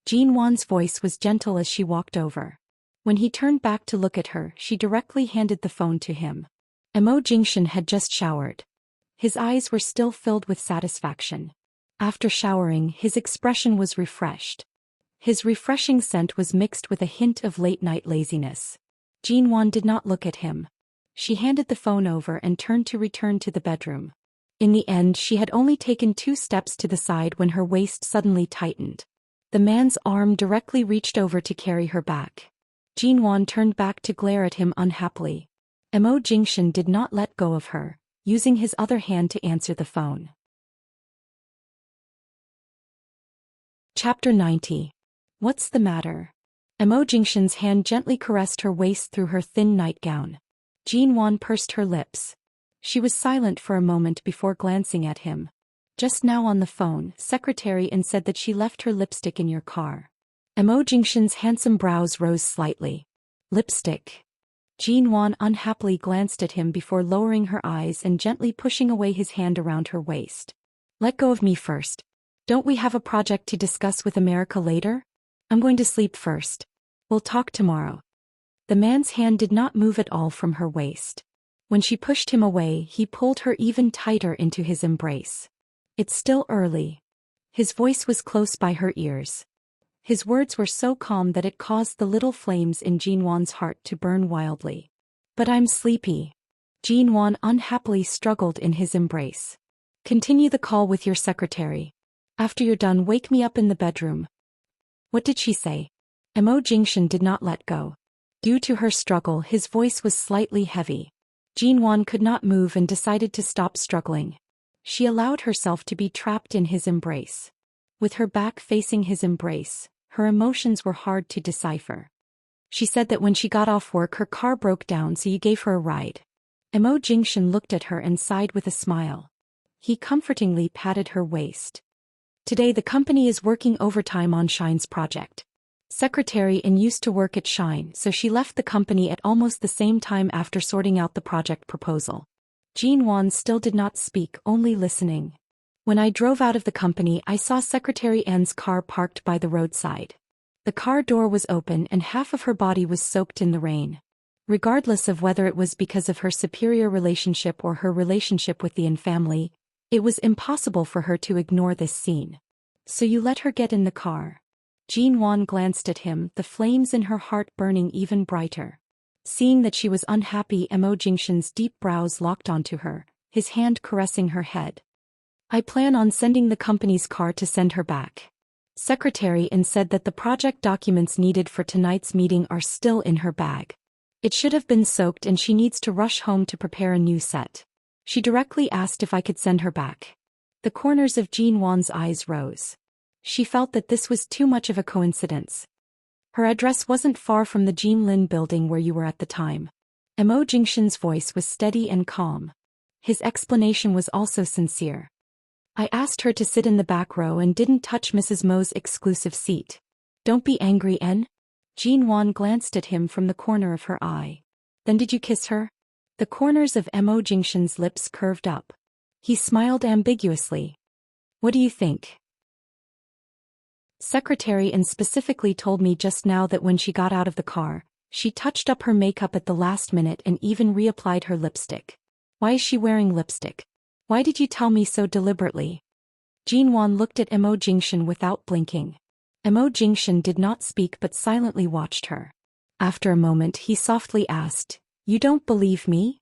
Jinwan's voice was gentle as she walked over. When he turned back to look at her, she directly handed the phone to him. Mo Jingshin had just showered. His eyes were still filled with satisfaction. After showering, his expression was refreshed. His refreshing scent was mixed with a hint of late-night laziness. Jinwan did not look at him. She handed the phone over and turned to return to the bedroom. In the end, she had only taken 2 steps to the side when her waist suddenly tightened. The man's arm directly reached over to carry her back. Jinwan turned back to glare at him unhappily. Mo Jingshin did not let go of her, using his other hand to answer the phone. Chapter 90. What's the matter? Mo Jingshin's hand gently caressed her waist through her thin nightgown. Jinwan pursed her lips. She was silent for a moment before glancing at him. Just now on the phone, Secretary An said that she left her lipstick in your car. Mo Jingshin's handsome brows rose slightly. Lipstick. Jinwan unhappily glanced at him before lowering her eyes and gently pushing away his hand around her waist. Let go of me first. Don't we have a project to discuss with America later? I'm going to sleep first. We'll talk tomorrow. The man's hand did not move at all from her waist. When she pushed him away, he pulled her even tighter into his embrace. It's still early. His voice was close by her ears. His words were so calm that it caused the little flames in Jinwan's heart to burn wildly. But I'm sleepy. Jinwan unhappily struggled in his embrace. Continue the call with your secretary. After you're done, wake me up in the bedroom. What did she say? Mo Jingshin did not let go. Due to her struggle, his voice was slightly heavy. Jinwan could not move and decided to stop struggling. She allowed herself to be trapped in his embrace. With her back facing his embrace, her emotions were hard to decipher. She said that when she got off work her car broke down, so you gave her a ride. Mo Jingshin looked at her and sighed with a smile. He comfortingly patted her waist. Today the company is working overtime on Shine's project. Secretary An used to work at Shine, so she left the company at almost the same time after sorting out the project proposal. Jinwan still did not speak, only listening. When I drove out of the company, I saw Secretary An's car parked by the roadside. The car door was open and half of her body was soaked in the rain. Regardless of whether it was because of her superior relationship or her relationship with the An family, it was impossible for her to ignore this scene. So you let her get in the car? Jinwan glanced at him, the flames in her heart burning even brighter. Seeing that she was unhappy, Mo Jingshin's deep brows locked onto her, his hand caressing her head. I plan on sending the company's car to send her back. Secretary An said that the project documents needed for tonight's meeting are still in her bag. It should have been soaked and she needs to rush home to prepare a new set. She directly asked if I could send her back. The corners of Jinwan's eyes rose. She felt that this was too much of a coincidence. Her address wasn't far from the Jinlin building where you were at the time. Mo Jingshan's voice was steady and calm. His explanation was also sincere. I asked her to sit in the back row and didn't touch Mrs. Mo's exclusive seat. Don't be angry, En. Jinwan glanced at him from the corner of her eye. Then did you kiss her? The corners of Mo Jingshan's lips curved up. He smiled ambiguously. What do you think? Secretary and specifically told me just now that when she got out of the car, she touched up her makeup at the last minute and even reapplied her lipstick. Why is she wearing lipstick? Why did you tell me so deliberately? Jinwan looked at Mo Jingshan without blinking. Mo Jingshan did not speak but silently watched her. After a moment he softly asked, You don't believe me?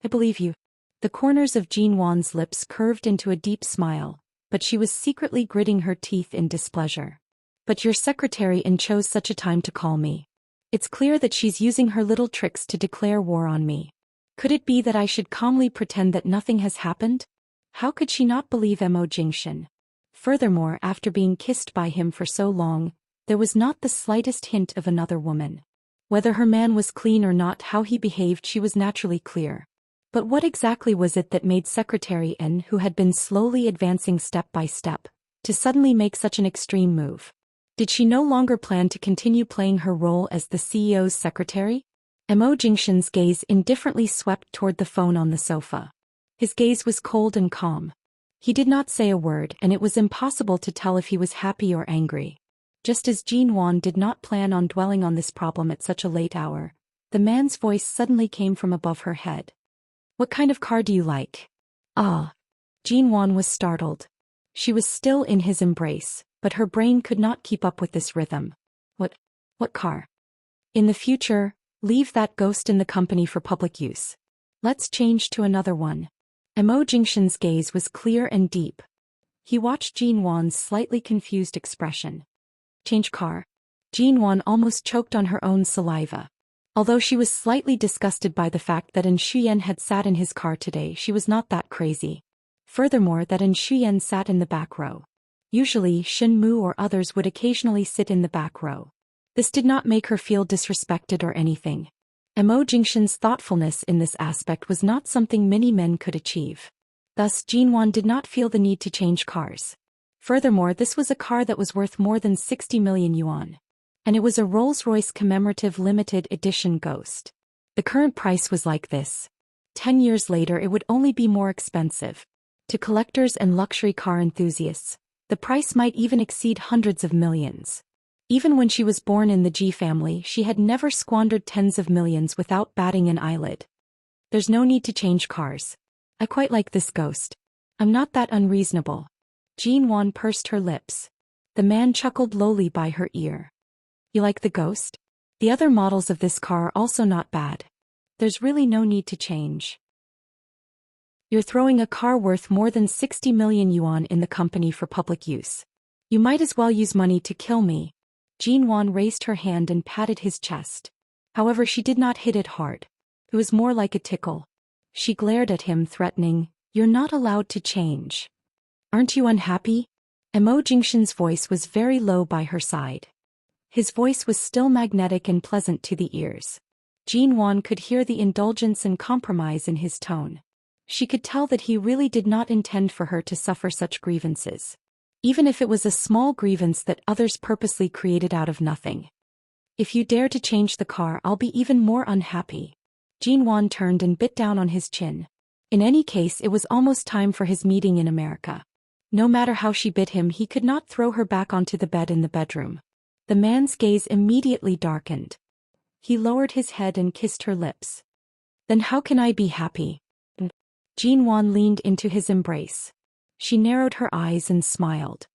I believe you. The corners of Jinwan's lips curved into a deep smile, but she was secretly gritting her teeth in displeasure. But your secretary chose such a time to call me. It's clear that she's using her little tricks to declare war on me. Could it be that I should calmly pretend that nothing has happened? How could she not believe Mo Jingshan? Furthermore, after being kissed by him for so long, there was not the slightest hint of another woman. Whether her man was clean or not, how he behaved, she was naturally clear. But what exactly was it that made Secretary N, who had been slowly advancing step by step, to suddenly make such an extreme move? Did she no longer plan to continue playing her role as the CEO's secretary? Mo Jingshan's gaze indifferently swept toward the phone on the sofa. His gaze was cold and calm. He did not say a word, and it was impossible to tell if he was happy or angry. Just as Jinwan did not plan on dwelling on this problem at such a late hour, the man's voice suddenly came from above her head. What kind of car do you like? Ah. Jinwan was startled. She was still in his embrace, but her brain could not keep up with this rhythm. What car? In the future, leave that ghost in the company for public use. Let's change to another one. Mo Jingshan's gaze was clear and deep. He watched Jinwan's slightly confused expression. Change car? Jinwan almost choked on her own saliva. Although she was slightly disgusted by the fact that Shuyan had sat in his car today, she was not that crazy. Furthermore, that Shuyan sat in the back row. Usually, Shin Mu or others would occasionally sit in the back row. This did not make her feel disrespected or anything. Mo Jingshan's thoughtfulness in this aspect was not something many men could achieve. Thus, Jinwan did not feel the need to change cars. Furthermore, this was a car that was worth more than 60 million yuan. And it was a Rolls-Royce commemorative limited edition Ghost. The current price was like this. 10 years later it would only be more expensive. To collectors and luxury car enthusiasts, the price might even exceed hundreds of millions. Even when she was born in the G family, she had never squandered tens of millions without batting an eyelid. There's no need to change cars. I quite like this Ghost. I'm not that unreasonable. Jinwan pursed her lips. The man chuckled lowly by her ear. You like the Ghost? The other models of this car are also not bad. There's really no need to change. You're throwing a car worth more than 60 million yuan in the company for public use. You might as well use money to kill me. Jinwan raised her hand and patted his chest. However, she did not hit it hard. It was more like a tickle. She glared at him, threatening, You're not allowed to change. Aren't you unhappy? Mo Jingshan's voice was very low by her side. His voice was still magnetic and pleasant to the ears. Jinwan could hear the indulgence and compromise in his tone. She could tell that he really did not intend for her to suffer such grievances. Even if it was a small grievance that others purposely created out of nothing. If you dare to change the car, I'll be even more unhappy. Jinwan turned and bit down on his chin. In any case, it was almost time for his meeting in America. No matter how she bit him, he could not throw her back onto the bed in the bedroom. The man's gaze immediately darkened. He lowered his head and kissed her lips. Then how can I be happy? Jinwan leaned into his embrace. She narrowed her eyes and smiled.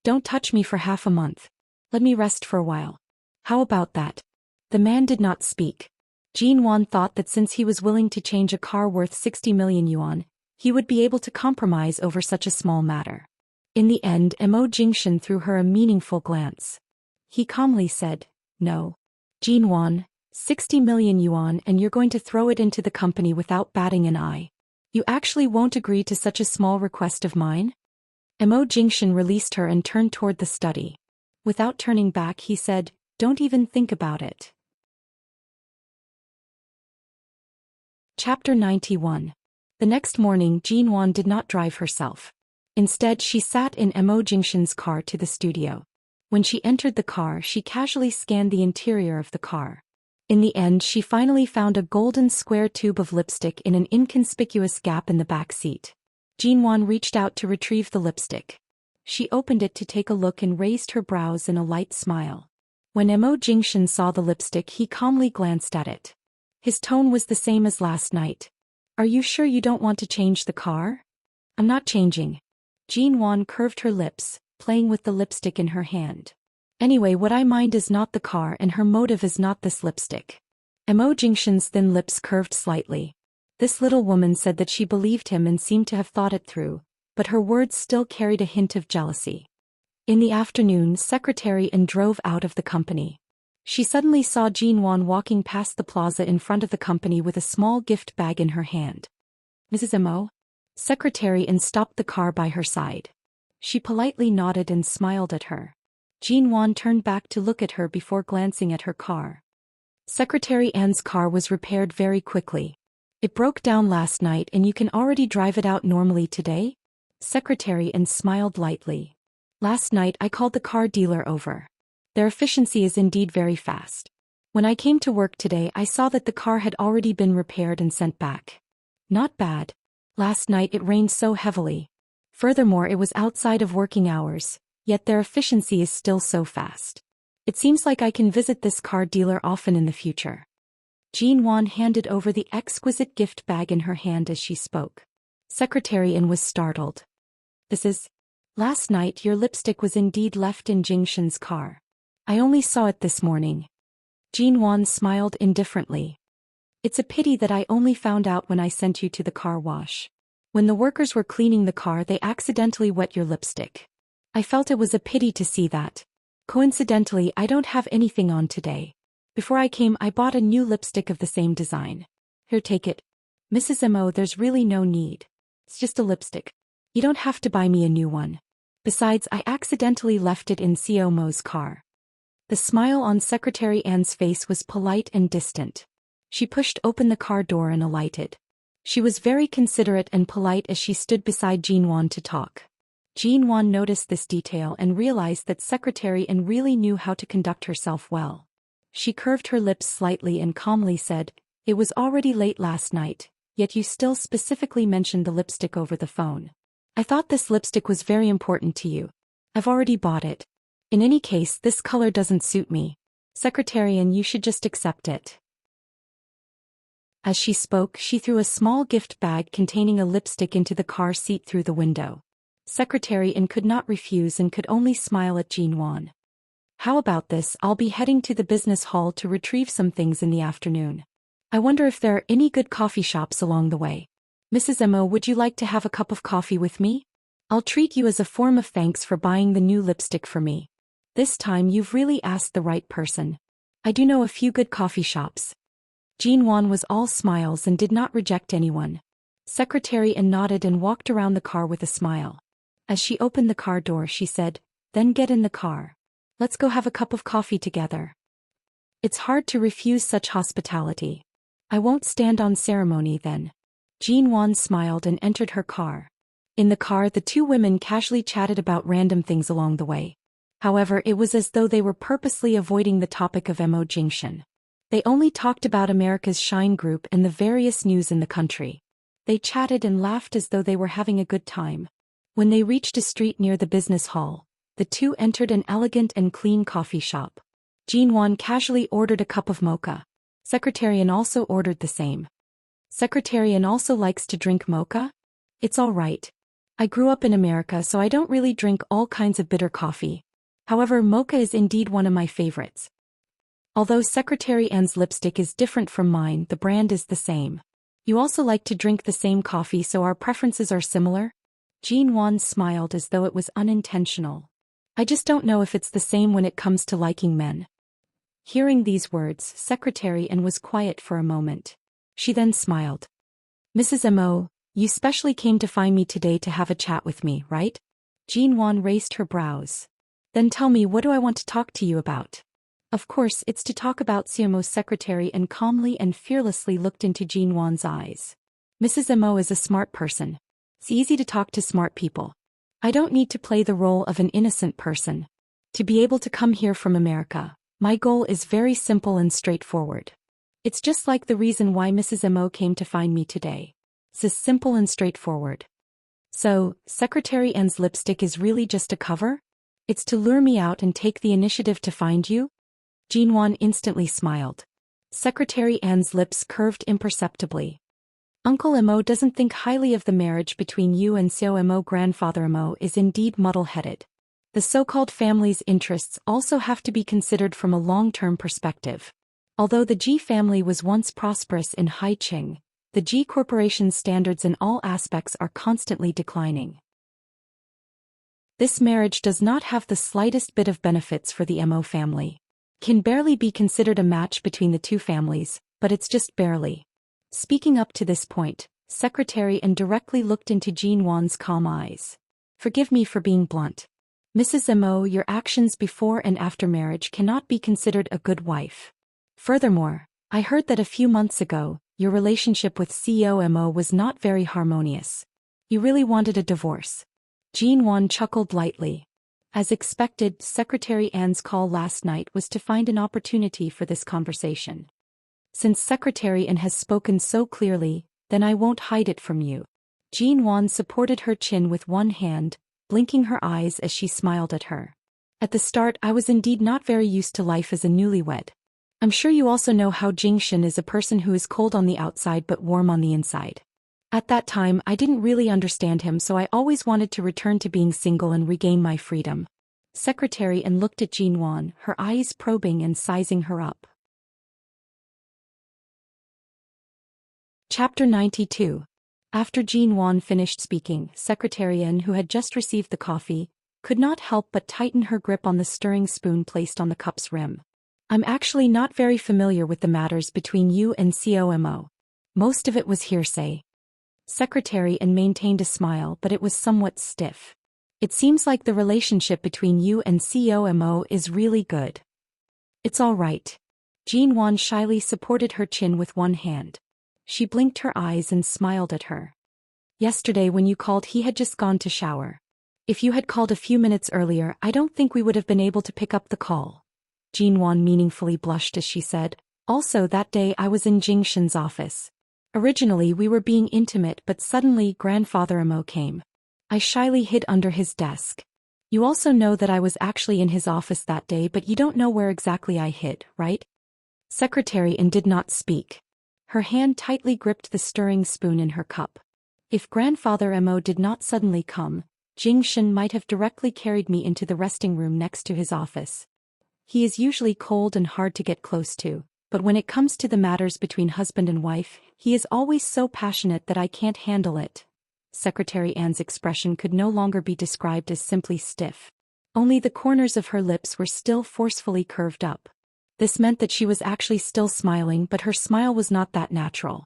Don't touch me for half a month. Let me rest for a while. How about that? The man did not speak. Jinwan thought that since he was willing to change a car worth 60 million yuan, he would be able to compromise over such a small matter. In the end, Mo Jingshan threw her a meaningful glance. He calmly said, No. Jinwan, 60 million yuan and you're going to throw it into the company without batting an eye. You actually won't agree to such a small request of mine? Mo Jingshan released her and turned toward the study. Without turning back, he said, don't even think about it. Chapter 91. The next morning Jinwon did not drive herself. Instead she sat in Mo Jingshan's car to the studio. When she entered the car she casually scanned the interior of the car. In the end she finally found a golden square tube of lipstick in an inconspicuous gap in the back seat. Jinwon reached out to retrieve the lipstick. She opened it to take a look and raised her brows in a light smile. When Mo Jingshan saw the lipstick he calmly glanced at it. His tone was the same as last night. "Are you sure you don't want to change the car?" "I'm not changing." Jinwon curved her lips, playing with the lipstick in her hand. "Anyway, what I mind is not the car and her motive is not this lipstick." Mo Jingshan's thin lips curved slightly. This little woman said that she believed him and seemed to have thought it through, but her words still carried a hint of jealousy. In the afternoon, Secretary An drove out of the company. She suddenly saw Jinwon walking past the plaza in front of the company with a small gift bag in her hand. "Mrs. Mo?" Secretary An stopped the car by her side. She politely nodded and smiled at her. Jinwon turned back to look at her before glancing at her car. Secretary An's car was repaired very quickly. "It broke down last night and you can already drive it out normally today?" Secretary An smiled lightly. "Last night I called the car dealer over. Their efficiency is indeed very fast. When I came to work today I saw that the car had already been repaired and sent back. Not bad. Last night it rained so heavily. Furthermore it was outside of working hours, yet their efficiency is still so fast. It seems like I can visit this car dealer often in the future." Jinwon handed over the exquisite gift bag in her hand as she spoke. Secretary An was startled. "This is... Last night your lipstick was indeed left in Jingshan's car. I only saw it this morning." Jinwon smiled indifferently. "It's a pity that I only found out when I sent you to the car wash. When the workers were cleaning the car they accidentally wet your lipstick. I felt it was a pity to see that. Coincidentally I don't have anything on today. Before I came I bought a new lipstick of the same design. Here, take it." "Mrs. Mo, there's really no need. It's just a lipstick. You don't have to buy me a new one. Besides I accidentally left it in Co Mo's car." The smile on Secretary An's face was polite and distant. She pushed open the car door and alighted. She was very considerate and polite as she stood beside Jinwon to talk. Jinwon noticed this detail and realized that Secretary An really knew how to conduct herself well. She curved her lips slightly and calmly said, "It was already late last night, yet you still specifically mentioned the lipstick over the phone. I thought this lipstick was very important to you. I've already bought it. In any case, this color doesn't suit me. Secretary An, you should just accept it." As she spoke, she threw a small gift bag containing a lipstick into the car seat through the window. Secretary An could not refuse and could only smile at Jinwon. "How about this? I'll be heading to the business hall to retrieve some things in the afternoon. I wonder if there are any good coffee shops along the way. Mrs. Mo, would you like to have a cup of coffee with me? I'll treat you as a form of thanks for buying the new lipstick for me. This time you've really asked the right person. I do know a few good coffee shops." Jinwon was all smiles and did not reject anyone. Secretary An nodded and walked around the car with a smile. As she opened the car door she said, "Then get in the car. Let's go have a cup of coffee together." It's hard to refuse such hospitality. "I won't stand on ceremony then." Jinwon smiled and entered her car. In the car the two women casually chatted about random things along the way. However, it was as though they were purposely avoiding the topic of Mo Jingshan. They only talked about America's Shine Group and the various news in the country. They chatted and laughed as though they were having a good time. When they reached a street near the business hall, the two entered an elegant and clean coffee shop. Jinwon casually ordered a cup of mocha. Secretary An also ordered the same. Secretary An also likes to drink mocha? It's all right. I grew up in America so I don't really drink all kinds of bitter coffee. However, mocha is indeed one of my favorites. Although Secretary An's lipstick is different from mine, the brand is the same. You also like to drink the same coffee, so our preferences are similar? Jinwon smiled as though it was unintentional. I just don't know if it's the same when it comes to liking men. Hearing these words, Secretary An was quiet for a moment. She then smiled. "Mrs. Mo, you specially came to find me today to have a chat with me, right?" Jinwon raised her brows. "Then tell me, what do I want to talk to you about?" Of course, it's to talk about CMO's secretary, and calmly and fearlessly looked into Jean Wan's eyes. Mrs. Mo is a smart person. It's easy to talk to smart people. I don't need to play the role of an innocent person. To be able to come here from America, my goal is very simple and straightforward. It's just like the reason why Mrs. Mo came to find me today. It's as simple and straightforward. So, Secretary N's lipstick is really just a cover? It's to lure me out and take the initiative to find you? Jean Wan instantly smiled. Secretary N's lips curved imperceptibly. Uncle Mo doesn't think highly of the marriage between you and Seo Mo. Grandfather Mo is indeed muddle-headed. The so-called family's interests also have to be considered from a long-term perspective. Although the Ji family was once prosperous in Haiqing, the Ji Corporation's standards in all aspects are constantly declining. This marriage does not have the slightest bit of benefits for the Mo family. Can barely be considered a match between the two families, but it's just barely. Speaking up to this point, Secretary N directly looked into Jean Wan's calm eyes. Forgive me for being blunt. Mrs. Mo, your actions before and after marriage cannot be considered a good wife. Furthermore, I heard that a few months ago, your relationship with CEO Mo was not very harmonious. You really wanted a divorce. Jean Wan chuckled lightly. As expected, Secretary N's call last night was to find an opportunity for this conversation. Since Secretary N has spoken so clearly, then I won't hide it from you. Jean Wan supported her chin with one hand, blinking her eyes as she smiled at her. At the start, I was indeed not very used to life as a newlywed. I'm sure you also know how Jingshan is a person who is cold on the outside but warm on the inside. At that time, I didn't really understand him, so I always wanted to return to being single and regain my freedom. Secretary N looked at Jean Wan, her eyes probing and sizing her up. Chapter 92. After Jean Wan finished speaking, Secretary N, who had just received the coffee, could not help but tighten her grip on the stirring spoon placed on the cup's rim. I'm actually not very familiar with the matters between you and COMO. Most of it was hearsay. Secretary N maintained a smile, but it was somewhat stiff. It seems like the relationship between you and COMO is really good. It's all right. Jean Wan shyly supported her chin with one hand. She blinked her eyes and smiled at her. Yesterday when you called, he had just gone to shower. If you had called a few minutes earlier, I don't think we would have been able to pick up the call. Jean Wan meaningfully blushed as she said, also that day I was in Jingshan's office. Originally we were being intimate, but suddenly Grandfather Mo came. I shyly hid under his desk. You also know that I was actually in his office that day, but you don't know where exactly I hid, right? Secretary N did not speak. Her hand tightly gripped the stirring spoon in her cup. If Grandfather Mo did not suddenly come, Jingshan might have directly carried me into the resting room next to his office. He is usually cold and hard to get close to, but when it comes to the matters between husband and wife, he is always so passionate that I can't handle it. Secretary Ann's expression could no longer be described as simply stiff. Only the corners of her lips were still forcefully curved up. This meant that she was actually still smiling, but her smile was not that natural.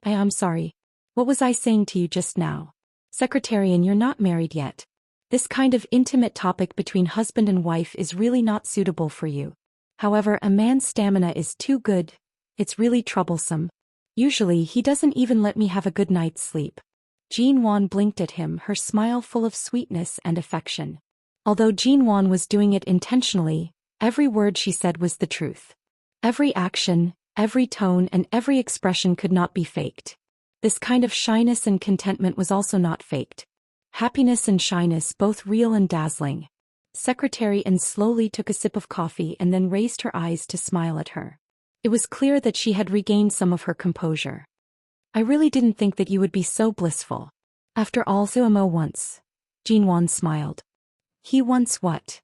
I'm sorry. What was I saying to you just now? Secretary Ann, you're not married yet. This kind of intimate topic between husband and wife is really not suitable for you. However, a man's stamina is too good. It's really troublesome. Usually he doesn't even let me have a good night's sleep. Jean Wan blinked at him, her smile full of sweetness and affection. Although Jean Wan was doing it intentionally, every word she said was the truth. Every action, every tone, and every expression could not be faked. This kind of shyness and contentment was also not faked. Happiness and shyness, both real and dazzling. Secretary Ann slowly took a sip of coffee and then raised her eyes to smile at her. It was clear that she had regained some of her composure. I really didn't think that you would be so blissful. After all, Sumo once. Jean Wan smiled. He once what?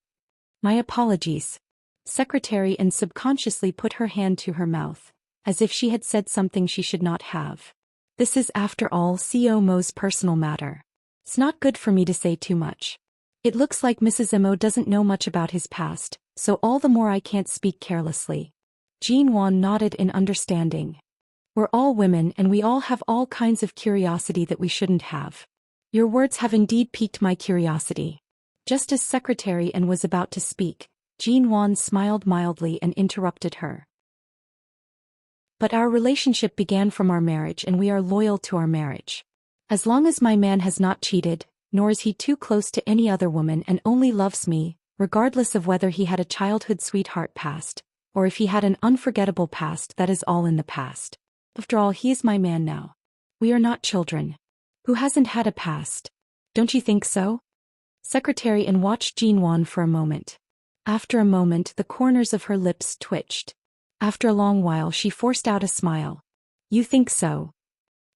My apologies. Secretary Ann subconsciously put her hand to her mouth, as if she had said something she should not have. This is after all CO Mo's personal matter. It's not good for me to say too much. It looks like Mrs. Mo doesn't know much about his past, so all the more I can't speak carelessly. Jean Wan nodded in understanding. We're all women and we all have all kinds of curiosity that we shouldn't have. Your words have indeed piqued my curiosity. Just as Secretary Ann was about to speak, Jean Wan smiled mildly and interrupted her. But our relationship began from our marriage and we are loyal to our marriage. As long as my man has not cheated, nor is he too close to any other woman and only loves me, regardless of whether he had a childhood sweetheart past, or if he had an unforgettable past, that is all in the past. After all, he is my man now. We are not children. Who hasn't had a past? Don't you think so? Secretary An watched Jean Wan for a moment. After a moment, the corners of her lips twitched. After a long while, she forced out a smile. You think so?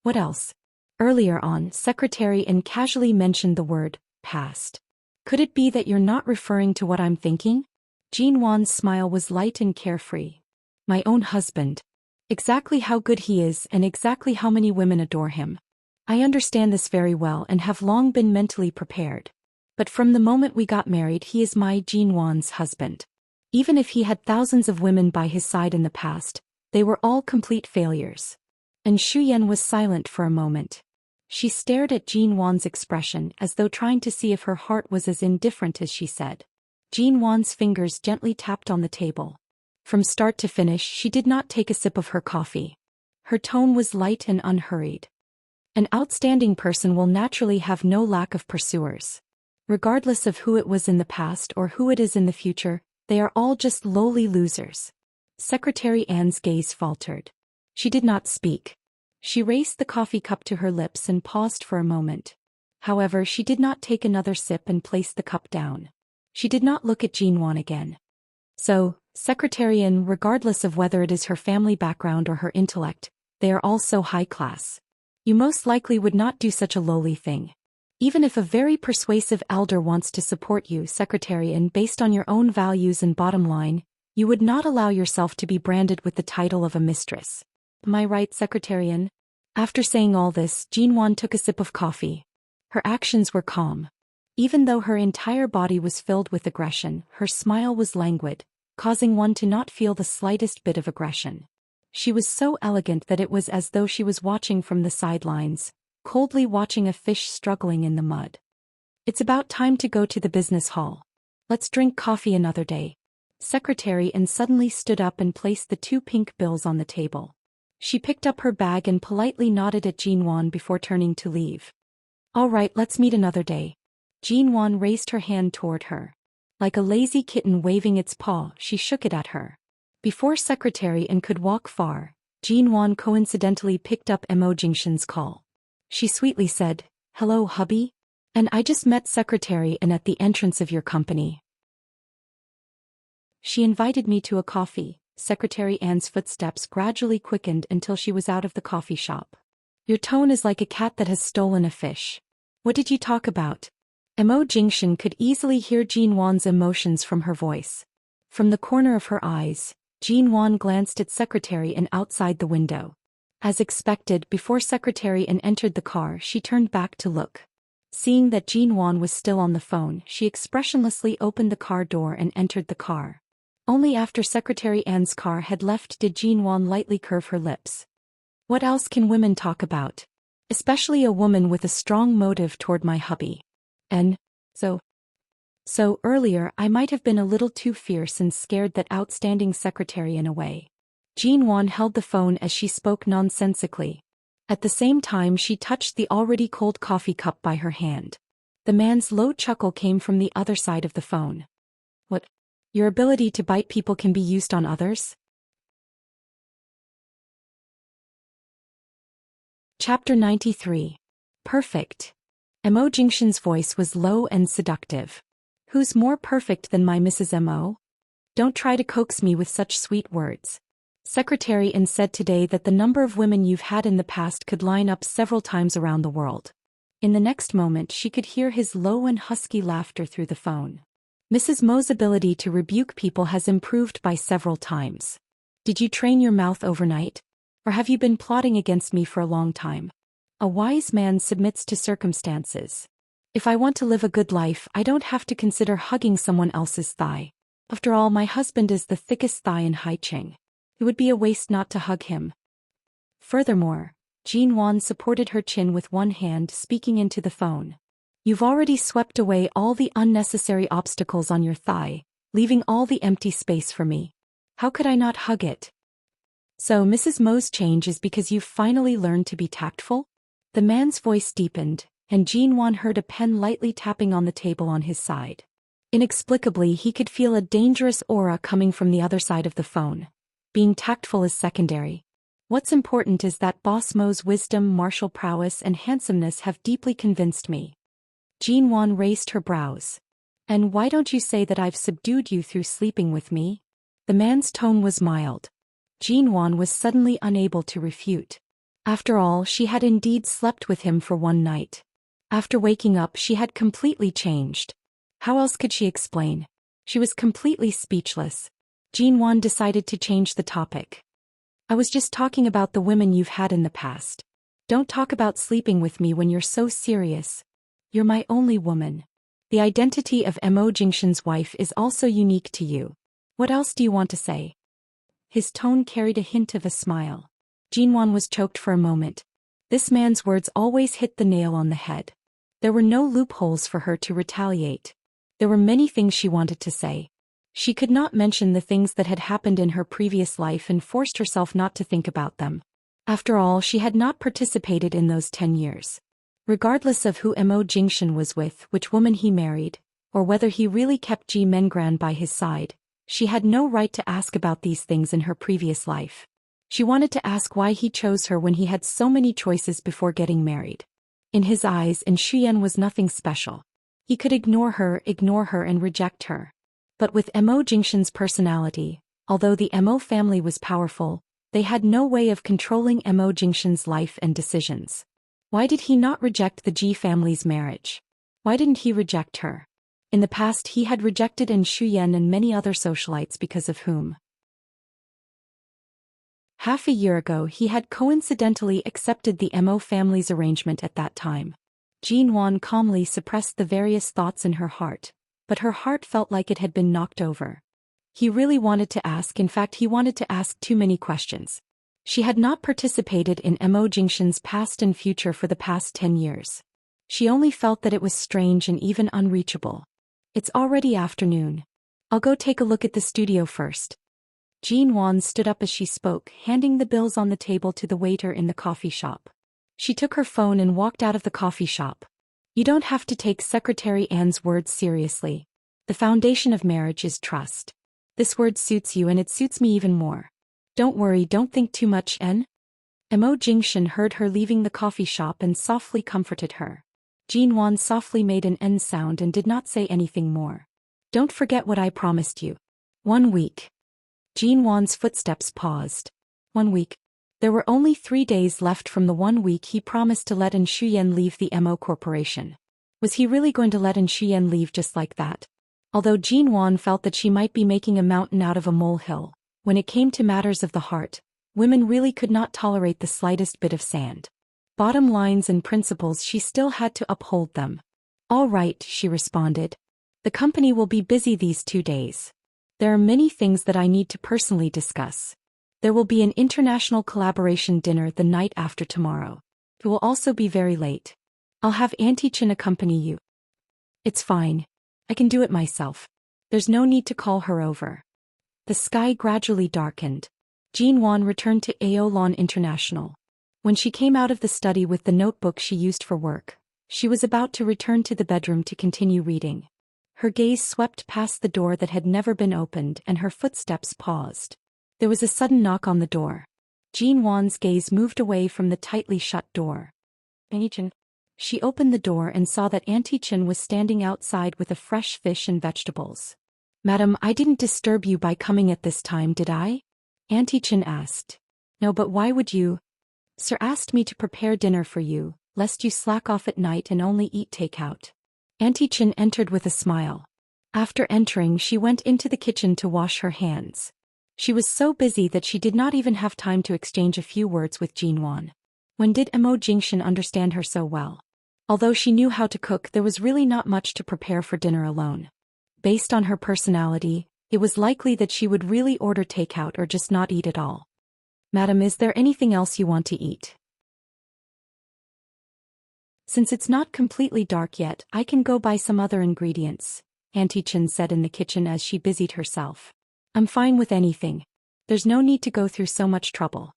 What else? Earlier on, Secretary An casually mentioned the word past. Could it be that you're not referring to what I'm thinking? Jean Wan's smile was light and carefree. My own husband. Exactly how good he is and exactly how many women adore him. I understand this very well and have long been mentally prepared. But from the moment we got married, he is my Jean Wan's husband. Even if he had thousands of women by his side in the past, they were all complete failures. And Shuyen was silent for a moment. She stared at Jean Wan's expression as though trying to see if her heart was as indifferent as she said. Jean Wan's fingers gently tapped on the table. From start to finish, she did not take a sip of her coffee. Her tone was light and unhurried. An outstanding person will naturally have no lack of pursuers. Regardless of who it was in the past or who it is in the future, they are all just lowly losers. Secretary Anne's gaze faltered. She did not speak. She raised the coffee cup to her lips and paused for a moment. However, she did not take another sip and place the cup down. She did not look at Jean Wan again. So, Secretary Anne, regardless of whether it is her family background or her intellect, they are all so high class. You most likely would not do such a lowly thing. Even if a very persuasive elder wants to support you, Secretary Anne, based on your own values and bottom line, you would not allow yourself to be branded with the title of a mistress. Am I right, Secretary Anne? After saying all this, Jean Wan took a sip of coffee. Her actions were calm. Even though her entire body was filled with aggression, her smile was languid, causing one to not feel the slightest bit of aggression. She was so elegant that it was as though she was watching from the sidelines, coldly watching a fish struggling in the mud. It's about time to go to the business hall. Let's drink coffee another day. Secretary Anne suddenly stood up and placed the 2 pink bills on the table. She picked up her bag and politely nodded at Jean Wan before turning to leave. All right, let's meet another day. Jean Wan raised her hand toward her. Like a lazy kitten waving its paw, she shook it at her. Before Secretary Anne could walk far, Jean Wan coincidentally picked up Mo Jingshan's call. She sweetly said, "Hello, hubby? And I just met Secretary Anne at the entrance of your company. She invited me to a coffee." Secretary Anne's footsteps gradually quickened until she was out of the coffee shop. Your tone is like a cat that has stolen a fish. What did you talk about? Mo Jingshan could easily hear Jean Wan's emotions from her voice. From the corner of her eyes, Jean Wan glanced at Secretary Anne outside the window. As expected, before Secretary Anne entered the car, she turned back to look. Seeing that Jean Wan was still on the phone, she expressionlessly opened the car door and entered the car. Only after Secretary Anne's car had left did Jean Wan lightly curve her lips. What else can women talk about? Especially a woman with a strong motive toward my hubby. And, So earlier I might have been a little too fierce and scared that outstanding Secretary Anne away. Jean Wan held the phone as she spoke nonsensically. At the same time she touched the already cold coffee cup by her hand. The man's low chuckle came from the other side of the phone. What? Your ability to bite people can be used on others? Chapter 93. Perfect. Mo Jingshan's voice was low and seductive. Who's more perfect than my Mrs. Mo? Don't try to coax me with such sweet words. Secretary Anne said today that the number of women you've had in the past could line up several times around the world. In the next moment she could hear his low and husky laughter through the phone. Mrs. Mo's ability to rebuke people has improved by several times. Did you train your mouth overnight? Or have you been plotting against me for a long time? A wise man submits to circumstances. If I want to live a good life, I don't have to consider hugging someone else's thigh. After all, my husband is the thickest thigh in Haicheng. It would be a waste not to hug him. Furthermore, Jean Wan supported her chin with one hand, speaking into the phone. You've already swept away all the unnecessary obstacles on your thigh, leaving all the empty space for me. How could I not hug it? So Mrs. Mo's change is because you've finally learned to be tactful? The man's voice deepened, and Jean-Wan heard a pen lightly tapping on the table on his side. Inexplicably, he could feel a dangerous aura coming from the other side of the phone. Being tactful is secondary. What's important is that Boss Mo's wisdom, martial prowess, and handsomeness have deeply convinced me. Jean-Wan raised her brows. And why don't you say that I've subdued you through sleeping with me? The man's tone was mild. Jean-Wan was suddenly unable to refute. After all, she had indeed slept with him for one night. After waking up, she had completely changed. How else could she explain? She was completely speechless. Jean-Wan decided to change the topic. I was just talking about the women you've had in the past. Don't talk about sleeping with me when you're so serious. You're my only woman. The identity of Mo Jingshan's wife is also unique to you. What else do you want to say? His tone carried a hint of a smile. Jean-Wan was choked for a moment. This man's words always hit the nail on the head. There were no loopholes for her to retaliate. There were many things she wanted to say. She could not mention the things that had happened in her previous life and forced herself not to think about them. After all, she had not participated in those 10 years. Regardless of who Mo Jingshan was with, which woman he married, or whether he really kept Ji Mengran by his side, she had no right to ask about these things in her previous life. She wanted to ask why he chose her when he had so many choices before getting married. In his eyes, Shuyan was nothing special. He could ignore her and reject her. But with Mo Jingshan's personality, although the Mo family was powerful, they had no way of controlling Mo Jingshan's life and decisions. Why did he not reject the Ji family's marriage? Why didn't he reject her? In the past he had rejected Shuyan and many other socialites because of whom. Half a year ago he had coincidentally accepted the Mo family's arrangement at that time. Jean-Wan calmly suppressed the various thoughts in her heart, but her heart felt like it had been knocked over. He really wanted to ask, in fact he wanted to ask too many questions. She had not participated in Mo Jingshan's past and future for the past 10 years. She only felt that it was strange and even unreachable. It's already afternoon. I'll go take a look at the studio first. Jean-Wan stood up as she spoke, handing the bills on the table to the waiter in the coffee shop. She took her phone and walked out of the coffee shop. You don't have to take Secretary Anne's words seriously. The foundation of marriage is trust. This word suits you and it suits me even more. Don't worry, don't think too much, Mo Jingshan heard her leaving the coffee shop and softly comforted her. Jean-Wan softly made an N sound and did not say anything more. Don't forget what I promised you. 1 week. Jean-Wan's footsteps paused. 1 week. There were only 3 days left from the 1 week he promised to let Shuyan leave the Mo Corporation. Was he really going to let Shuyan leave just like that? Although Jean-Wan felt that she might be making a mountain out of a molehill, when it came to matters of the heart, women really could not tolerate the slightest bit of sand. Bottom lines and principles, she still had to uphold them. All right, she responded. The company will be busy these 2 days. There are many things that I need to personally discuss. There will be an international collaboration dinner the night after tomorrow. It will also be very late. I'll have Auntie Chin accompany you. It's fine. I can do it myself. There's no need to call her over. The sky gradually darkened. Jean-Wan returned to Aolon International. When she came out of the study with the notebook she used for work, she was about to return to the bedroom to continue reading. Her gaze swept past the door that had never been opened and her footsteps paused. There was a sudden knock on the door. Jean-Wan's gaze moved away from the tightly shut door. Auntie Chin. She opened the door and saw that Auntie Chin was standing outside with a fresh fish and vegetables. Madam, I didn't disturb you by coming at this time, did I? Auntie Chin asked. No, but why would you? Sir asked me to prepare dinner for you, lest you slack off at night and only eat takeout. Auntie Chin entered with a smile. After entering, she went into the kitchen to wash her hands. She was so busy that she did not even have time to exchange a few words with Jean-Wan. When did Mo Jingshan understand her so well? Although she knew how to cook, there was really not much to prepare for dinner alone. Based on her personality, it was likely that she would really order takeout or just not eat at all. Madam, is there anything else you want to eat? Since it's not completely dark yet, I can go buy some other ingredients. Auntie Chen said in the kitchen as she busied herself. I'm fine with anything. There's no need to go through so much trouble.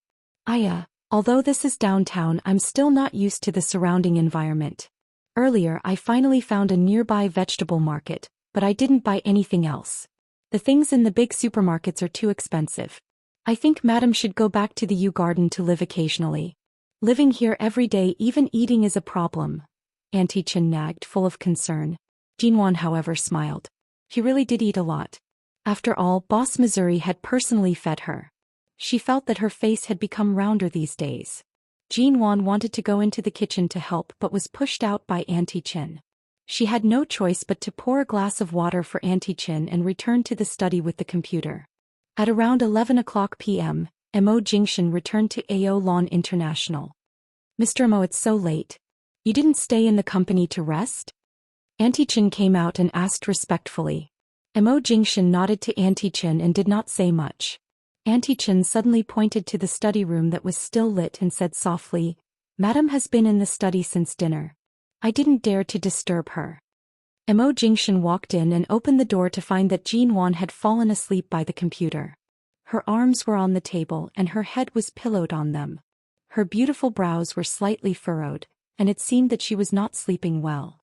Although this is downtown, I'm still not used to the surrounding environment. Earlier I finally found a nearby vegetable market, but I didn't buy anything else. The things in the big supermarkets are too expensive. I think Madam should go back to the U Garden to live occasionally. Living here every day, even eating, is a problem. Auntie Chen nagged, full of concern. Jinwan, however, smiled. He really did eat a lot. After all, Boss Missouri had personally fed her. She felt that her face had become rounder these days. Jinwan wanted to go into the kitchen to help but was pushed out by Auntie Chen. She had no choice but to pour a glass of water for Auntie Chen and return to the study with the computer. At around 11 o'clock p.m., Mo Jingshan returned to AO Lawn International. Mr. Mo, it's so late. You didn't stay in the company to rest? Auntie Chen came out and asked respectfully. Mo Jingshan nodded to Auntie Chen and did not say much. Auntie Chen suddenly pointed to the study room that was still lit and said softly, Madam has been in the study since dinner. I didn't dare to disturb her. Mo Jingshan walked in and opened the door to find that Jinwan had fallen asleep by the computer. Her arms were on the table and her head was pillowed on them. Her beautiful brows were slightly furrowed, and it seemed that she was not sleeping well.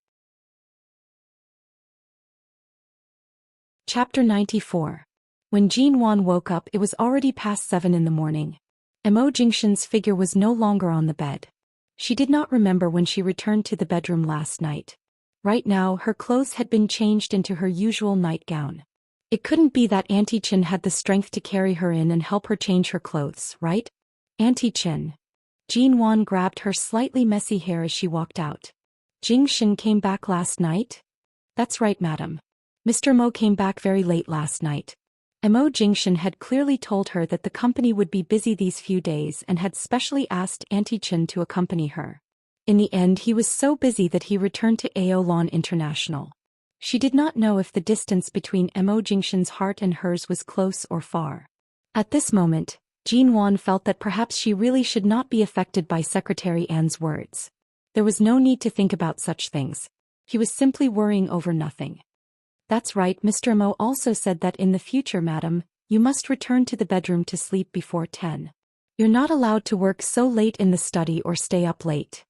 Chapter 94. When Jinwan woke up, it was already past 7 in the morning. Mo Jingshan's figure was no longer on the bed. She did not remember when she returned to the bedroom last night. Right now, her clothes had been changed into her usual nightgown. It couldn't be that Auntie Chen had the strength to carry her in and help her change her clothes, right? Auntie Chen. Jinwan grabbed her slightly messy hair as she walked out. Jingshan came back last night? That's right, madam. Mr. Mo came back very late last night. Mo Jingshan had clearly told her that the company would be busy these few days and had specially asked Auntie Chen to accompany her. In the end, he was so busy that he returned to AO Lawn International. She did not know if the distance between Mo Jingshan's heart and hers was close or far. At this moment, Jinwan felt that perhaps she really should not be affected by Secretary An's words. There was no need to think about such things. He was simply worrying over nothing. That's right, Mr. Mo also said that in the future, madam, you must return to the bedroom to sleep before 10. You're not allowed to work so late in the study or stay up late.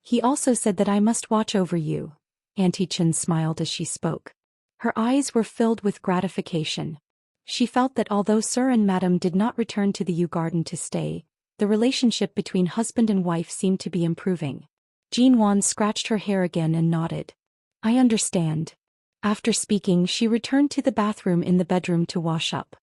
He also said that I must watch over you. Auntie Chen smiled as she spoke. Her eyes were filled with gratification. She felt that although Sir and Madam did not return to the U Garden to stay, the relationship between husband and wife seemed to be improving. Jinwan scratched her hair again and nodded. I understand. After speaking, she returned to the bathroom in the bedroom to wash up.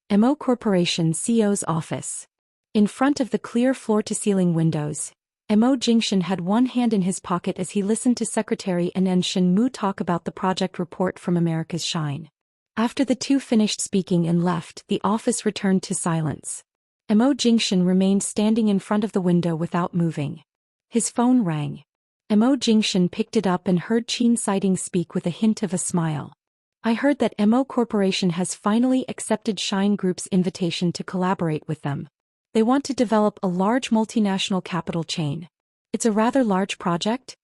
Mo Corporation CEO's office. In front of the clear floor-to-ceiling windows, Mo Jingshan had one hand in his pocket as he listened to Secretary Anen Shenmu talk about the project report from America's Shine. After the two finished speaking and left, the office returned to silence. Mo Jingshan remained standing in front of the window without moving. His phone rang. Mo Jingshan picked it up and heard Qin Siding speak with a hint of a smile. I heard that Mo Corporation has finally accepted Shine Group's invitation to collaborate with them. They want to develop a large multinational capital chain. It's a rather large project.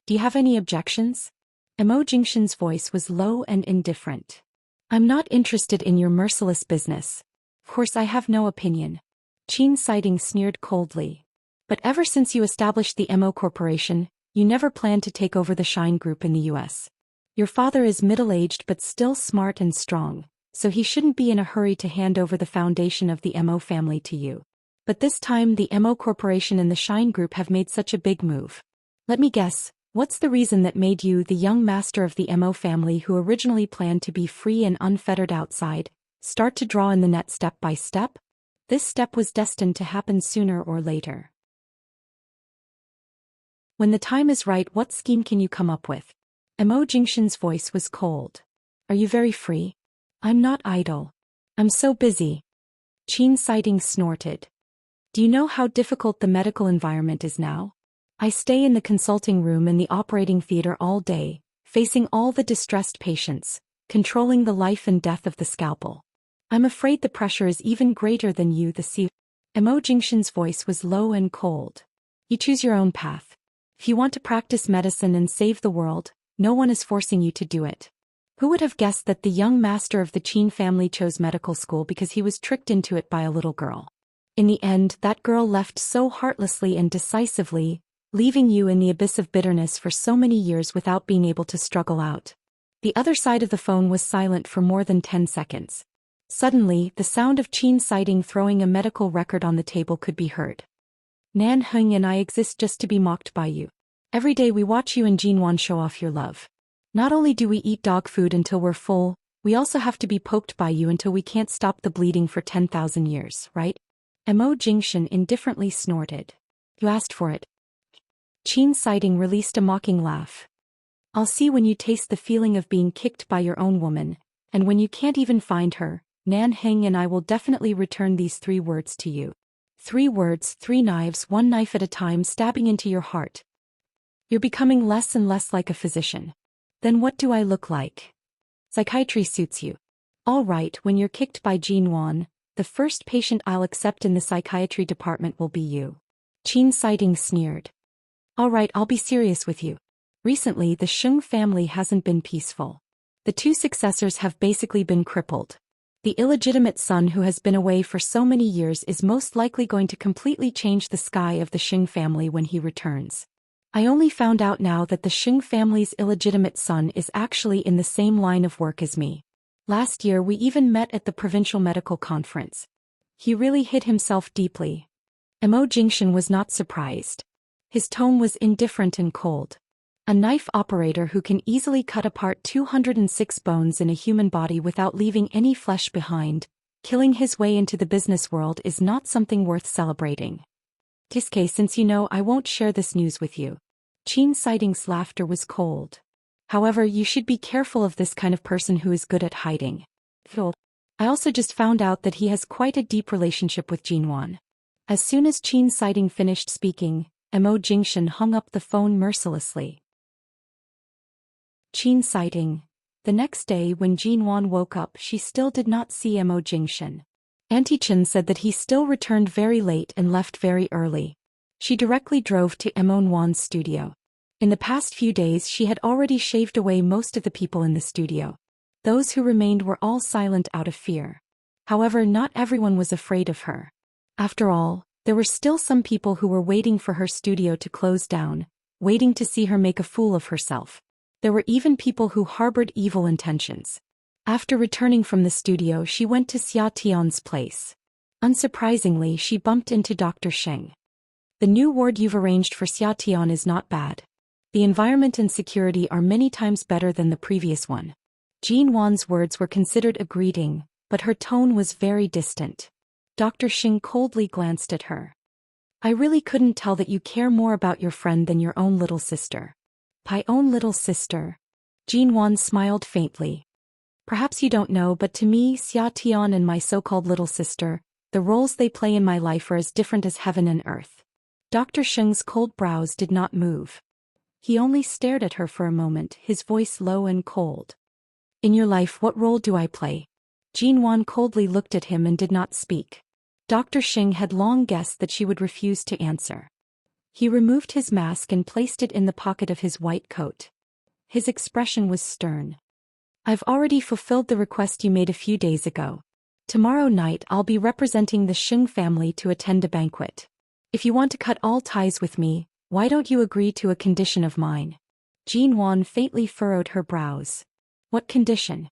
Do you have any objections? Mo Jingshan's voice was low and indifferent. I'm not interested in your merciless business. Of course I have no opinion. Qin Siding sneered coldly. But ever since you established the Mo Corporation, you never planned to take over the Shine Group in the US. Your father is middle-aged but still smart and strong, so he shouldn't be in a hurry to hand over the foundation of the Mo family to you. But this time the Mo Corporation and the Shine Group have made such a big move. Let me guess, what's the reason that made you, the young master of the Mo family who originally planned to be free and unfettered outside, start to draw in the net step by step? This step was destined to happen sooner or later. When the time is right, what scheme can you come up with? Mo Jingshan's voice was cold. Are you very free? I'm not idle. I'm so busy. Qin Siding snorted. Do you know how difficult the medical environment is now? I stay in the consulting room and the operating theater all day, facing all the distressed patients, controlling the life and death of the scalpel. I'm afraid the pressure is even greater than you, the CEO. Mo Jingshan's voice was low and cold. You choose your own path. If you want to practice medicine and save the world, no one is forcing you to do it. Who would have guessed that the young master of the Qin family chose medical school because he was tricked into it by a little girl? In the end, that girl left so heartlessly and decisively, leaving you in the abyss of bitterness for so many years without being able to struggle out. The other side of the phone was silent for more than 10 seconds. Suddenly, the sound of Qin Sighting throwing a medical record on the table could be heard. Nan Heng and I exist just to be mocked by you. Every day we watch you and Jinwan show off your love. Not only do we eat dog food until we're full, we also have to be poked by you until we can't stop the bleeding for 10,000 years, right? Mo Jingshan indifferently snorted. You asked for it. Qin Sighting released a mocking laugh. I'll see when you taste the feeling of being kicked by your own woman, and when you can't even find her, Nan Heng and I will definitely return these 3 words to you. 3 words, 3 knives, 1 knife at a time stabbing into your heart. You're becoming less and less like a physician. Then what do I look like? Psychiatry suits you. All right, when you're kicked by Jinwan, the first patient I'll accept in the psychiatry department will be you. Qin Sighting sneered. All right, I'll be serious with you. Recently, the Sheng family hasn't been peaceful. The 2 successors have basically been crippled. The illegitimate son who has been away for so many years is most likely going to completely change the sky of the Sheng family when he returns. I only found out now that the Sheng family's illegitimate son is actually in the same line of work as me. Last year we even met at the provincial medical conference. He really hid himself deeply. Mo Jingshan was not surprised. His tone was indifferent and cold. A knife operator who can easily cut apart 206 bones in a human body without leaving any flesh behind, killing his way into the business world is not something worth celebrating. Tiske, since you know, I won't share this news with you. Qin Sighting's laughter was cold. However, you should be careful of this kind of person who is good at hiding. I also just found out that he has quite a deep relationship with Jinwan. As soon as Qin Sighting finished speaking, Mo Jingshan hung up the phone mercilessly. Qin Sighting. The next day when Jinwan woke up, she still did not see Mo Jingshan. Auntie Chen said that he still returned very late and left very early. She directly drove to Wan's studio. In the past few days she had already shaved away most of the people in the studio. Those who remained were all silent out of fear. However, not everyone was afraid of her. After all, there were still some people who were waiting for her studio to close down, waiting to see her make a fool of herself. There were even people who harbored evil intentions. After returning from the studio, she went to Xia Tian's place. Unsurprisingly, she bumped into Dr. Sheng. The new ward you've arranged for Xia Tian is not bad. The environment and security are many times better than the previous one. Jinwan's words were considered a greeting, but her tone was very distant. Dr. Sheng coldly glanced at her. I really couldn't tell that you care more about your friend than your own little sister. My own little sister. Jinwan smiled faintly. Perhaps you don't know, but to me, Xia Tian and my so-called little sister, the roles they play in my life are as different as heaven and earth. Dr. Sheng's cold brows did not move. He only stared at her for a moment, his voice low and cold. In your life, what role do I play? Jinwan coldly looked at him and did not speak. Dr. Sheng had long guessed that she would refuse to answer. He removed his mask and placed it in the pocket of his white coat. His expression was stern. I've already fulfilled the request you made a few days ago. Tomorrow night I'll be representing the Sheng family to attend a banquet. If you want to cut all ties with me, why don't you agree to a condition of mine? Jinwan faintly furrowed her brows. What condition?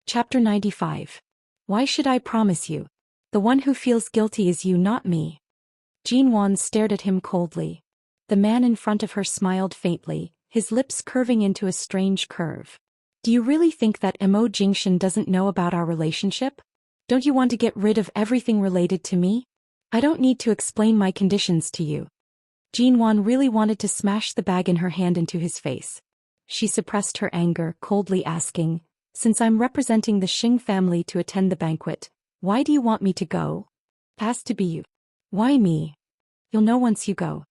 Chapter 95. Why should I promise you? The one who feels guilty is you, not me. Jinwan stared at him coldly. The man in front of her smiled faintly, his lips curving into a strange curve. Do you really think that Mo Jingshan doesn't know about our relationship? Don't you want to get rid of everything related to me? I don't need to explain my conditions to you. Jinwan really wanted to smash the bag in her hand into his face. She suppressed her anger, coldly asking, since I'm representing the Sheng family to attend the banquet, why do you want me to go? Has to be you. Why me? You'll know once you go.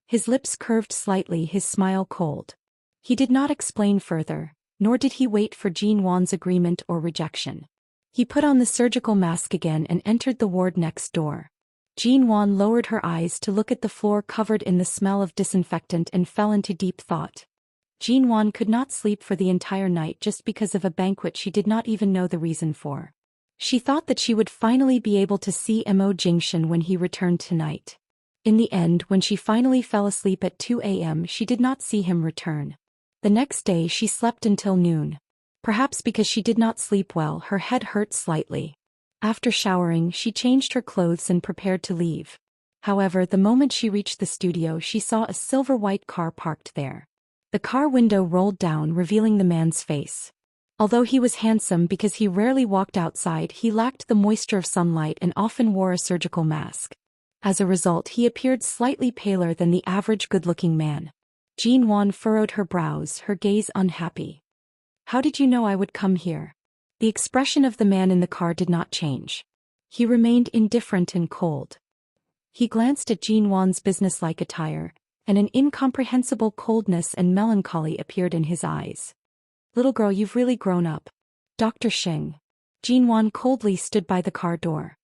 His lips curved slightly, his smile cold. He did not explain further, nor did he wait for Jinwan's agreement or rejection. He put on the surgical mask again and entered the ward next door. Jean Wan lowered her eyes to look at the floor covered in the smell of disinfectant and fell into deep thought. Jean Wan could not sleep for the entire night just because of a banquet she did not even know the reason for. She thought that she would finally be able to see Mo Jingshan when he returned tonight. In the end, when she finally fell asleep at 2 a.m., she did not see him return. The next day she slept until noon. Perhaps because she did not sleep well, her head hurt slightly. After showering, she changed her clothes and prepared to leave. However, the moment she reached the studio, she saw a silver-white car parked there. The car window rolled down, revealing the man's face. Although he was handsome because he rarely walked outside, he lacked the moisture of sunlight and often wore a surgical mask. As a result, he appeared slightly paler than the average good-looking man. Jean Wan furrowed her brows, her gaze unhappy. "How did you know I would come here?" The expression of the man in the car did not change. He remained indifferent and cold. He glanced at Jean Wan's businesslike attire, and an incomprehensible coldness and melancholy appeared in his eyes. "Little girl, you've really grown up." "Dr. Sheng." Jean Wan coldly stood by the car door.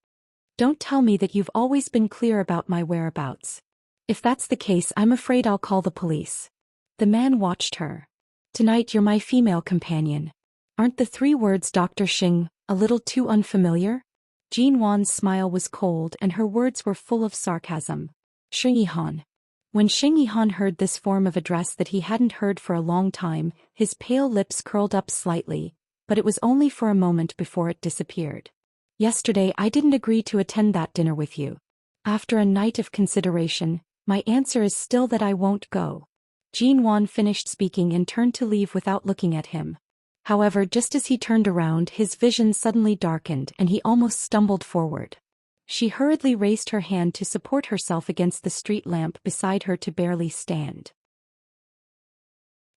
"Don't tell me that you've always been clear about my whereabouts. If that's the case, I'm afraid I'll call the police." The man watched her. "Tonight you're my female companion." Aren't the 3 words Dr. Sheng a little too unfamiliar? Jean Wan's smile was cold and her words were full of sarcasm. Sheng Yihan. When Sheng Yihan heard this form of address that he hadn't heard for a long time, his pale lips curled up slightly, but it was only for a moment before it disappeared. "Yesterday I didn't agree to attend that dinner with you. After a night of consideration, my answer is still that I won't go." Jean Wan finished speaking and turned to leave without looking at him. However, just as he turned around, his vision suddenly darkened and he almost stumbled forward. She hurriedly raised her hand to support herself against the street lamp beside her to barely stand.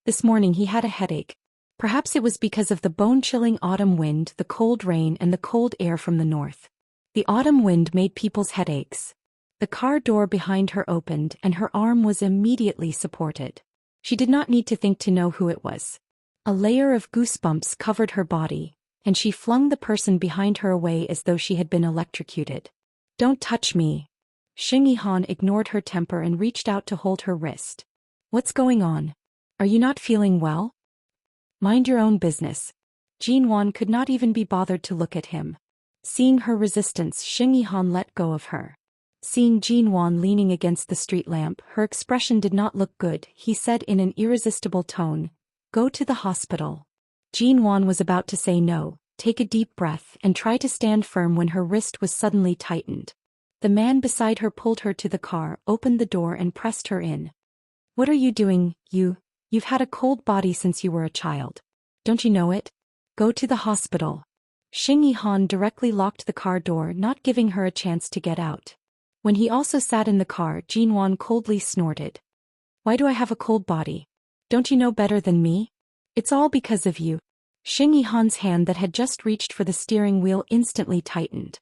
This morning he had a headache. Perhaps it was because of the bone-chilling autumn wind, the cold rain and the cold air from the north. The autumn wind made people's headaches. The car door behind her opened and her arm was immediately supported. She did not need to think to know who it was. A layer of goosebumps covered her body, and she flung the person behind her away as though she had been electrocuted. "Don't touch me." Sheng Yihan ignored her temper and reached out to hold her wrist. "What's going on? Are you not feeling well?" "Mind your own business." Jean Wan could not even be bothered to look at him. Seeing her resistance, Sheng Yihan let go of her. Seeing Jean Wan leaning against the street lamp, her expression did not look good. He said in an irresistible tone, "Go to the hospital." Jean Wan was about to say no, take a deep breath, and try to stand firm when her wrist was suddenly tightened. The man beside her pulled her to the car, opened the door and pressed her in. "What are you doing? You've had a cold body since you were a child. Don't you know it? Go to the hospital." Sheng Yihan directly locked the car door, not giving her a chance to get out. When he also sat in the car, Jean Wan coldly snorted. "Why do I have a cold body? Don't you know better than me? It's all because of you." Sheng Yihan's hand that had just reached for the steering wheel instantly tightened.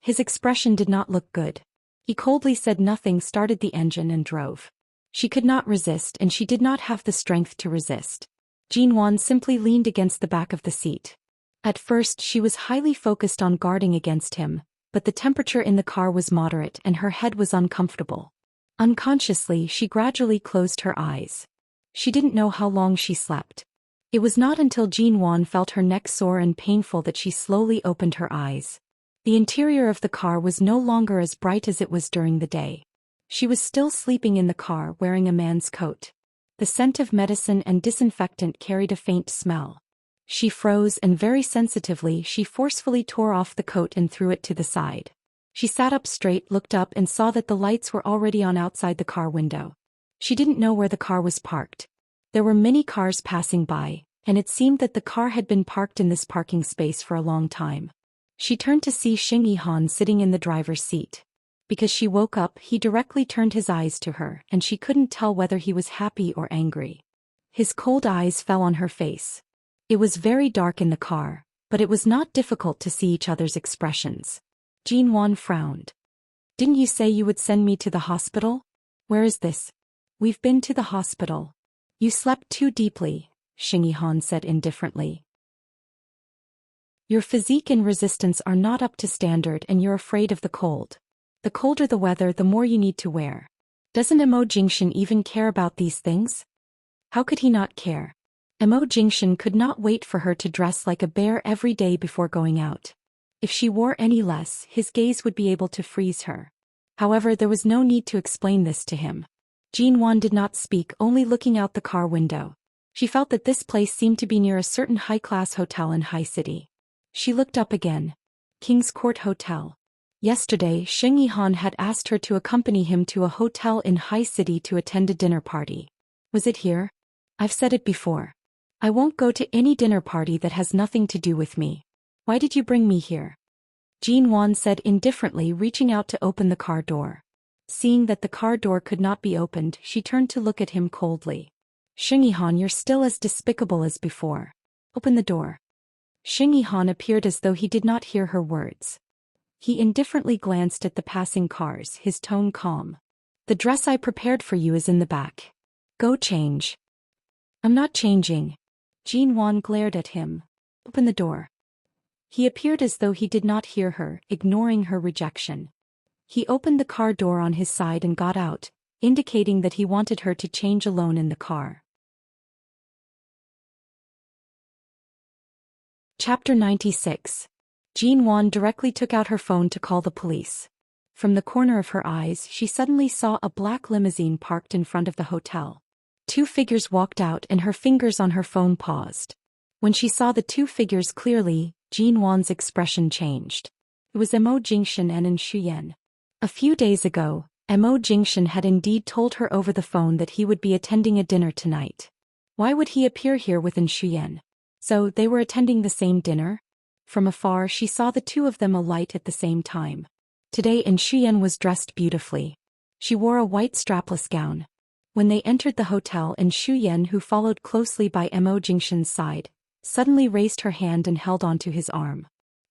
His expression did not look good. He coldly said nothing, started the engine and drove. She could not resist and she did not have the strength to resist. Jean Wan simply leaned against the back of the seat. At first she was highly focused on guarding against him, but the temperature in the car was moderate and her head was uncomfortable. Unconsciously, she gradually closed her eyes. She didn't know how long she slept. It was not until Jean Wan felt her neck sore and painful that she slowly opened her eyes. The interior of the car was no longer as bright as it was during the day. She was still sleeping in the car wearing a man's coat. The scent of medicine and disinfectant carried a faint smell. She froze and very sensitively she forcefully tore off the coat and threw it to the side. She sat up straight, looked up and saw that the lights were already on outside the car window. She didn't know where the car was parked. There were many cars passing by, and it seemed that the car had been parked in this parking space for a long time. She turned to see Sheng Yihan sitting in the driver's seat. Because she woke up, he directly turned his eyes to her, and she couldn't tell whether he was happy or angry. His cold eyes fell on her face. It was very dark in the car, but it was not difficult to see each other's expressions. Jean Wan frowned. "Didn't you say you would send me to the hospital? Where is this?" "We've been to the hospital." "You slept too deeply," Sheng Yihan said indifferently. "Your physique and resistance are not up to standard and you're afraid of the cold." The colder the weather, the more you need to wear. Doesn't Emo Jingshan even care about these things? How could he not care? Emo Jingshan could not wait for her to dress like a bear every day before going out. If she wore any less, his gaze would be able to freeze her. However, there was no need to explain this to him. Jinwan did not speak, only looking out the car window. She felt that this place seemed to be near a certain high-class hotel in High City. She looked up again. King's Court Hotel. Yesterday, Sheng Yihan had asked her to accompany him to a hotel in High City to attend a dinner party. Was it here? I've said it before. I won't go to any dinner party that has nothing to do with me. Why did you bring me here? Jinwan said indifferently, reaching out to open the car door. Seeing that the car door could not be opened, she turned to look at him coldly. Sheng Yihan, you're still as despicable as before. Open the door. Sheng Yihan appeared as though he did not hear her words. He indifferently glanced at the passing cars, his tone calm. The dress I prepared for you is in the back. Go change. I'm not changing. Jinwan glared at him. Open the door. He appeared as though he did not hear her, ignoring her rejection. He opened the car door on his side and got out, indicating that he wanted her to change alone in the car. Chapter 96. Jinwan directly took out her phone to call the police. From the corner of her eyes, she suddenly saw a black limousine parked in front of the hotel. Two figures walked out and her fingers on her phone paused. When she saw the two figures clearly, Jinwan's expression changed. It was Emo Jingshan and Shuyan. A few days ago, Emo Jingshan had indeed told her over the phone that he would be attending a dinner tonight. Why would he appear here with Shuyan? So, they were attending the same dinner? From afar she saw the two of them alight at the same time. Today Shuyan was dressed beautifully. She wore a white strapless gown. When they entered the hotel, Shuyan, who followed closely by Emo Jingshan's side, suddenly raised her hand and held onto his arm.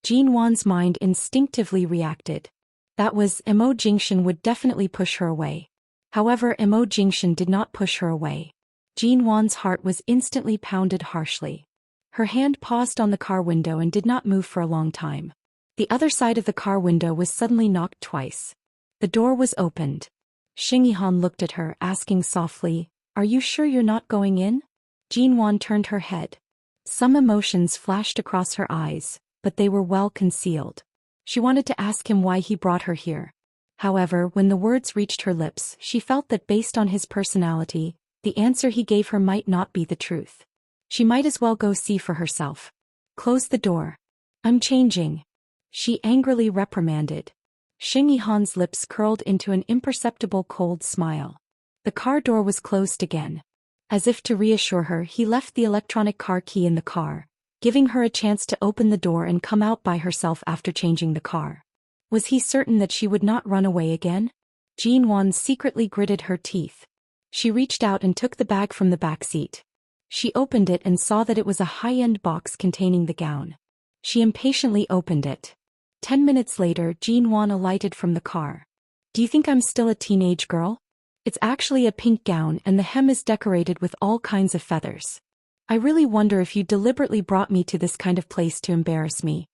Jinwan's mind instinctively reacted. That was, Emo Jingshan would definitely push her away. However, Emo Jingshan did not push her away. Jinwan's heart was instantly pounded harshly. Her hand paused on the car window and did not move for a long time. The other side of the car window was suddenly knocked twice. The door was opened. Sheng Yihan looked at her, asking softly, "Are you sure you're not going in?" Jinwan turned her head. Some emotions flashed across her eyes, but they were well concealed. She wanted to ask him why he brought her here. However, when the words reached her lips, she felt that based on his personality, the answer he gave her might not be the truth. She might as well go see for herself. Close the door. I'm changing. She angrily reprimanded. Sheng Yihan's lips curled into an imperceptible cold smile. The car door was closed again. As if to reassure her, he left the electronic car key in the car, giving her a chance to open the door and come out by herself after changing the car. Was he certain that she would not run away again? Jinwan secretly gritted her teeth. She reached out and took the bag from the back seat. She opened it and saw that it was a high-end box containing the gown. She impatiently opened it. 10 minutes later, Jinwan alighted from the car. Do you think I'm still a teenage girl? It's actually a pink gown and the hem is decorated with all kinds of feathers. I really wonder if you deliberately brought me to this kind of place to embarrass me.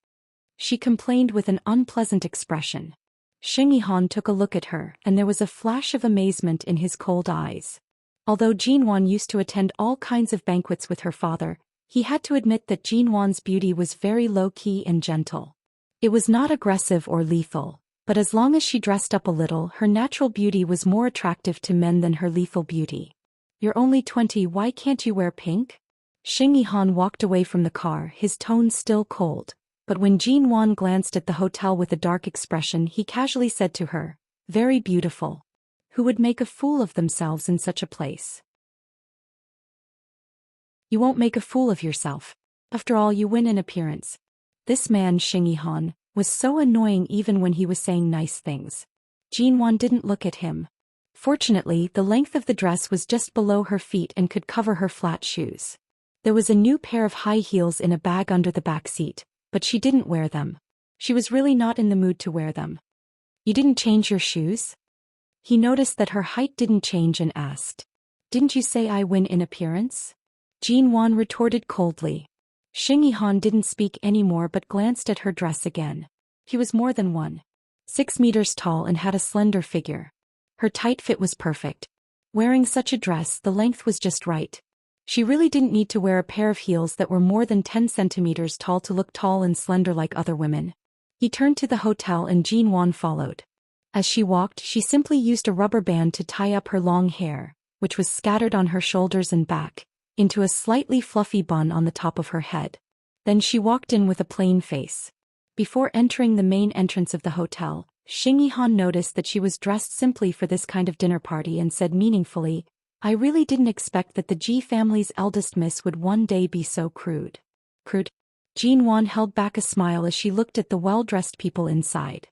She complained with an unpleasant expression. Sheng Yihan took a look at her, and there was a flash of amazement in his cold eyes. Although Jinwan used to attend all kinds of banquets with her father, he had to admit that Jinwan's beauty was very low-key and gentle. It was not aggressive or lethal, but as long as she dressed up a little, her natural beauty was more attractive to men than her lethal beauty. You're only 20, why can't you wear pink? Sheng Yihan walked away from the car, his tone still cold, but when Jinwan glanced at the hotel with a dark expression, he casually said to her, "Very beautiful. Who would make a fool of themselves in such a place?" You won't make a fool of yourself. After all, you win in appearance. This man, Sheng Yihan, was so annoying even when he was saying nice things. Jinwan didn't look at him. Fortunately, the length of the dress was just below her feet and could cover her flat shoes. There was a new pair of high heels in a bag under the back seat, but she didn't wear them. She was really not in the mood to wear them. You didn't change your shoes? He noticed that her height didn't change and asked. Didn't you say I win in appearance? Jinwan retorted coldly. Sheng Yihan didn't speak anymore but glanced at her dress again. He was more than 1 6 meters tall and had a slender figure. Her tight fit was perfect. Wearing such a dress, the length was just right. She really didn't need to wear a pair of heels that were more than 10 centimeters tall to look tall and slender like other women. He turned to the hotel and Jean Wan followed. As she walked, she simply used a rubber band to tie up her long hair, which was scattered on her shoulders and back, into a slightly fluffy bun on the top of her head. Then she walked in with a plain face. Before entering the main entrance of the hotel, Xing Yihan noticed that she was dressed simply for this kind of dinner party and said meaningfully, "I really didn't expect that the Ji family's eldest miss would one day be so crude." Crude? Jean Wan held back a smile as she looked at the well-dressed people inside.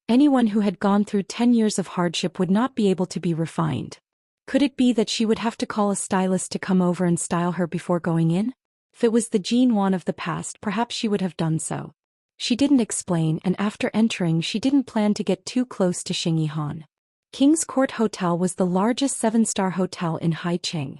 Anyone who had gone through 10 years of hardship would not be able to be refined. Could it be that she would have to call a stylist to come over and style her before going in? If it was the Jean Wan of the past, perhaps she would have done so. She didn't explain, and after entering she didn't plan to get too close to Xing Yihan. King's Court Hotel was the largest 7-star hotel in Haicheng.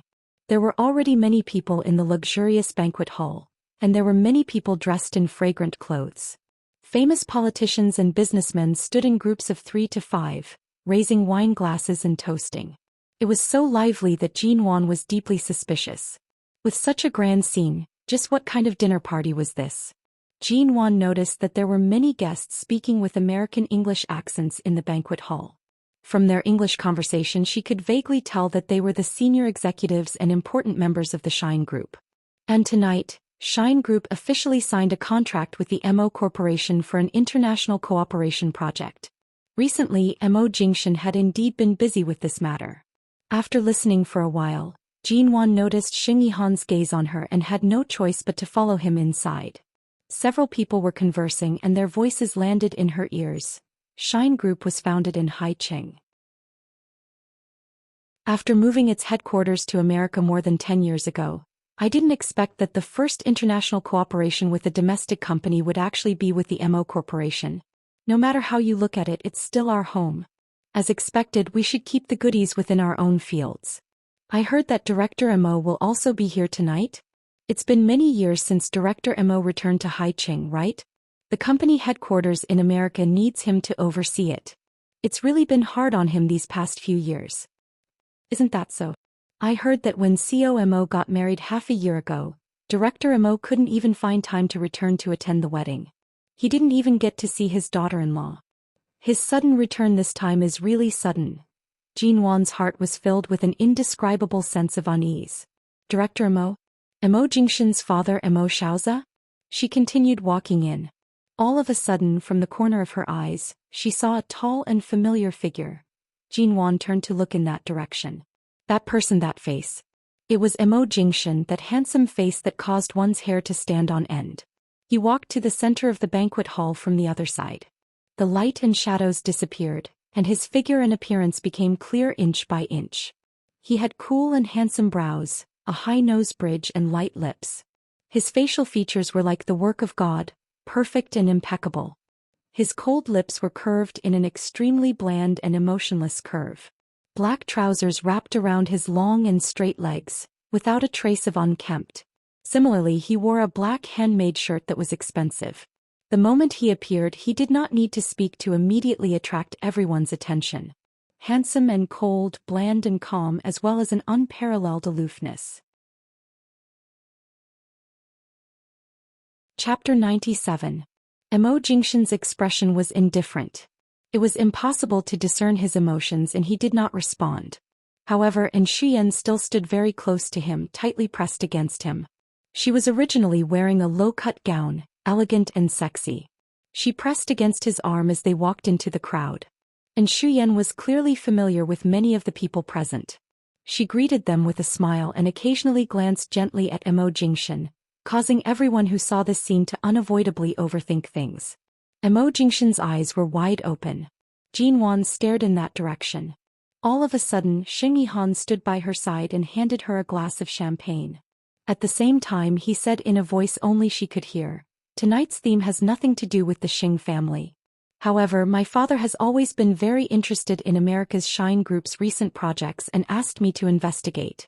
There were already many people in the luxurious banquet hall, and there were many people dressed in fragrant clothes. Famous politicians and businessmen stood in groups of 3 to 5, raising wine glasses and toasting. It was so lively that Jean Wan was deeply suspicious. With such a grand scene, just what kind of dinner party was this? Jean Wan noticed that there were many guests speaking with American English accents in the banquet hall. From their English conversation she could vaguely tell that they were the senior executives and important members of the Shine Group. And tonight, Shine Group officially signed a contract with the MO Corporation for an international cooperation project. Recently, MO Jingshan had indeed been busy with this matter. After listening for a while, Jean Wan noticed Xing Yihan's gaze on her and had no choice but to follow him inside. Several people were conversing and their voices landed in her ears. Shine Group was founded in Haicheng. After moving its headquarters to America more than 10 years ago, I didn't expect that the first international cooperation with a domestic company would actually be with the MO Corporation. No matter how you look at it, it's still our home. As expected, we should keep the goodies within our own fields. I heard that Director MO will also be here tonight? It's been many years since Director MO returned to Haicheng, right? The company headquarters in America needs him to oversee it. It's really been hard on him these past few years. Isn't that so? I heard that when COMO got married half a year ago, Director MO couldn't even find time to return to attend the wedding. He didn't even get to see his daughter-in-law. His sudden return this time is really sudden. Jean Wan's heart was filled with an indescribable sense of unease. Director MO? MO Jingshan's father MO Xiaoza? She continued walking in. All of a sudden, from the corner of her eyes, she saw a tall and familiar figure. Jean Wan turned to look in that direction. That person, that face. It was MO Jingshan, that handsome face that caused one's hair to stand on end. He walked to the center of the banquet hall from the other side. The light and shadows disappeared, and his figure and appearance became clear inch by inch. He had cool and handsome brows, a high nose bridge and light lips. His facial features were like the work of God, perfect and impeccable. His cold lips were curved in an extremely bland and emotionless curve. Black trousers wrapped around his long and straight legs, without a trace of unkempt. Similarly, he wore a black handmade shirt that was expensive. The moment he appeared, he did not need to speak to immediately attract everyone's attention. Handsome and cold, bland and calm, as well as an unparalleled aloofness. Chapter 97. MO Jingshan's expression was indifferent. It was impossible to discern his emotions and he did not respond. However, An Shuyan still stood very close to him, tightly pressed against him. She was originally wearing a low-cut gown, elegant and sexy. She pressed against his arm as they walked into the crowd. An Shuyan was clearly familiar with many of the people present. She greeted them with a smile and occasionally glanced gently at MO Jingshan, causing everyone who saw this scene to unavoidably overthink things. MO Jingshan's eyes were wide open. Jean Wan stared in that direction. All of a sudden, Xing Yihan stood by her side and handed her a glass of champagne. At the same time, he said in a voice only she could hear, "Tonight's theme has nothing to do with the Xing family. However, my father has always been very interested in America's Shine Group's recent projects and asked me to investigate."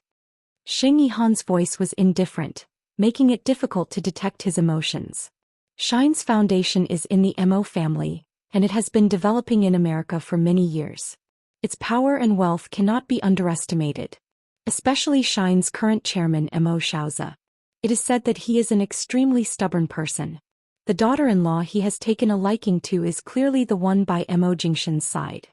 Xing Yihan's voice was indifferent, making it difficult to detect his emotions. Shine's foundation is in the MO family, and it has been developing in America for many years. Its power and wealth cannot be underestimated, especially Shine's current chairman Mo Shaoza. It is said that he is an extremely stubborn person. The daughter-in-law he has taken a liking to is clearly the one by Mo Jingshan's side.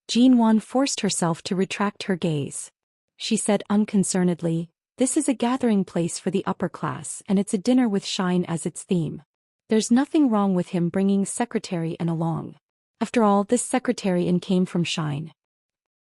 Jinwan forced herself to retract her gaze. She said unconcernedly, "This is a gathering place for the upper class and it's a dinner with Shine as its theme. There's nothing wrong with him bringing Secretary N along. After all, this Secretary N came from Shine."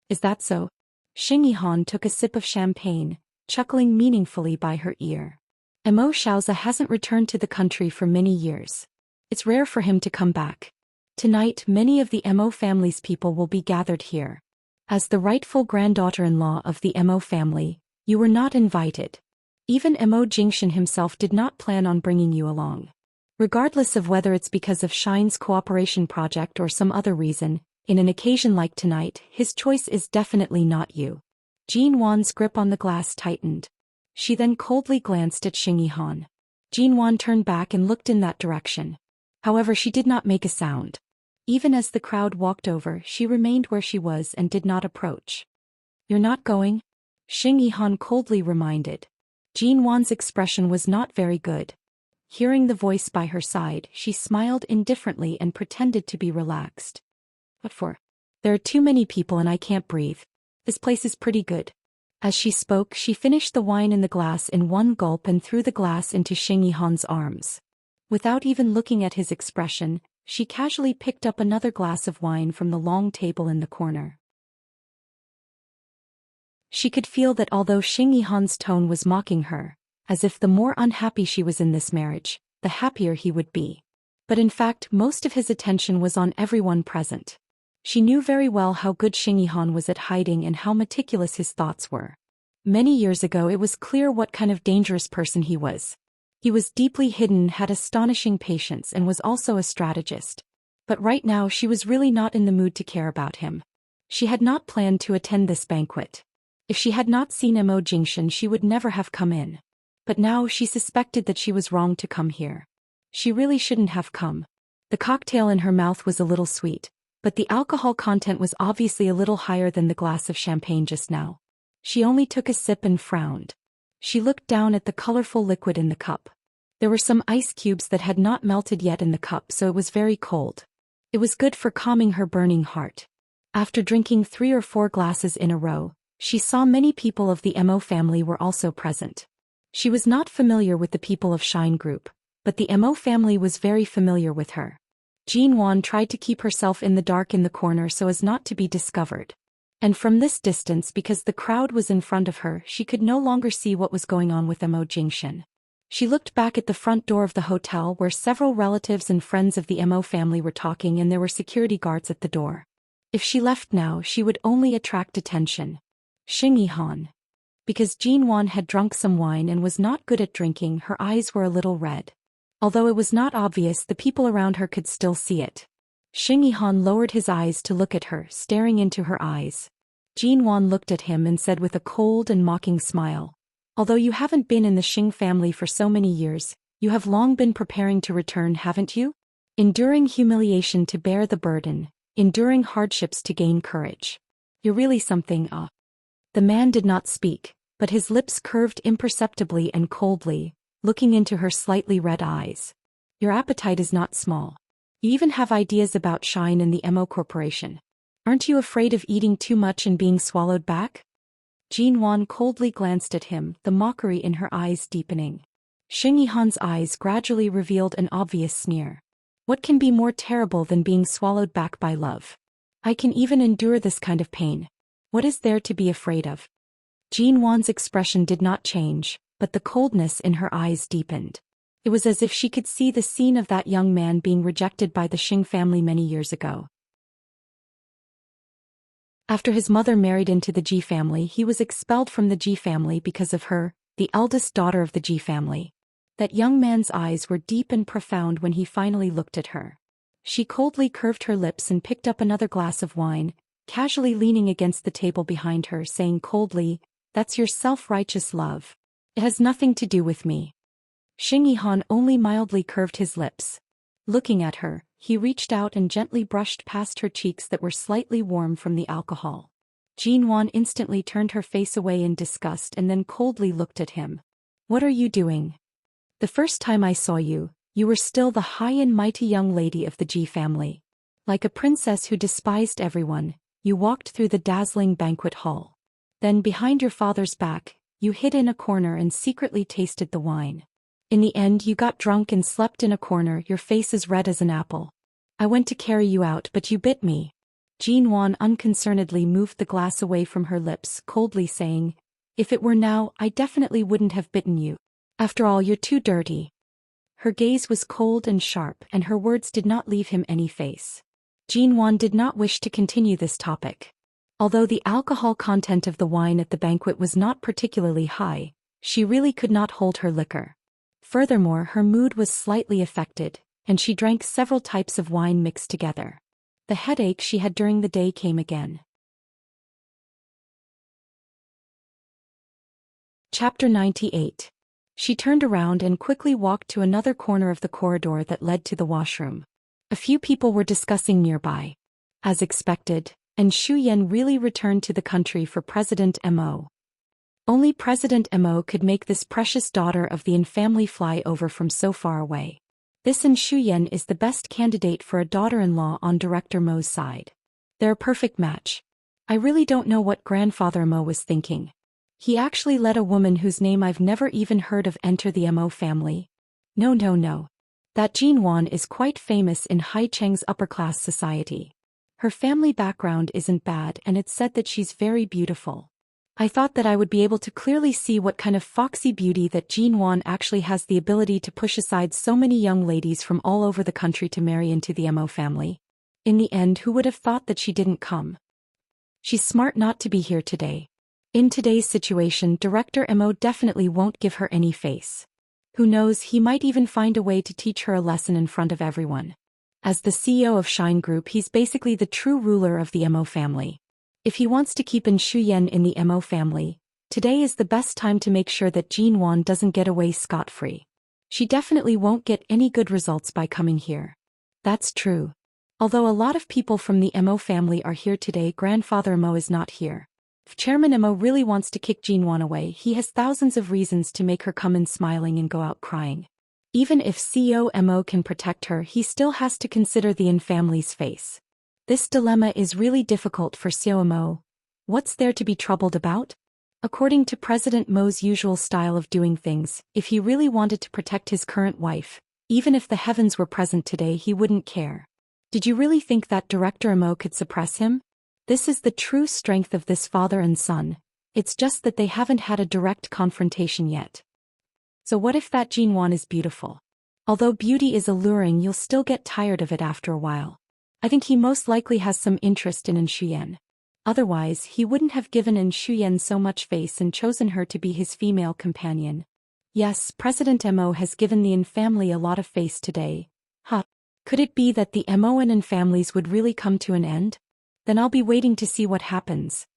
"Is that so?" Xing Yihan took a sip of champagne, chuckling meaningfully by her ear. Mo Shaoza hasn't returned to the country for many years. It's rare for him to come back. Tonight many of the Mo family's people will be gathered here. As the rightful granddaughter-in-law of the Mo family, you were not invited. Even Mo Jingshan himself did not plan on bringing you along. Regardless of whether it's because of Shine's cooperation project or some other reason, in an occasion like tonight, his choice is definitely not you. Jinwan's grip on the glass tightened. She then coldly glanced at Xing Yihan. Jinwan turned back and looked in that direction. However, she did not make a sound. Even as the crowd walked over, she remained where she was and did not approach. "You're not going?" Xing Yihan coldly reminded. Jinwan's expression was not very good. Hearing the voice by her side, she smiled indifferently and pretended to be relaxed. "What for? There are too many people and I can't breathe. This place is pretty good." As she spoke, she finished the wine in the glass in one gulp and threw the glass into Xing Yihan's arms. Without even looking at his expression, she casually picked up another glass of wine from the long table in the corner. She could feel that although Xing Yihan's tone was mocking her, as if the more unhappy she was in this marriage, the happier he would be. But in fact, most of his attention was on everyone present. She knew very well how good Xing Yihan was at hiding and how meticulous his thoughts were. Many years ago it was clear what kind of dangerous person he was. He was deeply hidden, had astonishing patience and was also a strategist. But right now she was really not in the mood to care about him. She had not planned to attend this banquet. If she had not seen Mo Jingshan she would never have come in. But now she suspected that she was wrong to come here. She really shouldn't have come. The cocktail in her mouth was a little sweet, but the alcohol content was obviously a little higher than the glass of champagne just now. She only took a sip and frowned. She looked down at the colorful liquid in the cup. There were some ice cubes that had not melted yet in the cup, so it was very cold. It was good for calming her burning heart. After drinking 3 or 4 glasses in a row, she saw many people of the Mo family were also present. She was not familiar with the people of Shine Group, but the Mo family was very familiar with her. Jinwan tried to keep herself in the dark in the corner so as not to be discovered. And from this distance, because the crowd was in front of her, she could no longer see what was going on with Mo Jingshan. She looked back at the front door of the hotel where several relatives and friends of the Mo family were talking and there were security guards at the door. If she left now, she would only attract attention. Xing Yihan. Because Jinwan had drunk some wine and was not good at drinking, her eyes were a little red. Although it was not obvious, the people around her could still see it. Xing Yihan lowered his eyes to look at her, staring into her eyes. Jinwan looked at him and said with a cold and mocking smile, "Although you haven't been in the Xing family for so many years, you have long been preparing to return, haven't you? Enduring humiliation to bear the burden, enduring hardships to gain courage. You're really something, The man did not speak, but his lips curved imperceptibly and coldly, looking into her slightly red eyes. "Your appetite is not small. You even have ideas about Shine and the Mo Corporation. Aren't you afraid of eating too much and being swallowed back?" Jinwan coldly glanced at him, the mockery in her eyes deepening. Xing Yihan's eyes gradually revealed an obvious sneer. "What can be more terrible than being swallowed back by love? I can even endure this kind of pain. What is there to be afraid of?" Jinwan's expression did not change, but the coldness in her eyes deepened. It was as if she could see the scene of that young man being rejected by the Xing family many years ago. After his mother married into the Ji family, he was expelled from the Ji family because of her, the eldest daughter of the Ji family. That young man's eyes were deep and profound when he finally looked at her. She coldly curved her lips and picked up another glass of wine, casually leaning against the table behind her, saying coldly, "That's your self-righteous love. It has nothing to do with me." Xing Yihan only mildly curved his lips. Looking at her, He reached out and gently brushed past her cheeks that were slightly warm from the alcohol. Jinwan instantly turned her face away in disgust and then coldly looked at him. What are you doing? The first time I saw you, you were still the high and mighty young lady of the Ji family. Like a princess who despised everyone, you walked through the dazzling banquet hall. Then behind your father's back, you hid in a corner and secretly tasted the wine. In the end you got drunk and slept in a corner, your face as red as an apple. I went to carry you out but you bit me. Jinwan unconcernedly moved the glass away from her lips, coldly saying, if it were now, I definitely wouldn't have bitten you. After all, you're too dirty. Her gaze was cold and sharp and her words did not leave him any face. Jinwan did not wish to continue this topic. Although the alcohol content of the wine at the banquet was not particularly high, she really could not hold her liquor. Furthermore, her mood was slightly affected, and she drank several types of wine mixed together. The headache she had during the day came again. Chapter 98. She turned around and quickly walked to another corner of the corridor that led to the washroom. A few people were discussing nearby. As expected, and Shu Yan really returned to the country for President Mo. Only President Mo could make this precious daughter of the Yin family fly over from so far away. This and Shu Yan is the best candidate for a daughter-in-law on Director Mo's side. They're a perfect match. I really don't know what Grandfather Mo was thinking. He actually let a woman whose name I've never even heard of enter the Mo family. No. That Jinwan is quite famous in Haicheng's upper-class society. Her family background isn't bad and it's said that she's very beautiful. I thought that I would be able to clearly see what kind of foxy beauty that Jinwan actually has the ability to push aside so many young ladies from all over the country to marry into the Mo family. In the end, who would have thought that she didn't come? She's smart not to be here today. In today's situation, Director Mo definitely won't give her any face. Who knows, he might even find a way to teach her a lesson in front of everyone. As the CEO of Shine Group, he's basically the true ruler of the Mo family. If he wants to keep Shu Yan in the Mo family, today is the best time to make sure that Jinwan doesn't get away scot-free. She definitely won't get any good results by coming here. That's true. Although a lot of people from the Mo family are here today, Grandfather Mo is not here. If Chairman Mo really wants to kick Jinwan away, he has thousands of reasons to make her come in smiling and go out crying. Even if CEO Mo can protect her, he still has to consider the Yin family's face. This dilemma is really difficult for CEO Mo. What's there to be troubled about? According to President Mo's usual style of doing things, if he really wanted to protect his current wife, even if the heavens were present today, he wouldn't care. Did you really think that Director Mo could suppress him? This is the true strength of this father and son. It's just that they haven't had a direct confrontation yet. So what if that Jinwan is beautiful? Although beauty is alluring, you'll still get tired of it after a while. I think he most likely has some interest in Shu Yan. Otherwise, he wouldn't have given Shu Yan so much face and chosen her to be his female companion. Yes, President Mo has given the Yin family a lot of face today. Could it be that the Mo and Yin families would really come to an end? Then I'll be waiting to see what happens.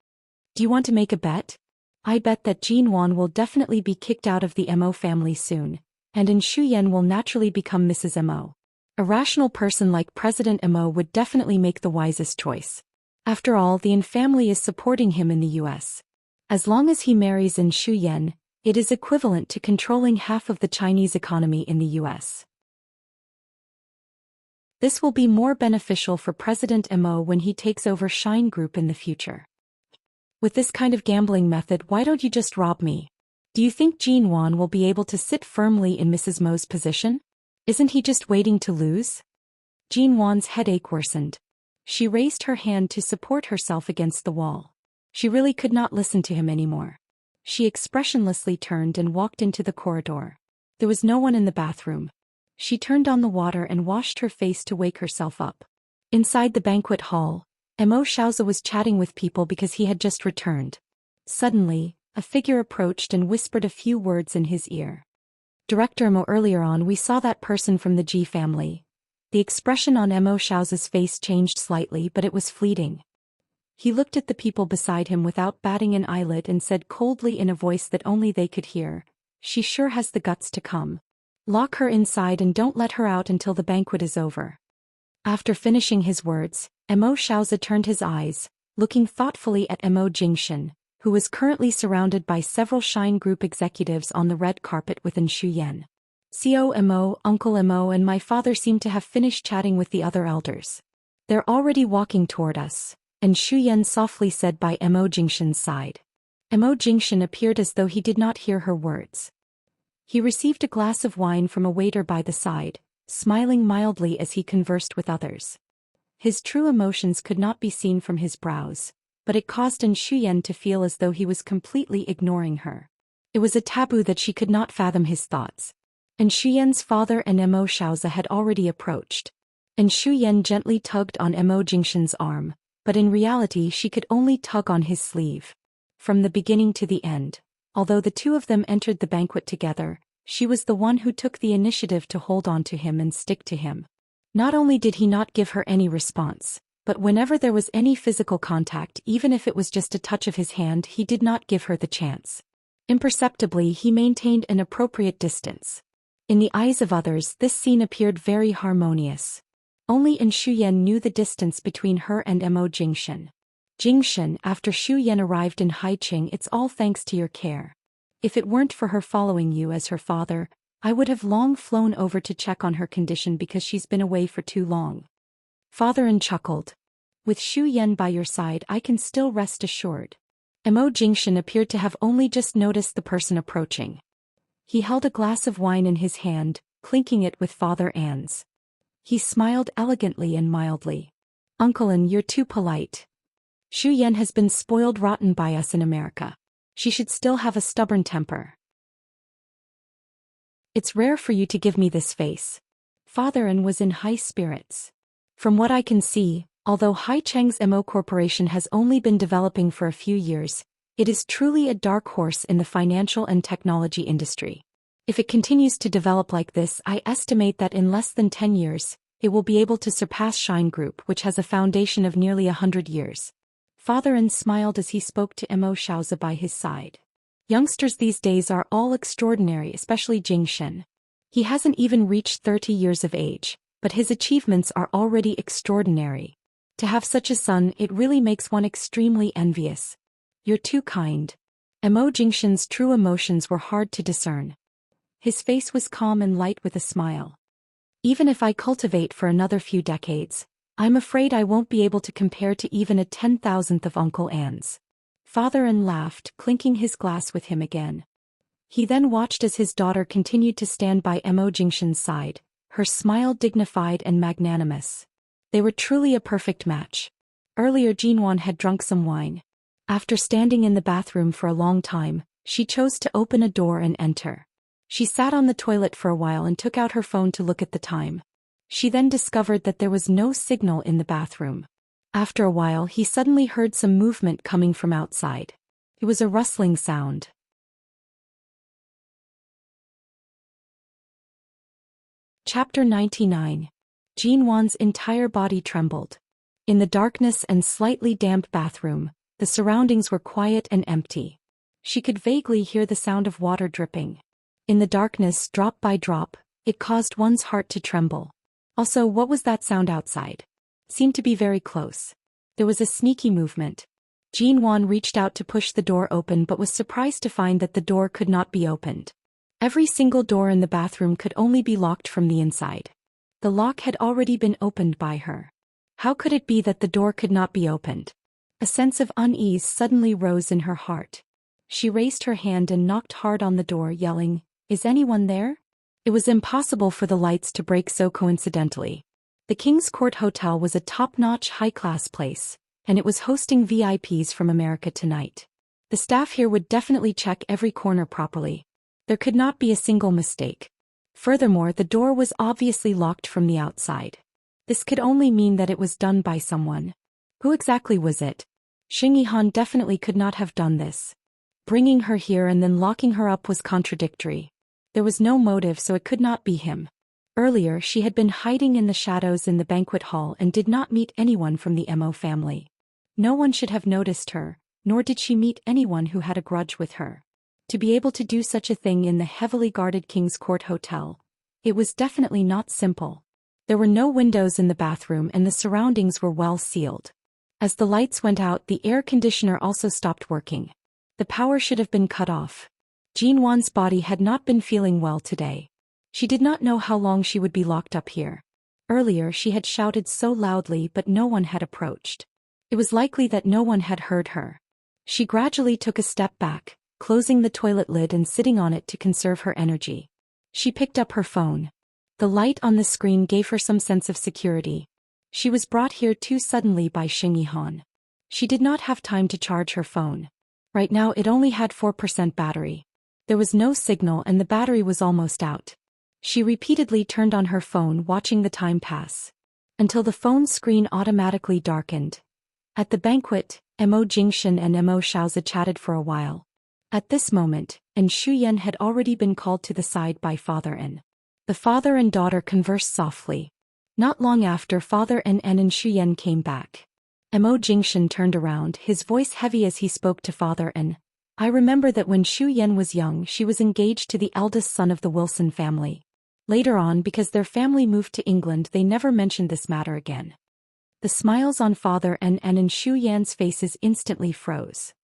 Do you want to make a bet? I bet that Jinwan will definitely be kicked out of the Mo family soon, and Shu Yan will naturally become Mrs. Mo. A rational person like President Mo would definitely make the wisest choice. After all, the Yin family is supporting him in the US. As long as he marries Shu Yan, it is equivalent to controlling half of the Chinese economy in the US. This will be more beneficial for President Mo when he takes over Shine Group in the future. With this kind of gambling method, why don't you just rob me? Do you think Jinwan will be able to sit firmly in Mrs. Mo's position? Isn't he just waiting to lose? Jinwan's headache worsened. She raised her hand to support herself against the wall. She really could not listen to him anymore. She expressionlessly turned and walked into the corridor. There was no one in the bathroom. She turned on the water and washed her face to wake herself up. Inside the banquet hall, Mo Shaozi was chatting with people because he had just returned. Suddenly, a figure approached and whispered a few words in his ear. Director Mo, earlier on we saw that person from the Ji family. The expression on Mo Shaozi's face changed slightly, but it was fleeting. He looked at the people beside him without batting an eyelid and said coldly in a voice that only they could hear, "She sure has the guts to come. Lock her inside and don't let her out until the banquet is over." After finishing his words, Mo Shaozi turned his eyes, looking thoughtfully at Mo Jingshan, who was currently surrounded by several Shine Group executives on the red carpet within Shuyan. Co Mo, Uncle Mo and my father seem to have finished chatting with the other elders. They're already walking toward us, and Shuyan softly said by Mo Jingshan's side. Mo Jingshan appeared as though he did not hear her words. He received a glass of wine from a waiter by the side, smiling mildly as he conversed with others. His true emotions could not be seen from his brows, but it caused Shuyan to feel as though he was completely ignoring her. It was a taboo that she could not fathom his thoughts. And Shuyan's father and Mo Shaozi had already approached. And Shuyan gently tugged on Mo Jingshan's arm, but in reality she could only tug on his sleeve. From the beginning to the end, although the two of them entered the banquet together, she was the one who took the initiative to hold on to him and stick to him. Not only did he not give her any response, but whenever there was any physical contact, even if it was just a touch of his hand, he did not give her the chance. Imperceptibly, he maintained an appropriate distance. In the eyes of others, this scene appeared very harmonious. Only Shuyan knew the distance between her and Mo Jingshan. Jingshan, after Shuyan arrived in Haiqing, it's all thanks to your care. If it weren't for her following you as her father, I would have long flown over to check on her condition because she's been away for too long. Father chuckled. With Shuyan by your side, I can still rest assured. Mo Jingshan appeared to have only just noticed the person approaching. He held a glass of wine in his hand, clinking it with Father An's. He smiled elegantly and mildly. Uncle you're too polite. Shuyan has been spoiled rotten by us in America. She should still have a stubborn temper. It's rare for you to give me this face. Father An was in high spirits. From what I can see, although Haicheng's Mo Corporation has only been developing for a few years, it is truly a dark horse in the financial and technology industry. If it continues to develop like this, I estimate that in less than 10 years, it will be able to surpass Shine Group, which has a foundation of nearly 100 years. Father An smiled as he spoke to Mo Shaozi by his side. Youngsters these days are all extraordinary, especially Jingshan. He hasn't even reached 30 years of age, but his achievements are already extraordinary. To have such a son, it really makes one extremely envious. You're too kind. Mo Jingshan's true emotions were hard to discern. His face was calm and light with a smile. Even if I cultivate for another few decades, I'm afraid I won't be able to compare to even a 10,000th of Uncle An's. Father An laughed, clinking his glass with him again. He then watched as his daughter continued to stand by Mo Jingshan's side, her smile dignified and magnanimous. They were truly a perfect match. Earlier Jinwan had drunk some wine. After standing in the bathroom for a long time, she chose to open a door and enter. She sat on the toilet for a while and took out her phone to look at the time. She then discovered that there was no signal in the bathroom. After a while he suddenly heard some movement coming from outside. It was a rustling sound. Chapter 99. Jinwan's entire body trembled. In the darkness and slightly damp bathroom, the surroundings were quiet and empty. She could vaguely hear the sound of water dripping. In the darkness, drop by drop, it caused one's heart to tremble. Also, what was that sound outside? Seemed to be very close. There was a sneaky movement. Jinwan reached out to push the door open but was surprised to find that the door could not be opened. Every single door in the bathroom could only be locked from the inside. The lock had already been opened by her. How could it be that the door could not be opened? A sense of unease suddenly rose in her heart. She raised her hand and knocked hard on the door, yelling, "Is anyone there?" It was impossible for the lights to break so coincidentally. The King's Court Hotel was a top-notch high-class place, and it was hosting VIPs from America tonight. The staff here would definitely check every corner properly. There could not be a single mistake. Furthermore, the door was obviously locked from the outside. This could only mean that it was done by someone. Who exactly was it? Xing Yihan definitely could not have done this. Bringing her here and then locking her up was contradictory. There was no motive, so it could not be him. Earlier she had been hiding in the shadows in the banquet hall and did not meet anyone from the Mo family. No one should have noticed her, nor did she meet anyone who had a grudge with her. To be able to do such a thing in the heavily guarded King's Court Hotel, it was definitely not simple. There were no windows in the bathroom and the surroundings were well sealed. As the lights went out, the air conditioner also stopped working. The power should have been cut off. Jean Wan's body had not been feeling well today. She did not know how long she would be locked up here. Earlier she had shouted so loudly but no one had approached. It was likely that no one had heard her. She gradually took a step back, closing the toilet lid and sitting on it to conserve her energy. She picked up her phone. The light on the screen gave her some sense of security. She was brought here too suddenly by Xing Yihan. She did not have time to charge her phone. Right now it only had 4% battery. There was no signal and the battery was almost out. She repeatedly turned on her phone, watching the time pass, until the phone screen automatically darkened. At the banquet, Mo Jingshan and Mo Shaozi chatted for a while. At this moment, En Shuyan had already been called to the side by Father En. The father and daughter conversed softly. Not long after, Father En and En Shuyan came back. Mo Jingshan turned around, his voice heavy as he spoke to Father En. I remember that when Xu Yan was young she was engaged to the eldest son of the Wilson family. Later on, because their family moved to England, they never mentioned this matter again. The smiles on Father En and in Xu Yan's faces instantly froze.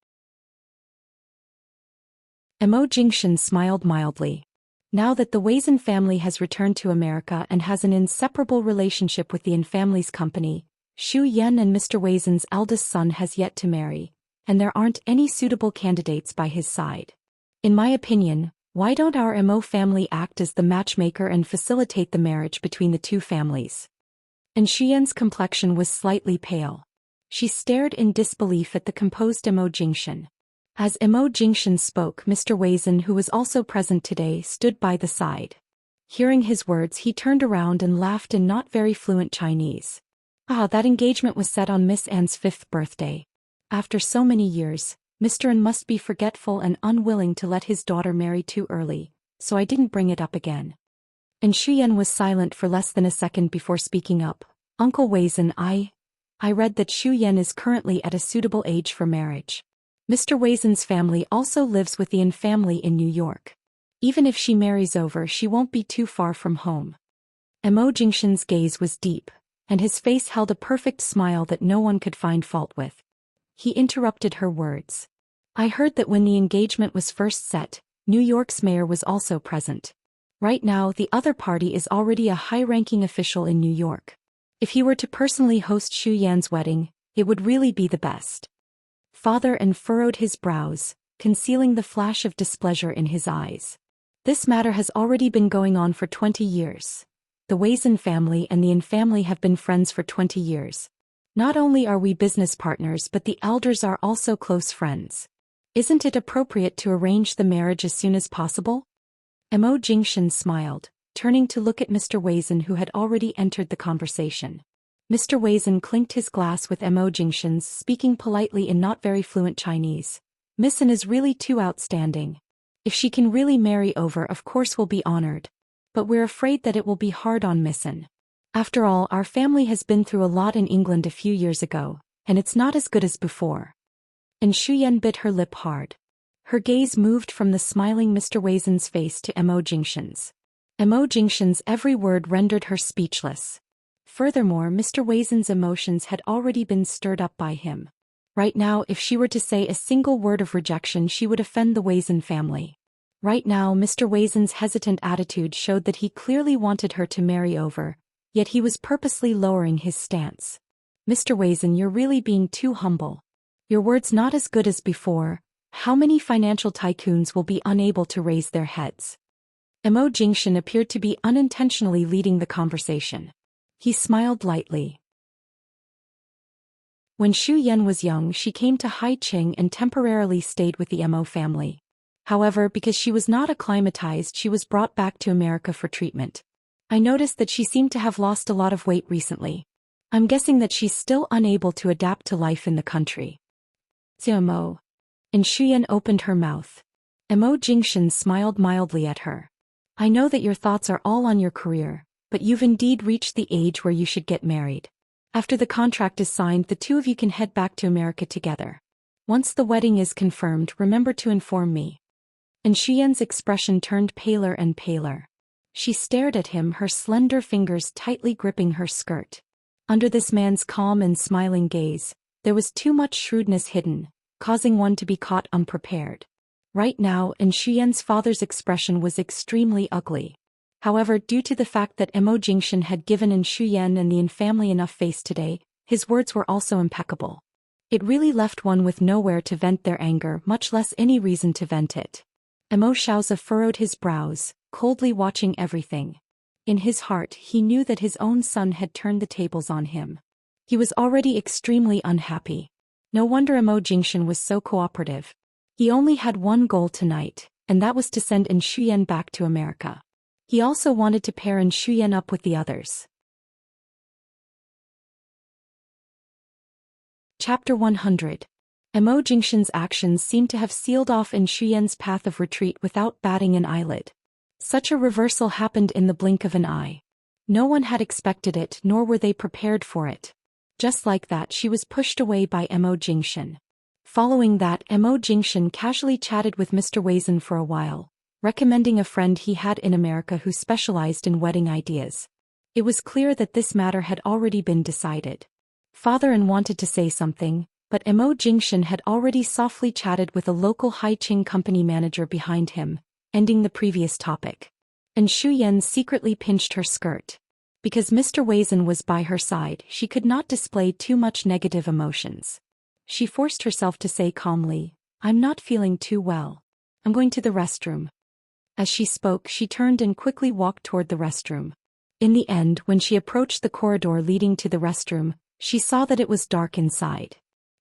Mo Jingshan smiled mildly. Now that the Weizhen family has returned to America and has an inseparable relationship with the En family's company, Xu Yan and Mr. Weizhen's eldest son has yet to marry, and there aren't any suitable candidates by his side. In my opinion, why don't our Mo family act as the matchmaker and facilitate the marriage between the two families? And Xuyan's complexion was slightly pale. She stared in disbelief at the composed Mo Jingshan. As Mo Jingshan spoke, Mr. Weizhen, who was also present today, stood by the side. Hearing his words, he turned around and laughed in not very fluent Chinese. That engagement was set on Miss Anne's 5th birthday. After so many years, Mr. An must be forgetful and unwilling to let his daughter marry too early, so I didn't bring it up again. And Xuyan was silent for less than a second before speaking up. Uncle Weizhen, I read that Xuyan is currently at a suitable age for marriage. Mr. Weizhen's family also lives with the En family in New York. Even if she marries over, she won't be too far from home. Mo Jingshan's gaze was deep, and his face held a perfect smile that no one could find fault with. He interrupted her words. I heard that when the engagement was first set, New York's mayor was also present. Right now, the other party is already a high-ranking official in New York. If he were to personally host Xu Yan's wedding, it would really be the best. Father En furrowed his brows, concealing the flash of displeasure in his eyes. This matter has already been going on for 20 years. The Weizhen family and the En family have been friends for 20 years. Not only are we business partners, but the elders are also close friends. Isn't it appropriate to arrange the marriage as soon as possible? Mo Jingshan smiled, turning to look at Mr. Weizhen, who had already entered the conversation. Mr. Weizhen clinked his glass with Mo Jingshan's, speaking politely in not very fluent Chinese. Miss An is really too outstanding. If she can really marry over, of course we'll be honored. But we're afraid that it will be hard on Miss An. After all, our family has been through a lot in England a few years ago, and it's not as good as before. And Xuyan bit her lip hard. Her gaze moved from the smiling Mr. Weizhen's face to Mo Jingshan's. Mo Jingshan's every word rendered her speechless. Furthermore, Mr. Weizhen's emotions had already been stirred up by him. Right now, if she were to say a single word of rejection, she would offend the Weizhen family. Right now, Mr. Weizhen's hesitant attitude showed that he clearly wanted her to marry over, yet he was purposely lowering his stance. Mr. Weizhen, you're really being too humble. Your word's not as good as before. How many financial tycoons will be unable to raise their heads? Mo Jingshan appeared to be unintentionally leading the conversation. He smiled lightly. When Xu Yan was young, she came to Haiqing and temporarily stayed with the Mo family. However, because she was not acclimatized, she was brought back to America for treatment. I noticed that she seemed to have lost a lot of weight recently. I'm guessing that she's still unable to adapt to life in the country. Mo. And Xuyan opened her mouth. Mo Jingshan smiled mildly at her. I know that your thoughts are all on your career, but you've indeed reached the age where you should get married. After the contract is signed, the two of you can head back to America together. Once the wedding is confirmed, remember to inform me. And Xuyan's expression turned paler and paler. She stared at him, her slender fingers tightly gripping her skirt. Under this man's calm and smiling gaze, there was too much shrewdness hidden, causing one to be caught unprepared. Right now, Shuyen's father's expression was extremely ugly. However, due to the fact that Jingshan had given Shuyen and the family enough face today, his words were also impeccable. It really left one with nowhere to vent their anger, much less any reason to vent it. Shaozi furrowed his brows, coldly watching everything. In his heart, he knew that his own son had turned the tables on him. He was already extremely unhappy. No wonder Jingshan was so cooperative. He only had one goal tonight, and that was to send Shuyen back to America. He also wanted to pair Shuyen up with the others. Chapter 100. Jingshan's actions seemed to have sealed off Shuyen's path of retreat without batting an eyelid. Such a reversal happened in the blink of an eye. No one had expected it, nor were they prepared for it. Just like that, she was pushed away by Jingshan. Following that, Jingshan casually chatted with Mr. Wazin for a while, recommending a friend he had in America who specialized in wedding ideas. It was clear that this matter had already been decided. Father wanted to say something, but Jingshan had already softly chatted with a local Haiqing company manager behind him, ending the previous topic. Shuyen secretly pinched her skirt. Because Mr. Wazin was by her side, she could not display too much negative emotions. She forced herself to say calmly, "I'm not feeling too well. I'm going to the restroom." As she spoke, she turned and quickly walked toward the restroom. In the end, when she approached the corridor leading to the restroom, she saw that it was dark inside.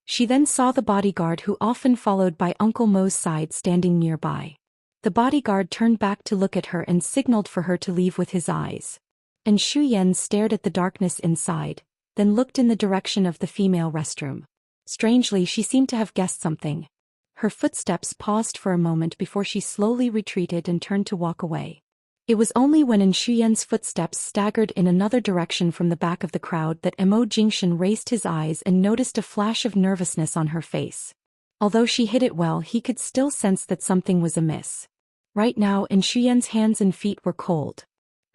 She then saw the bodyguard who often followed by Uncle Mo's side standing nearby. The bodyguard turned back to look at her and signaled for her to leave with his eyes. Shuyen stared at the darkness inside, then looked in the direction of the female restroom. Strangely, she seemed to have guessed something. Her footsteps paused for a moment before she slowly retreated and turned to walk away. It was only when Shuyen's footsteps staggered in another direction from the back of the crowd that Jingshan raised his eyes and noticed a flash of nervousness on her face. Although she hid it well, he could still sense that something was amiss. Right now, Shuyen's hands and feet were cold.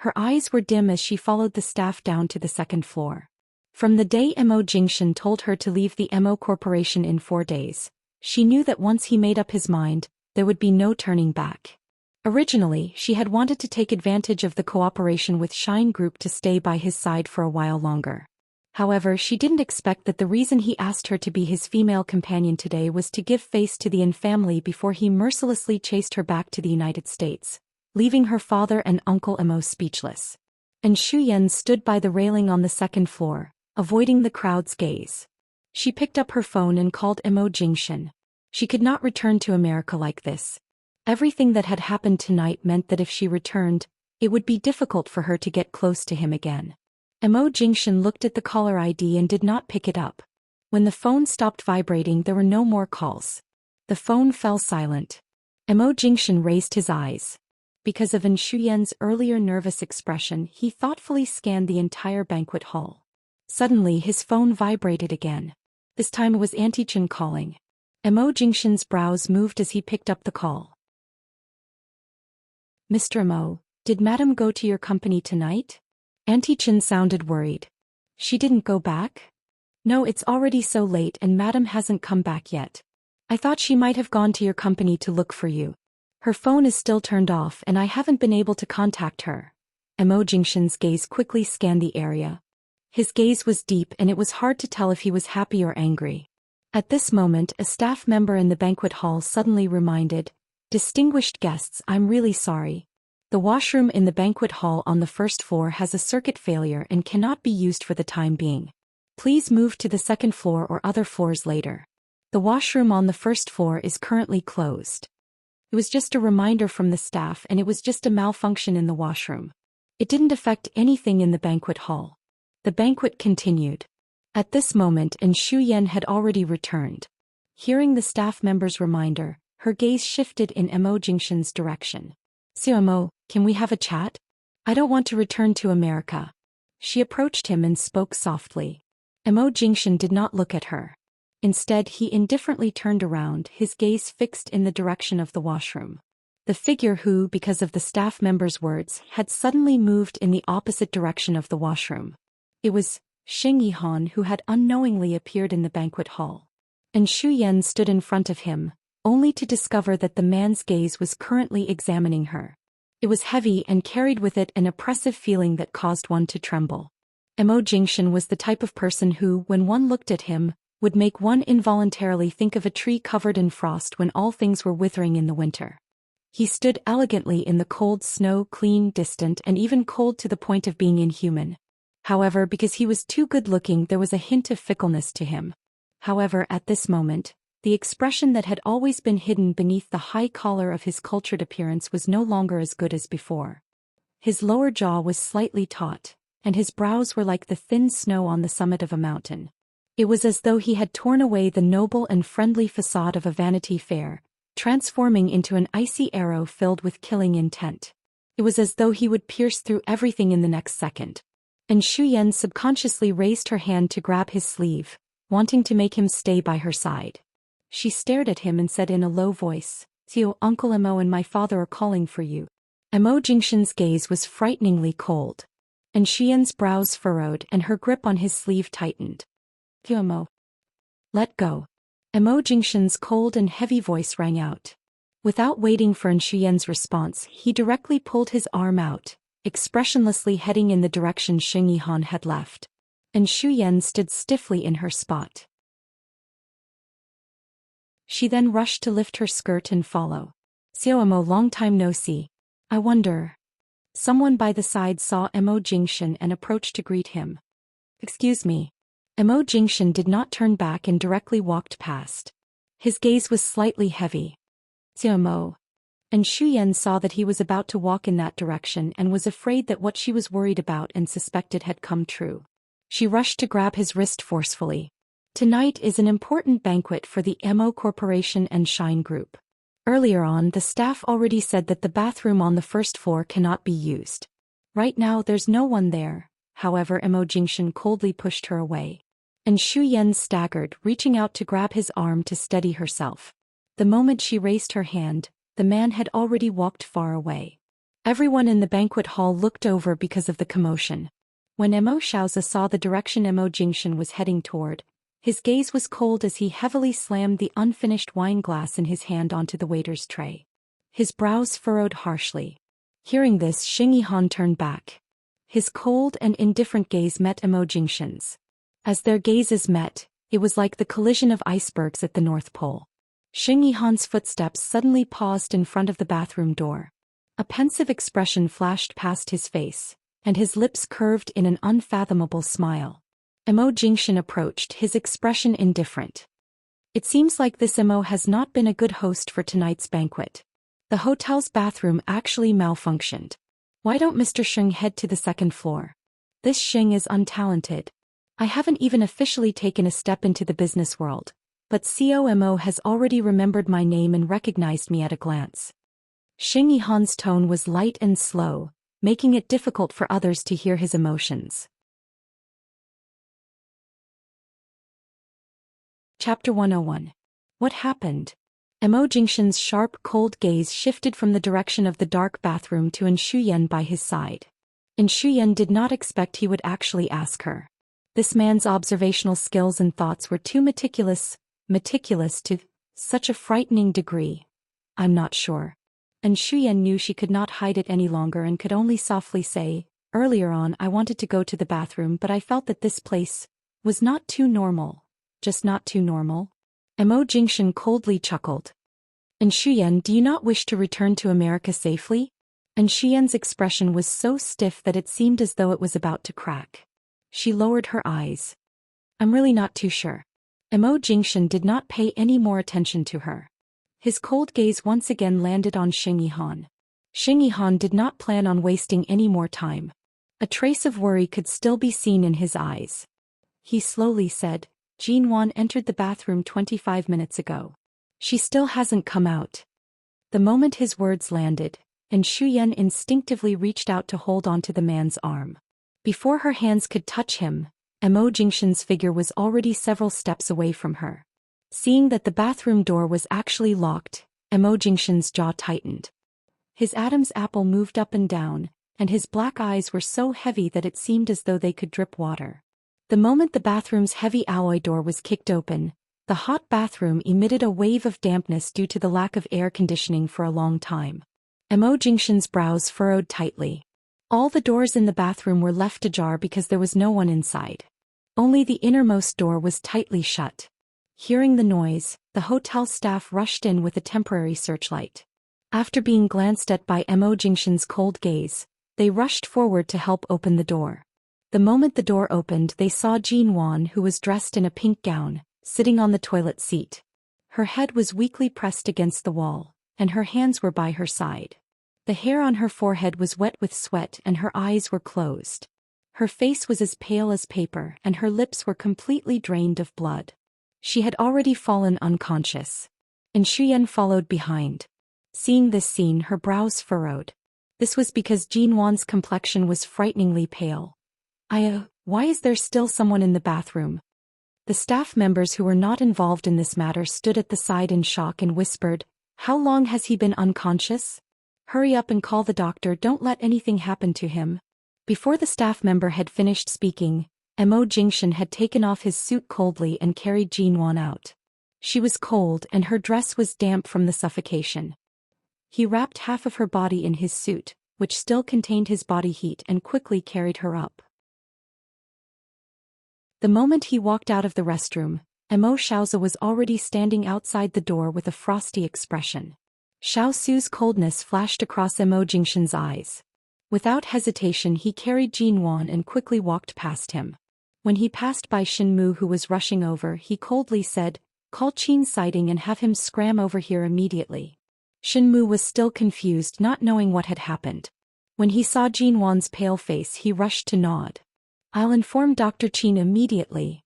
Her eyes were dim as she followed the staff down to the second floor. From the day Jingshan told her to leave the Corporation in 4 days, she knew that once he made up his mind, there would be no turning back. Originally, she had wanted to take advantage of the cooperation with Shine Group to stay by his side for a while longer. However, she didn't expect that the reason he asked her to be his female companion today was to give face to the family before he mercilessly chased her back to the United States, leaving her father and Uncle Emo speechless. Shuyen stood by the railing on the second floor, avoiding the crowd's gaze. She picked up her phone and called Jingshan. She could not return to America like this. Everything that had happened tonight meant that if she returned, it would be difficult for her to get close to him again. Jingshan looked at the caller ID and did not pick it up. When the phone stopped vibrating, there were no more calls. The phone fell silent. Jingshan raised his eyes. Because of Shuyen's earlier nervous expression, he thoughtfully scanned the entire banquet hall. Suddenly, his phone vibrated again. This time it was Auntie Chen calling. Jingshan's brows moved as he picked up the call. "Mr. Mo, did Madam go to your company tonight?" Auntie Chen sounded worried. "She didn't go back?" "No, it's already so late and Madam hasn't come back yet. I thought she might have gone to your company to look for you. Her phone is still turned off and I haven't been able to contact her." Jingshan's gaze quickly scanned the area. His gaze was deep and it was hard to tell if he was happy or angry. At this moment, a staff member in the banquet hall suddenly reminded, "Distinguished guests, I'm really sorry. The washroom in the banquet hall on the first floor has a circuit failure and cannot be used for the time being. Please move to the second floor or other floors later. The washroom on the first floor is currently closed." It was just a reminder from the staff and it was just a malfunction in the washroom. It didn't affect anything in the banquet hall. The banquet continued. At this moment, Shuyen had already returned. Hearing the staff member's reminder, her gaze shifted in Jingshan's direction. "Mo, can we have a chat? I don't want to return to America." She approached him and spoke softly. Jingshan did not look at her. Instead, he indifferently turned around, his gaze fixed in the direction of the washroom. The figure who, because of the staff member's words, had suddenly moved in the opposite direction of the washroom. It was Xing Yihan who had unknowingly appeared in the banquet hall. And Xu Yan stood in front of him, only to discover that the man's gaze was currently examining her. It was heavy and carried with it an oppressive feeling that caused one to tremble. Mo Jingshan was the type of person who, when one looked at him, would make one involuntarily think of a tree covered in frost when all things were withering in the winter. He stood elegantly in the cold snow, clean, distant, and even cold to the point of being inhuman. However, because he was too good-looking, there was a hint of fickleness to him. However, at this moment, the expression that had always been hidden beneath the high collar of his cultured appearance was no longer as good as before. His lower jaw was slightly taut, and his brows were like the thin snow on the summit of a mountain. It was as though he had torn away the noble and friendly facade of a Vanity Fair, transforming into an icy arrow filled with killing intent. It was as though he would pierce through everything in the next second. And Xu Yan subconsciously raised her hand to grab his sleeve, wanting to make him stay by her side. She stared at him and said in a low voice, "Tio, Uncle Mo and my father are calling for you." Mo Jingshan's gaze was frighteningly cold. And Xu Yan's brows furrowed and her grip on his sleeve tightened. "Tio Mo. Let go." Mo Jingshan's cold and heavy voice rang out. Without waiting for Xu Yan's response, he directly pulled his arm out, expressionlessly heading in the direction Xing Yihan had left. And Xu Yan stood stiffly in her spot. She then rushed to lift her skirt and follow. "Xiao Mo, long time no see. I wonder." Someone by the side saw Mo Jingshan and approached to greet him. "Excuse me." Mo Jingshan did not turn back and directly walked past. His gaze was slightly heavy. "Xiao Mo." And Xu Yan saw that he was about to walk in that direction and was afraid that what she was worried about and suspected had come true. She rushed to grab his wrist forcefully. "Tonight is an important banquet for the Mo Corporation and Shine Group. Earlier on, the staff already said that the bathroom on the first floor cannot be used. Right now there's no one there." However, Mo Jingshan coldly pushed her away. And Xu Yan staggered, reaching out to grab his arm to steady herself. The moment she raised her hand, the man had already walked far away. Everyone in the banquet hall looked over because of the commotion. When Mo Shaozi saw the direction Mo Jingshan was heading toward, his gaze was cold as he heavily slammed the unfinished wine glass in his hand onto the waiter's tray. His brows furrowed harshly. Hearing this, Xing Yihan turned back. His cold and indifferent gaze met Mo Jingshan's. As their gazes met, it was like the collision of icebergs at the North Pole. Xing Yihan's footsteps suddenly paused in front of the bathroom door. A pensive expression flashed past his face, and his lips curved in an unfathomable smile. Mo Jingshan approached, his expression indifferent. "It seems like this Mo has not been a good host for tonight's banquet. The hotel's bathroom actually malfunctioned. Why don't Mr. Sheng head to the second floor? This Sheng is untalented. I haven't even officially taken a step into the business world, but COMO has already remembered my name and recognized me at a glance." Xing Yihan's tone was light and slow, making it difficult for others to hear his emotions. Chapter 101. What happened? Mo Jingshan's sharp, cold gaze shifted from the direction of the dark bathroom to Xu Yan by his side. Xu Yan did not expect he would actually ask her. This man's observational skills and thoughts were too meticulous to such a frightening degree. "I'm not sure." And Xu Yan knew she could not hide it any longer and could only softly say, "Earlier on I wanted to go to the bathroom, but I felt that this place was not too normal. Just not too normal." Mo Jingshan coldly chuckled. "And Xu Yan, do you not wish to return to America safely?" And Xu Yan's expression was so stiff that it seemed as though it was about to crack. She lowered her eyes. "I'm really not too sure." Mo Jingshan did not pay any more attention to her. His cold gaze once again landed on Xing Yihan. Xing Yihan did not plan on wasting any more time. A trace of worry could still be seen in his eyes. He slowly said, "Jean Wan entered the bathroom 25 minutes ago. She still hasn't come out." The moment his words landed, and Xu Yan instinctively reached out to hold onto the man's arm. Before her hands could touch him, Mo Jingshan's figure was already several steps away from her. Seeing that the bathroom door was actually locked, Mo Jingshan's jaw tightened. His Adam's apple moved up and down, and his black eyes were so heavy that it seemed as though they could drip water. The moment the bathroom's heavy alloy door was kicked open, the hot bathroom emitted a wave of dampness due to the lack of air conditioning for a long time. Immerse's brows furrowed tightly. All the doors in the bathroom were left ajar because there was no one inside. Only the innermost door was tightly shut. Hearing the noise, the hotel staff rushed in with a temporary searchlight. After being glanced at by Immerse's cold gaze, they rushed forward to help open the door. The moment the door opened, they saw Jinwon, who was dressed in a pink gown, sitting on the toilet seat. Her head was weakly pressed against the wall, and her hands were by her side. The hair on her forehead was wet with sweat and her eyes were closed. Her face was as pale as paper and her lips were completely drained of blood. She had already fallen unconscious. And Shuyen followed behind. Seeing this scene, her brows furrowed. This was because Jinwon's complexion was frighteningly pale. Why is there still someone in the bathroom? The staff members who were not involved in this matter stood at the side in shock and whispered, "How long has he been unconscious? Hurry up and call the doctor, don't let anything happen to him." Before the staff member had finished speaking, Immerse had taken off his suit coldly and carried Jinwon out. She was cold and her dress was damp from the suffocation. He wrapped half of her body in his suit, which still contained his body heat, and quickly carried her up. The moment he walked out of the restroom, Immerse was already standing outside the door with a frosty expression. Xiaosu's coldness flashed across Immerse's eyes. Without hesitation he carried Jinwon and quickly walked past him. When he passed by Shinmu, who was rushing over, he coldly said, "Call Qin Sighting and have him scram over here immediately." Shinmu was still confused, not knowing what had happened. When he saw Jinwon's pale face, he rushed to nod. "I'll inform Dr. Qin immediately."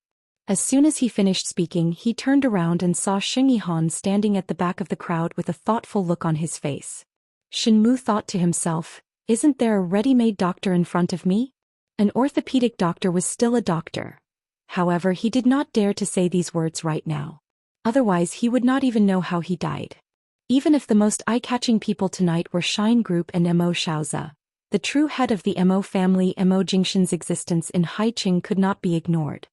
As soon as he finished speaking, he turned around and saw Shingihan standing at the back of the crowd with a thoughtful look on his face. Shinmu thought to himself, "Isn't there a ready-made doctor in front of me?" An orthopedic doctor was still a doctor. However, he did not dare to say these words right now. Otherwise he would not even know how he died. Even if the most eye-catching people tonight were Shine Group and Immerse, the true head of the Mo family, Immerse's existence in Haiqing could not be ignored.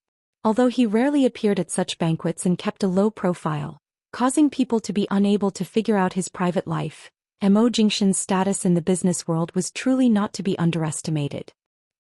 Although he rarely appeared at such banquets and kept a low profile, causing people to be unable to figure out his private life, Immerse's status in the business world was truly not to be underestimated.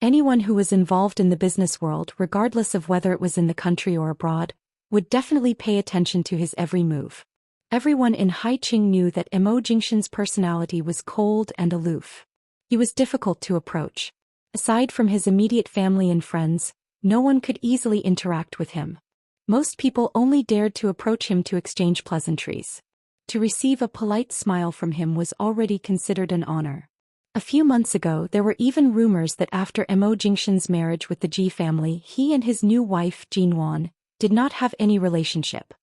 Anyone who was involved in the business world, regardless of whether it was in the country or abroad, would definitely pay attention to his every move. Everyone in Haiqing knew that Immerse's personality was cold and aloof. He was difficult to approach. Aside from his immediate family and friends, no one could easily interact with him. Most people only dared to approach him to exchange pleasantries. To receive a polite smile from him was already considered an honor. A few months ago there were even rumors that after Immerse's marriage with the Ji family, he and his new wife, Jinwon, did not have any relationship.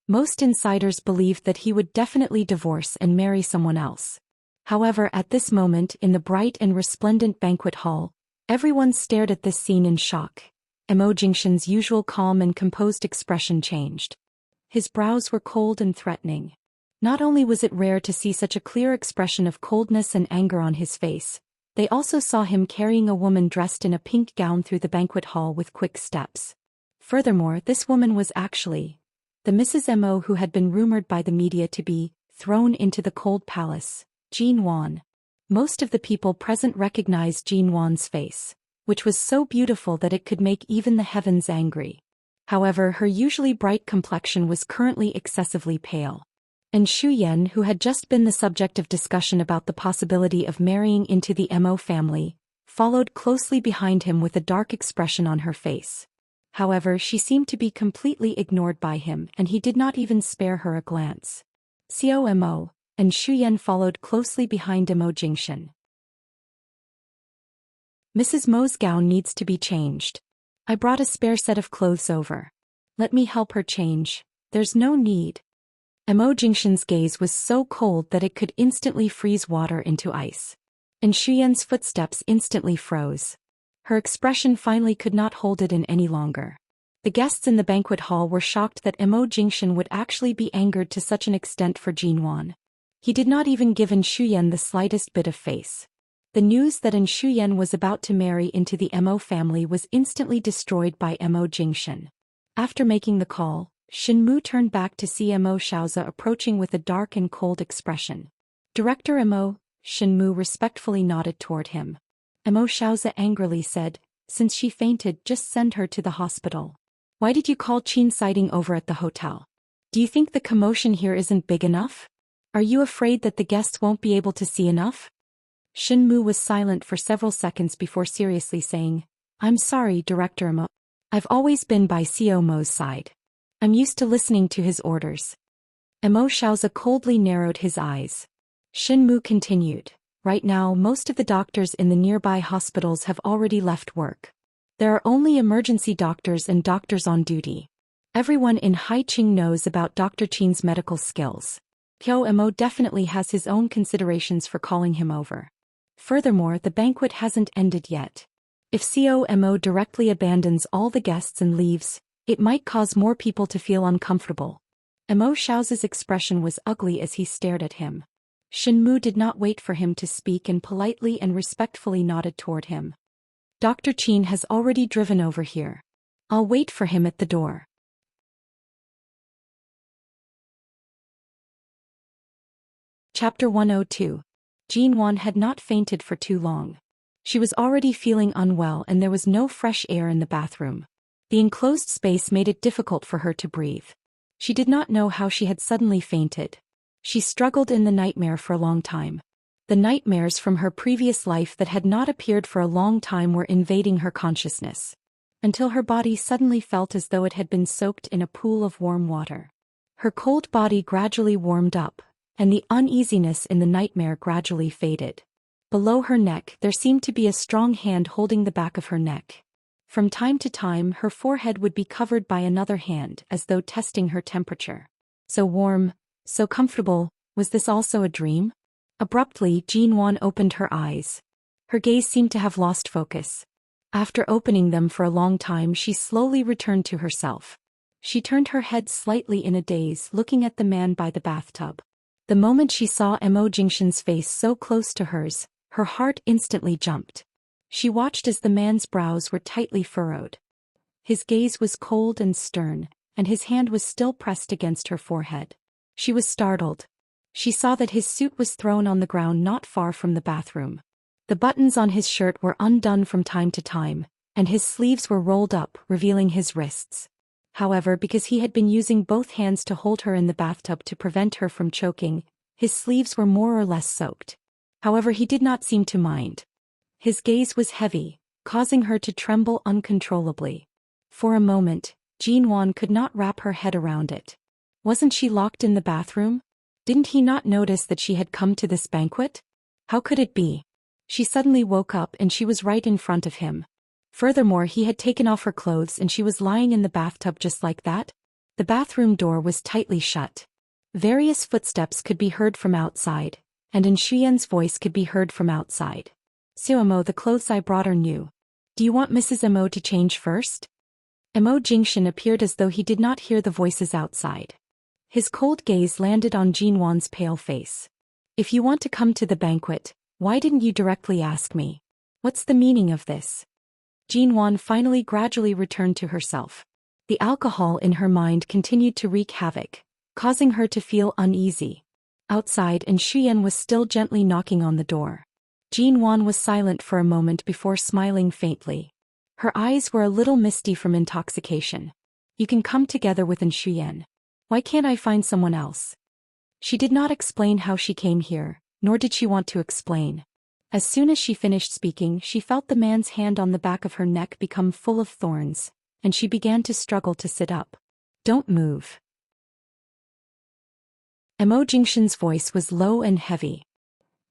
Most insiders believed that he would definitely divorce and marry someone else. However, at this moment in the bright and resplendent banquet hall, everyone stared at this scene in shock. Immerse's usual calm and composed expression changed. His brows were cold and threatening. Not only was it rare to see such a clear expression of coldness and anger on his face, they also saw him carrying a woman dressed in a pink gown through the banquet hall with quick steps. Furthermore, this woman was actually the Mrs. Mo who had been rumored by the media to be thrown into the cold palace, Jinwon. Most of the people present recognized Jinwon's face, which was so beautiful that it could make even the heavens angry. However, her usually bright complexion was currently excessively pale. And Shuyen, who had just been the subject of discussion about the possibility of marrying into the Mo family, followed closely behind him with a dark expression on her face. However, she seemed to be completely ignored by him and he did not even spare her a glance. Mo, and Shuyen followed closely behind Immerse. "Mrs. Mo's gown needs to be changed. I brought a spare set of clothes over. Let me help her change." "There's no need." Immerse's gaze was so cold that it could instantly freeze water into ice. And Shuyen's footsteps instantly froze. Her expression finally could not hold it in any longer. The guests in the banquet hall were shocked that Immerse would actually be angered to such an extent for Jinwon. He did not even give An Shuyen the slightest bit of face. The news that An Shuyen was about to marry into the Mo family was instantly destroyed by Mo Jingshan. After making the call, Shinmu turned back to see Mo Xiaoza approaching with a dark and cold expression. Director Mo, Shinmu respectfully nodded toward him. Mo Xiaoza angrily said, since she fainted, just send her to the hospital. Why did you call Qin sighting over at the hotel? Do you think the commotion here isn't big enough? Are you afraid that the guests won't be able to see enough? Shinmu was silent for several seconds before seriously saying, I'm sorry, Director Mo. I've always been by Co Mo's side. I'm used to listening to his orders. Mo Xiaoza coldly narrowed his eyes. Shinmu continued, right now most of the doctors in the nearby hospitals have already left work. There are only emergency doctors and doctors on duty. Everyone in Haiqing knows about Dr. Qin's medical skills. Kyo Mo definitely has his own considerations for calling him over. Furthermore, the banquet hasn't ended yet. If Co Mo directly abandons all the guests and leaves, it might cause more people to feel uncomfortable. Mo Xiaoza's expression was ugly as he stared at him. Shinmu did not wait for him to speak and politely and respectfully nodded toward him. Dr. Qin has already driven over here. I'll wait for him at the door. Chapter 102. Jinwan had not fainted for too long. She was already feeling unwell and there was no fresh air in the bathroom. The enclosed space made it difficult for her to breathe. She did not know how she had suddenly fainted. She struggled in the nightmare for a long time. The nightmares from her previous life that had not appeared for a long time were invading her consciousness. Until her body suddenly felt as though it had been soaked in a pool of warm water. Her cold body gradually warmed up, and the uneasiness in the nightmare gradually faded. Below her neck there seemed to be a strong hand holding the back of her neck. From time to time her forehead would be covered by another hand as though testing her temperature. So warm, so comfortable, was this also a dream? Abruptly, Jinwan opened her eyes. Her gaze seemed to have lost focus. After opening them for a long time she slowly returned to herself. She turned her head slightly in a daze, looking at the man by the bathtub. The moment she saw Mo Jingshan's face so close to hers, her heart instantly jumped. She watched as the man's brows were tightly furrowed. His gaze was cold and stern, and his hand was still pressed against her forehead. She was startled. She saw that his suit was thrown on the ground not far from the bathroom. The buttons on his shirt were undone from time to time, and his sleeves were rolled up, revealing his wrists. However, because he had been using both hands to hold her in the bathtub to prevent her from choking, his sleeves were more or less soaked. However, he did not seem to mind. His gaze was heavy, causing her to tremble uncontrollably. For a moment, Jinwan could not wrap her head around it. Wasn't she locked in the bathroom? Didn't he not notice that she had come to this banquet? How could it be? She suddenly woke up and she was right in front of him. Furthermore, he had taken off her clothes and she was lying in the bathtub just like that. The bathroom door was tightly shut. Various footsteps could be heard from outside, and An Shuyen's voice could be heard from outside. Mo, the clothes I brought are new. Do you want Mrs. Mo to change first? Mo Jingshan appeared as though he did not hear the voices outside. His cold gaze landed on Jinwan's pale face. If you want to come to the banquet, why didn't you directly ask me? What's the meaning of this? Jinwan finally gradually returned to herself. The alcohol in her mind continued to wreak havoc, causing her to feel uneasy. Outside, An Shuyen was still gently knocking on the door. Jinwan was silent for a moment before smiling faintly. Her eyes were a little misty from intoxication. You can come together with An Shuyen. Why can't I find someone else? She did not explain how she came here, nor did she want to explain. As soon as she finished speaking, she felt the man's hand on the back of her neck become full of thorns, and she began to struggle to sit up. Don't move. Mo Jingshan's voice was low and heavy.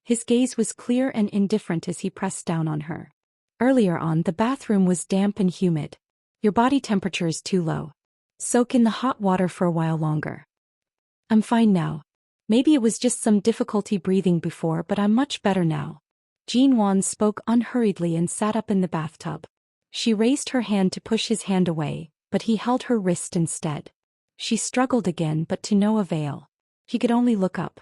His gaze was clear and indifferent as he pressed down on her. Earlier on, the bathroom was damp and humid. Your body temperature is too low. Soak in the hot water for a while longer. I'm fine now. Maybe it was just some difficulty breathing before, but I'm much better now. Jinwan spoke unhurriedly and sat up in the bathtub. She raised her hand to push his hand away, but he held her wrist instead. She struggled again, but to no avail. He could only look up.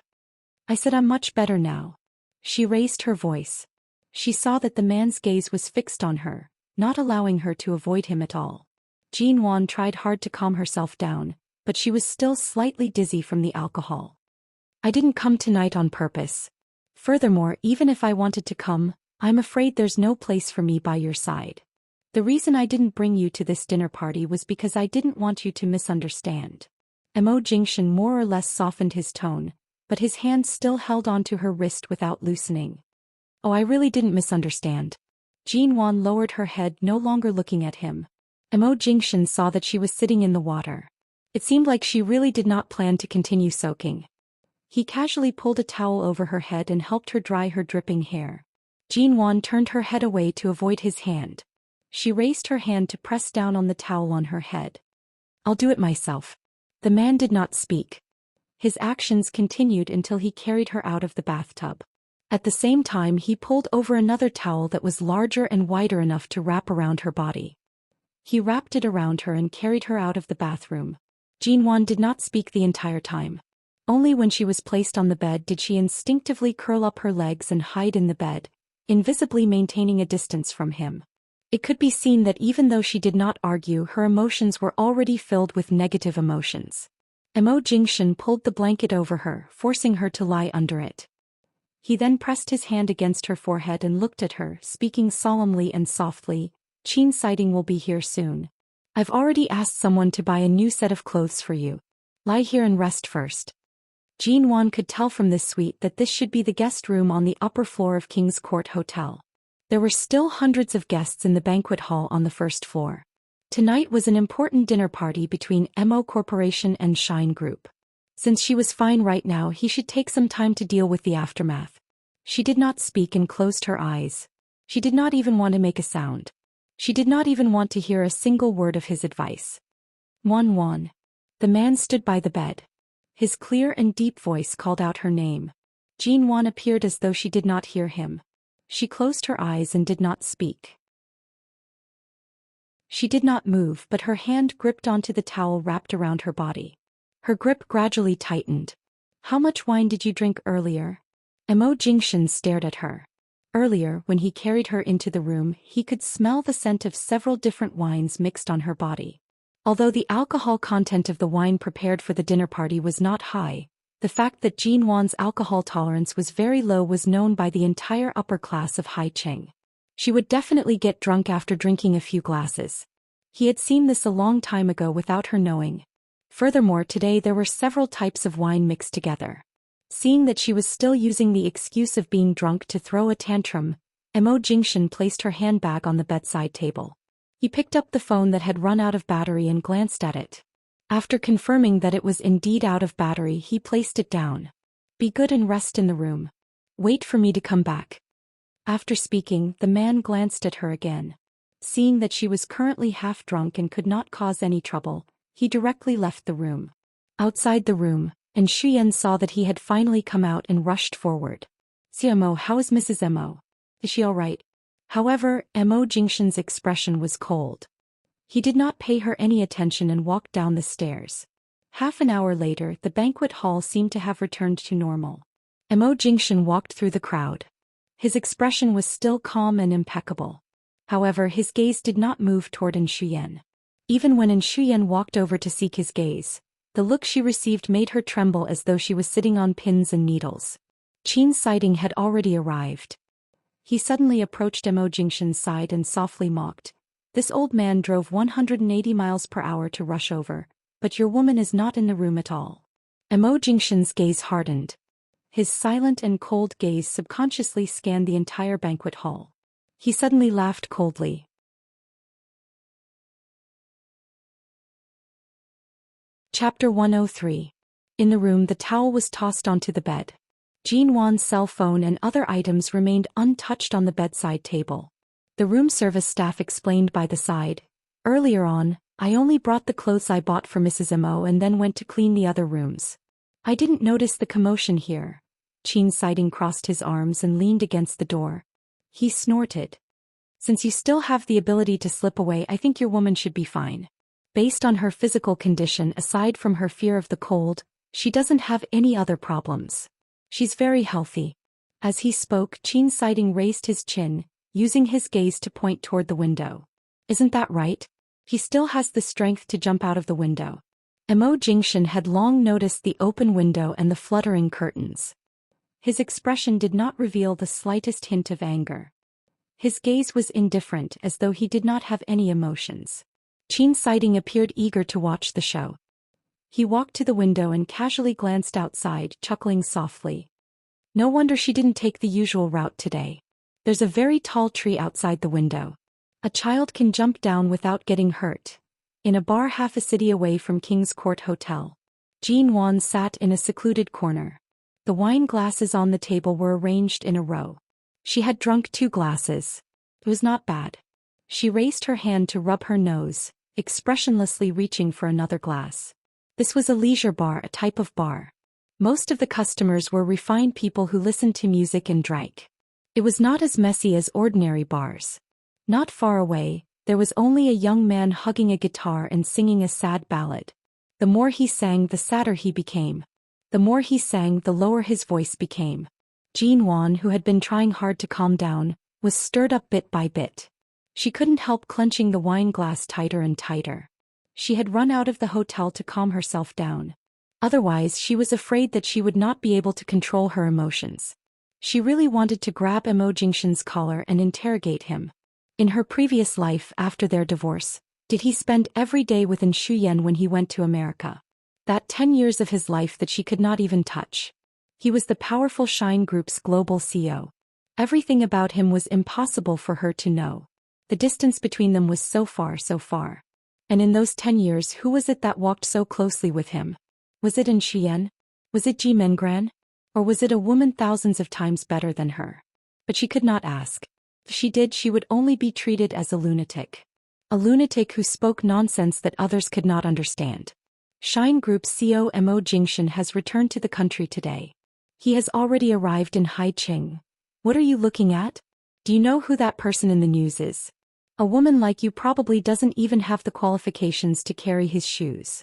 I said I'm much better now. She raised her voice. She saw that the man's gaze was fixed on her, not allowing her to avoid him at all. Jean Wan tried hard to calm herself down, but she was still slightly dizzy from the alcohol. I didn't come tonight on purpose. Furthermore, even if I wanted to come, I'm afraid there's no place for me by your side. The reason I didn't bring you to this dinner party was because I didn't want you to misunderstand. Mo Jingshan more or less softened his tone, but his hand still held onto her wrist without loosening. Oh, I really didn't misunderstand. Jean Wan lowered her head, no longer looking at him. Mo Jingshan saw that she was sitting in the water. It seemed like she really did not plan to continue soaking. He casually pulled a towel over her head and helped her dry her dripping hair. Jean Wan turned her head away to avoid his hand. She raised her hand to press down on the towel on her head. I'll do it myself. The man did not speak. His actions continued until he carried her out of the bathtub. At the same time, he pulled over another towel that was larger and wider enough to wrap around her body. He wrapped it around her and carried her out of the bathroom. Jean Wan did not speak the entire time. Only when she was placed on the bed did she instinctively curl up her legs and hide in the bed, invisibly maintaining a distance from him. It could be seen that even though she did not argue, her emotions were already filled with negative emotions. Mo Jingshan pulled the blanket over her, forcing her to lie under it. He then pressed his hand against her forehead and looked at her, speaking solemnly and softly, Qin Sighting will be here soon. I've already asked someone to buy a new set of clothes for you. Lie here and rest first. Jean Wan could tell from this suite that this should be the guest room on the upper floor of King's Court Hotel. There were still hundreds of guests in the banquet hall on the first floor. Tonight was an important dinner party between Mo Corporation and Shine Group. Since she was fine right now, he should take some time to deal with the aftermath. She did not speak and closed her eyes. She did not even want to make a sound. She did not even want to hear a single word of his advice. Wan Wan. The man stood by the bed. His clear and deep voice called out her name. Jean Wan appeared as though she did not hear him. She closed her eyes and did not speak. She did not move, but her hand gripped onto the towel wrapped around her body. Her grip gradually tightened. How much wine did you drink earlier? Mo Jingshan stared at her. Earlier, when he carried her into the room, he could smell the scent of several different wines mixed on her body. Although the alcohol content of the wine prepared for the dinner party was not high, the fact that Jean Wan's alcohol tolerance was very low was known by the entire upper class of Haicheng. She would definitely get drunk after drinking a few glasses. He had seen this a long time ago without her knowing. Furthermore, today there were several types of wine mixed together. Seeing that she was still using the excuse of being drunk to throw a tantrum, Mo Jingshan placed her handbag on the bedside table. He picked up the phone that had run out of battery and glanced at it. After confirming that it was indeed out of battery, he placed it down. Be good and rest in the room. Wait for me to come back. After speaking, the man glanced at her again. Seeing that she was currently half drunk and could not cause any trouble, he directly left the room. Outside the room, and Shuyan saw that he had finally come out and rushed forward. "Mo, how is Mrs. Mo? Is she all right?" However, Mo Jingshan's expression was cold. He did not pay her any attention and walked down the stairs. Half an hour later, the banquet hall seemed to have returned to normal. Mo Jingshan walked through the crowd. His expression was still calm and impeccable. However, his gaze did not move toward Shuyan. Even when Shuyan walked over to seek his gaze, the look she received made her tremble as though she was sitting on pins and needles. Qin Sighting had already arrived. He suddenly approached Mo Jingshan's side and softly mocked. This old man drove 180 miles per hour to rush over, but your woman is not in the room at all. Mo Jingshan's gaze hardened. His silent and cold gaze subconsciously scanned the entire banquet hall. He suddenly laughed coldly. Chapter 103. In the room, the towel was tossed onto the bed. Jean Wan's cell phone and other items remained untouched on the bedside table. The room service staff explained by the side. Earlier on, I only brought the clothes I bought for Mrs. Mo and then went to clean the other rooms. I didn't notice the commotion here. Qin Sighting crossed his arms and leaned against the door. He snorted. Since you still have the ability to slip away, I think your woman should be fine. Based on her physical condition, aside from her fear of the cold, she doesn't have any other problems. She's very healthy. As he spoke, Qin Siding raised his chin, using his gaze to point toward the window. Isn't that right? He still has the strength to jump out of the window. Mo Jingshan had long noticed the open window and the fluttering curtains. His expression did not reveal the slightest hint of anger. His gaze was indifferent, as though he did not have any emotions. Qin Siding appeared eager to watch the show. He walked to the window and casually glanced outside, chuckling softly. No wonder she didn't take the usual route today. There's a very tall tree outside the window. A child can jump down without getting hurt. In a bar half a city away from King's Court Hotel, Jean Wan sat in a secluded corner. The wine glasses on the table were arranged in a row. She had drunk 2 glasses. It was not bad. She raised her hand to rub her nose, expressionlessly reaching for another glass. This was a leisure bar, a type of bar. Most of the customers were refined people who listened to music and drank. It was not as messy as ordinary bars. Not far away, there was only a young man hugging a guitar and singing a sad ballad. The more he sang, the sadder he became. The more he sang, the lower his voice became. Jean Wan, who had been trying hard to calm down, was stirred up bit by bit. She couldn't help clenching the wine glass tighter and tighter. She had run out of the hotel to calm herself down. Otherwise, she was afraid that she would not be able to control her emotions. She really wanted to grab Mo Jingshan's collar and interrogate him. In her previous life, after their divorce, did he spend every day with Shuyan when he went to America? That 10 years of his life that she could not even touch. He was the powerful Shine Group's global CEO. Everything about him was impossible for her to know. The distance between them was so far, so far. And in those 10 years, who was it that walked so closely with him? Was it Shuyan? Was it Ji Mengran? Or was it a woman thousands of times better than her? But she could not ask. If she did, she would only be treated as a lunatic. A lunatic who spoke nonsense that others could not understand. Shine Group's CEO Mo Jingshan has returned to the country today. He has already arrived in Haiqing. What are you looking at? Do you know who that person in the news is? A woman like you probably doesn't even have the qualifications to carry his shoes.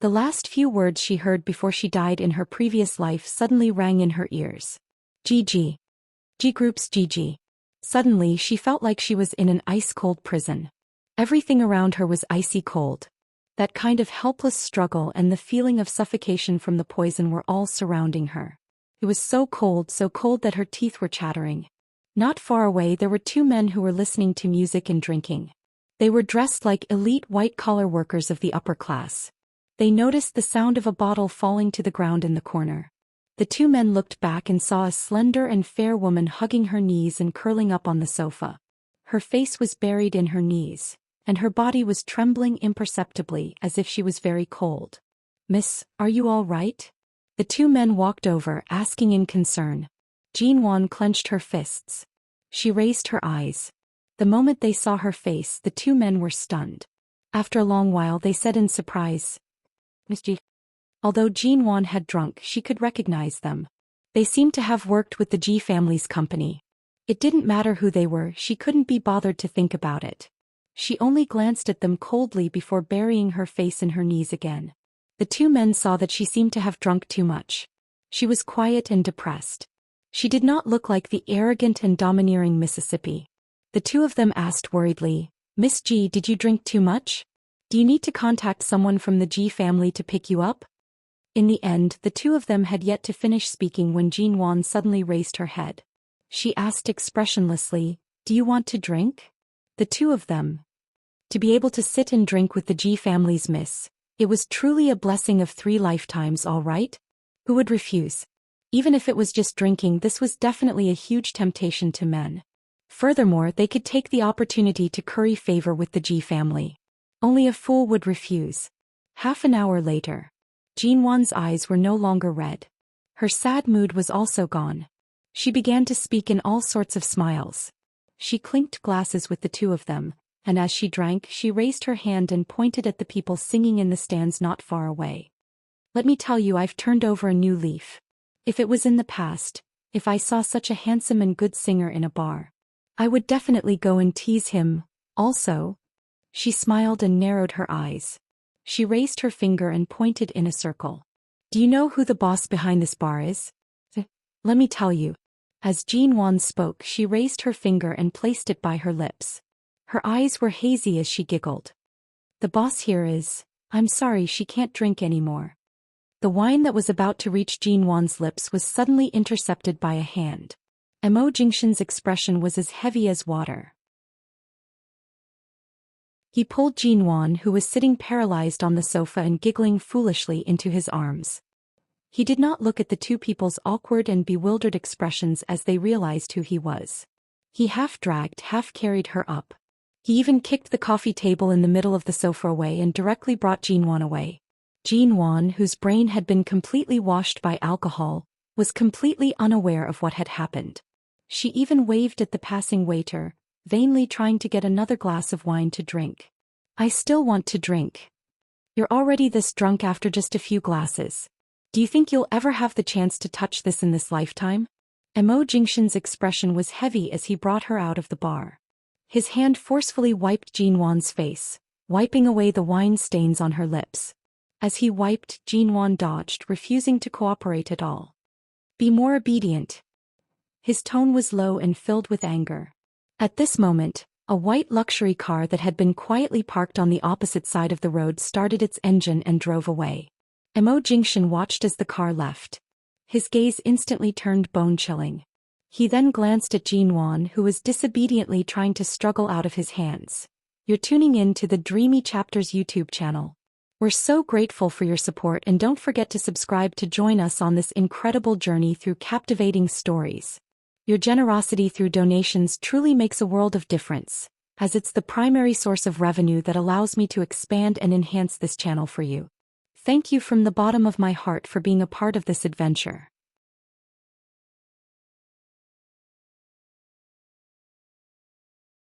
The last few words she heard before she died in her previous life suddenly rang in her ears. GG. G Group's GG. Suddenly she felt like she was in an ice-cold prison. Everything around her was icy cold. That kind of helpless struggle and the feeling of suffocation from the poison were all surrounding her. It was so cold that her teeth were chattering. Not far away there were 2 men who were listening to music and drinking. They were dressed like elite white-collar workers of the upper class. They noticed the sound of a bottle falling to the ground in the corner. The 2 men looked back and saw a slender and fair woman hugging her knees and curling up on the sofa. Her face was buried in her knees, and her body was trembling imperceptibly as if she was very cold. "Miss, are you all right?" The 2 men walked over, asking in concern. Jean Wan clenched her fists. She raised her eyes. The moment they saw her face, the 2 men were stunned. After a long while they said in surprise, "Miss Ji." Although Jean Wan had drunk, she could recognize them. They seemed to have worked with the Ji family's company. It didn't matter who they were, she couldn't be bothered to think about it. She only glanced at them coldly before burying her face in her knees again. The 2 men saw that she seemed to have drunk too much. She was quiet and depressed. She did not look like the arrogant and domineering Mississippi. The 2 of them asked worriedly, "Miss Ji, did you drink too much? Do you need to contact someone from the Ji family to pick you up?" In the end, the 2 of them had yet to finish speaking when Jean Wan suddenly raised her head. She asked expressionlessly, "Do you want to drink?" The 2 of them. To be able to sit and drink with the Ji family's miss, it was truly a blessing of 3 lifetimes, all right? Who would refuse? Even if it was just drinking, this was definitely a huge temptation to men. Furthermore, they could take the opportunity to curry favor with the Ji family. Only a fool would refuse. Half an hour later, Jean Wan's eyes were no longer red. Her sad mood was also gone. She began to speak in all sorts of smiles. She clinked glasses with the 2 of them, and as she drank, she raised her hand and pointed at the people singing in the stands not far away. "Let me tell you, I've turned over a new leaf. If it was in the past, if I saw such a handsome and good singer in a bar, I would definitely go and tease him, also." She smiled and narrowed her eyes. She raised her finger and pointed in a circle. Do you know who the boss behind this bar is? Let me tell you. As Jean Wan spoke, she raised her finger and placed it by her lips. Her eyes were hazy as she giggled. The boss here is... I'm sorry, she can't drink anymore. The wine that was about to reach Jean Wan's lips was suddenly intercepted by a hand. Mo Jingshan's expression was as heavy as water. He pulled Jean Wan, who was sitting paralyzed on the sofa and giggling foolishly, into his arms. He did not look at the two people's awkward and bewildered expressions as they realized who he was. He half-dragged, half-carried her up. He even kicked the coffee table in the middle of the sofa away and directly brought Jean Wan away. Jean Wan, whose brain had been completely washed by alcohol, was completely unaware of what had happened. She even waved at the passing waiter, vainly trying to get another glass of wine to drink. I still want to drink. You're already this drunk after just a few glasses. Do you think you'll ever have the chance to touch this in this lifetime? Mo Jingshan's expression was heavy as he brought her out of the bar. His hand forcefully wiped Jean Wan's face, wiping away the wine stains on her lips. As he wiped, Jean Wan dodged, refusing to cooperate at all. Be more obedient. His tone was low and filled with anger. At this moment, a white luxury car that had been quietly parked on the opposite side of the road started its engine and drove away. Mo Jingshan watched as the car left. His gaze instantly turned bone-chilling. He then glanced at Jean Wan, who was disobediently trying to struggle out of his hands. You're tuning in to the Dreamy Chapters YouTube channel. We're so grateful for your support, and don't forget to subscribe to join us on this incredible journey through captivating stories. Your generosity through donations truly makes a world of difference, as it's the primary source of revenue that allows me to expand and enhance this channel for you. Thank you from the bottom of my heart for being a part of this adventure.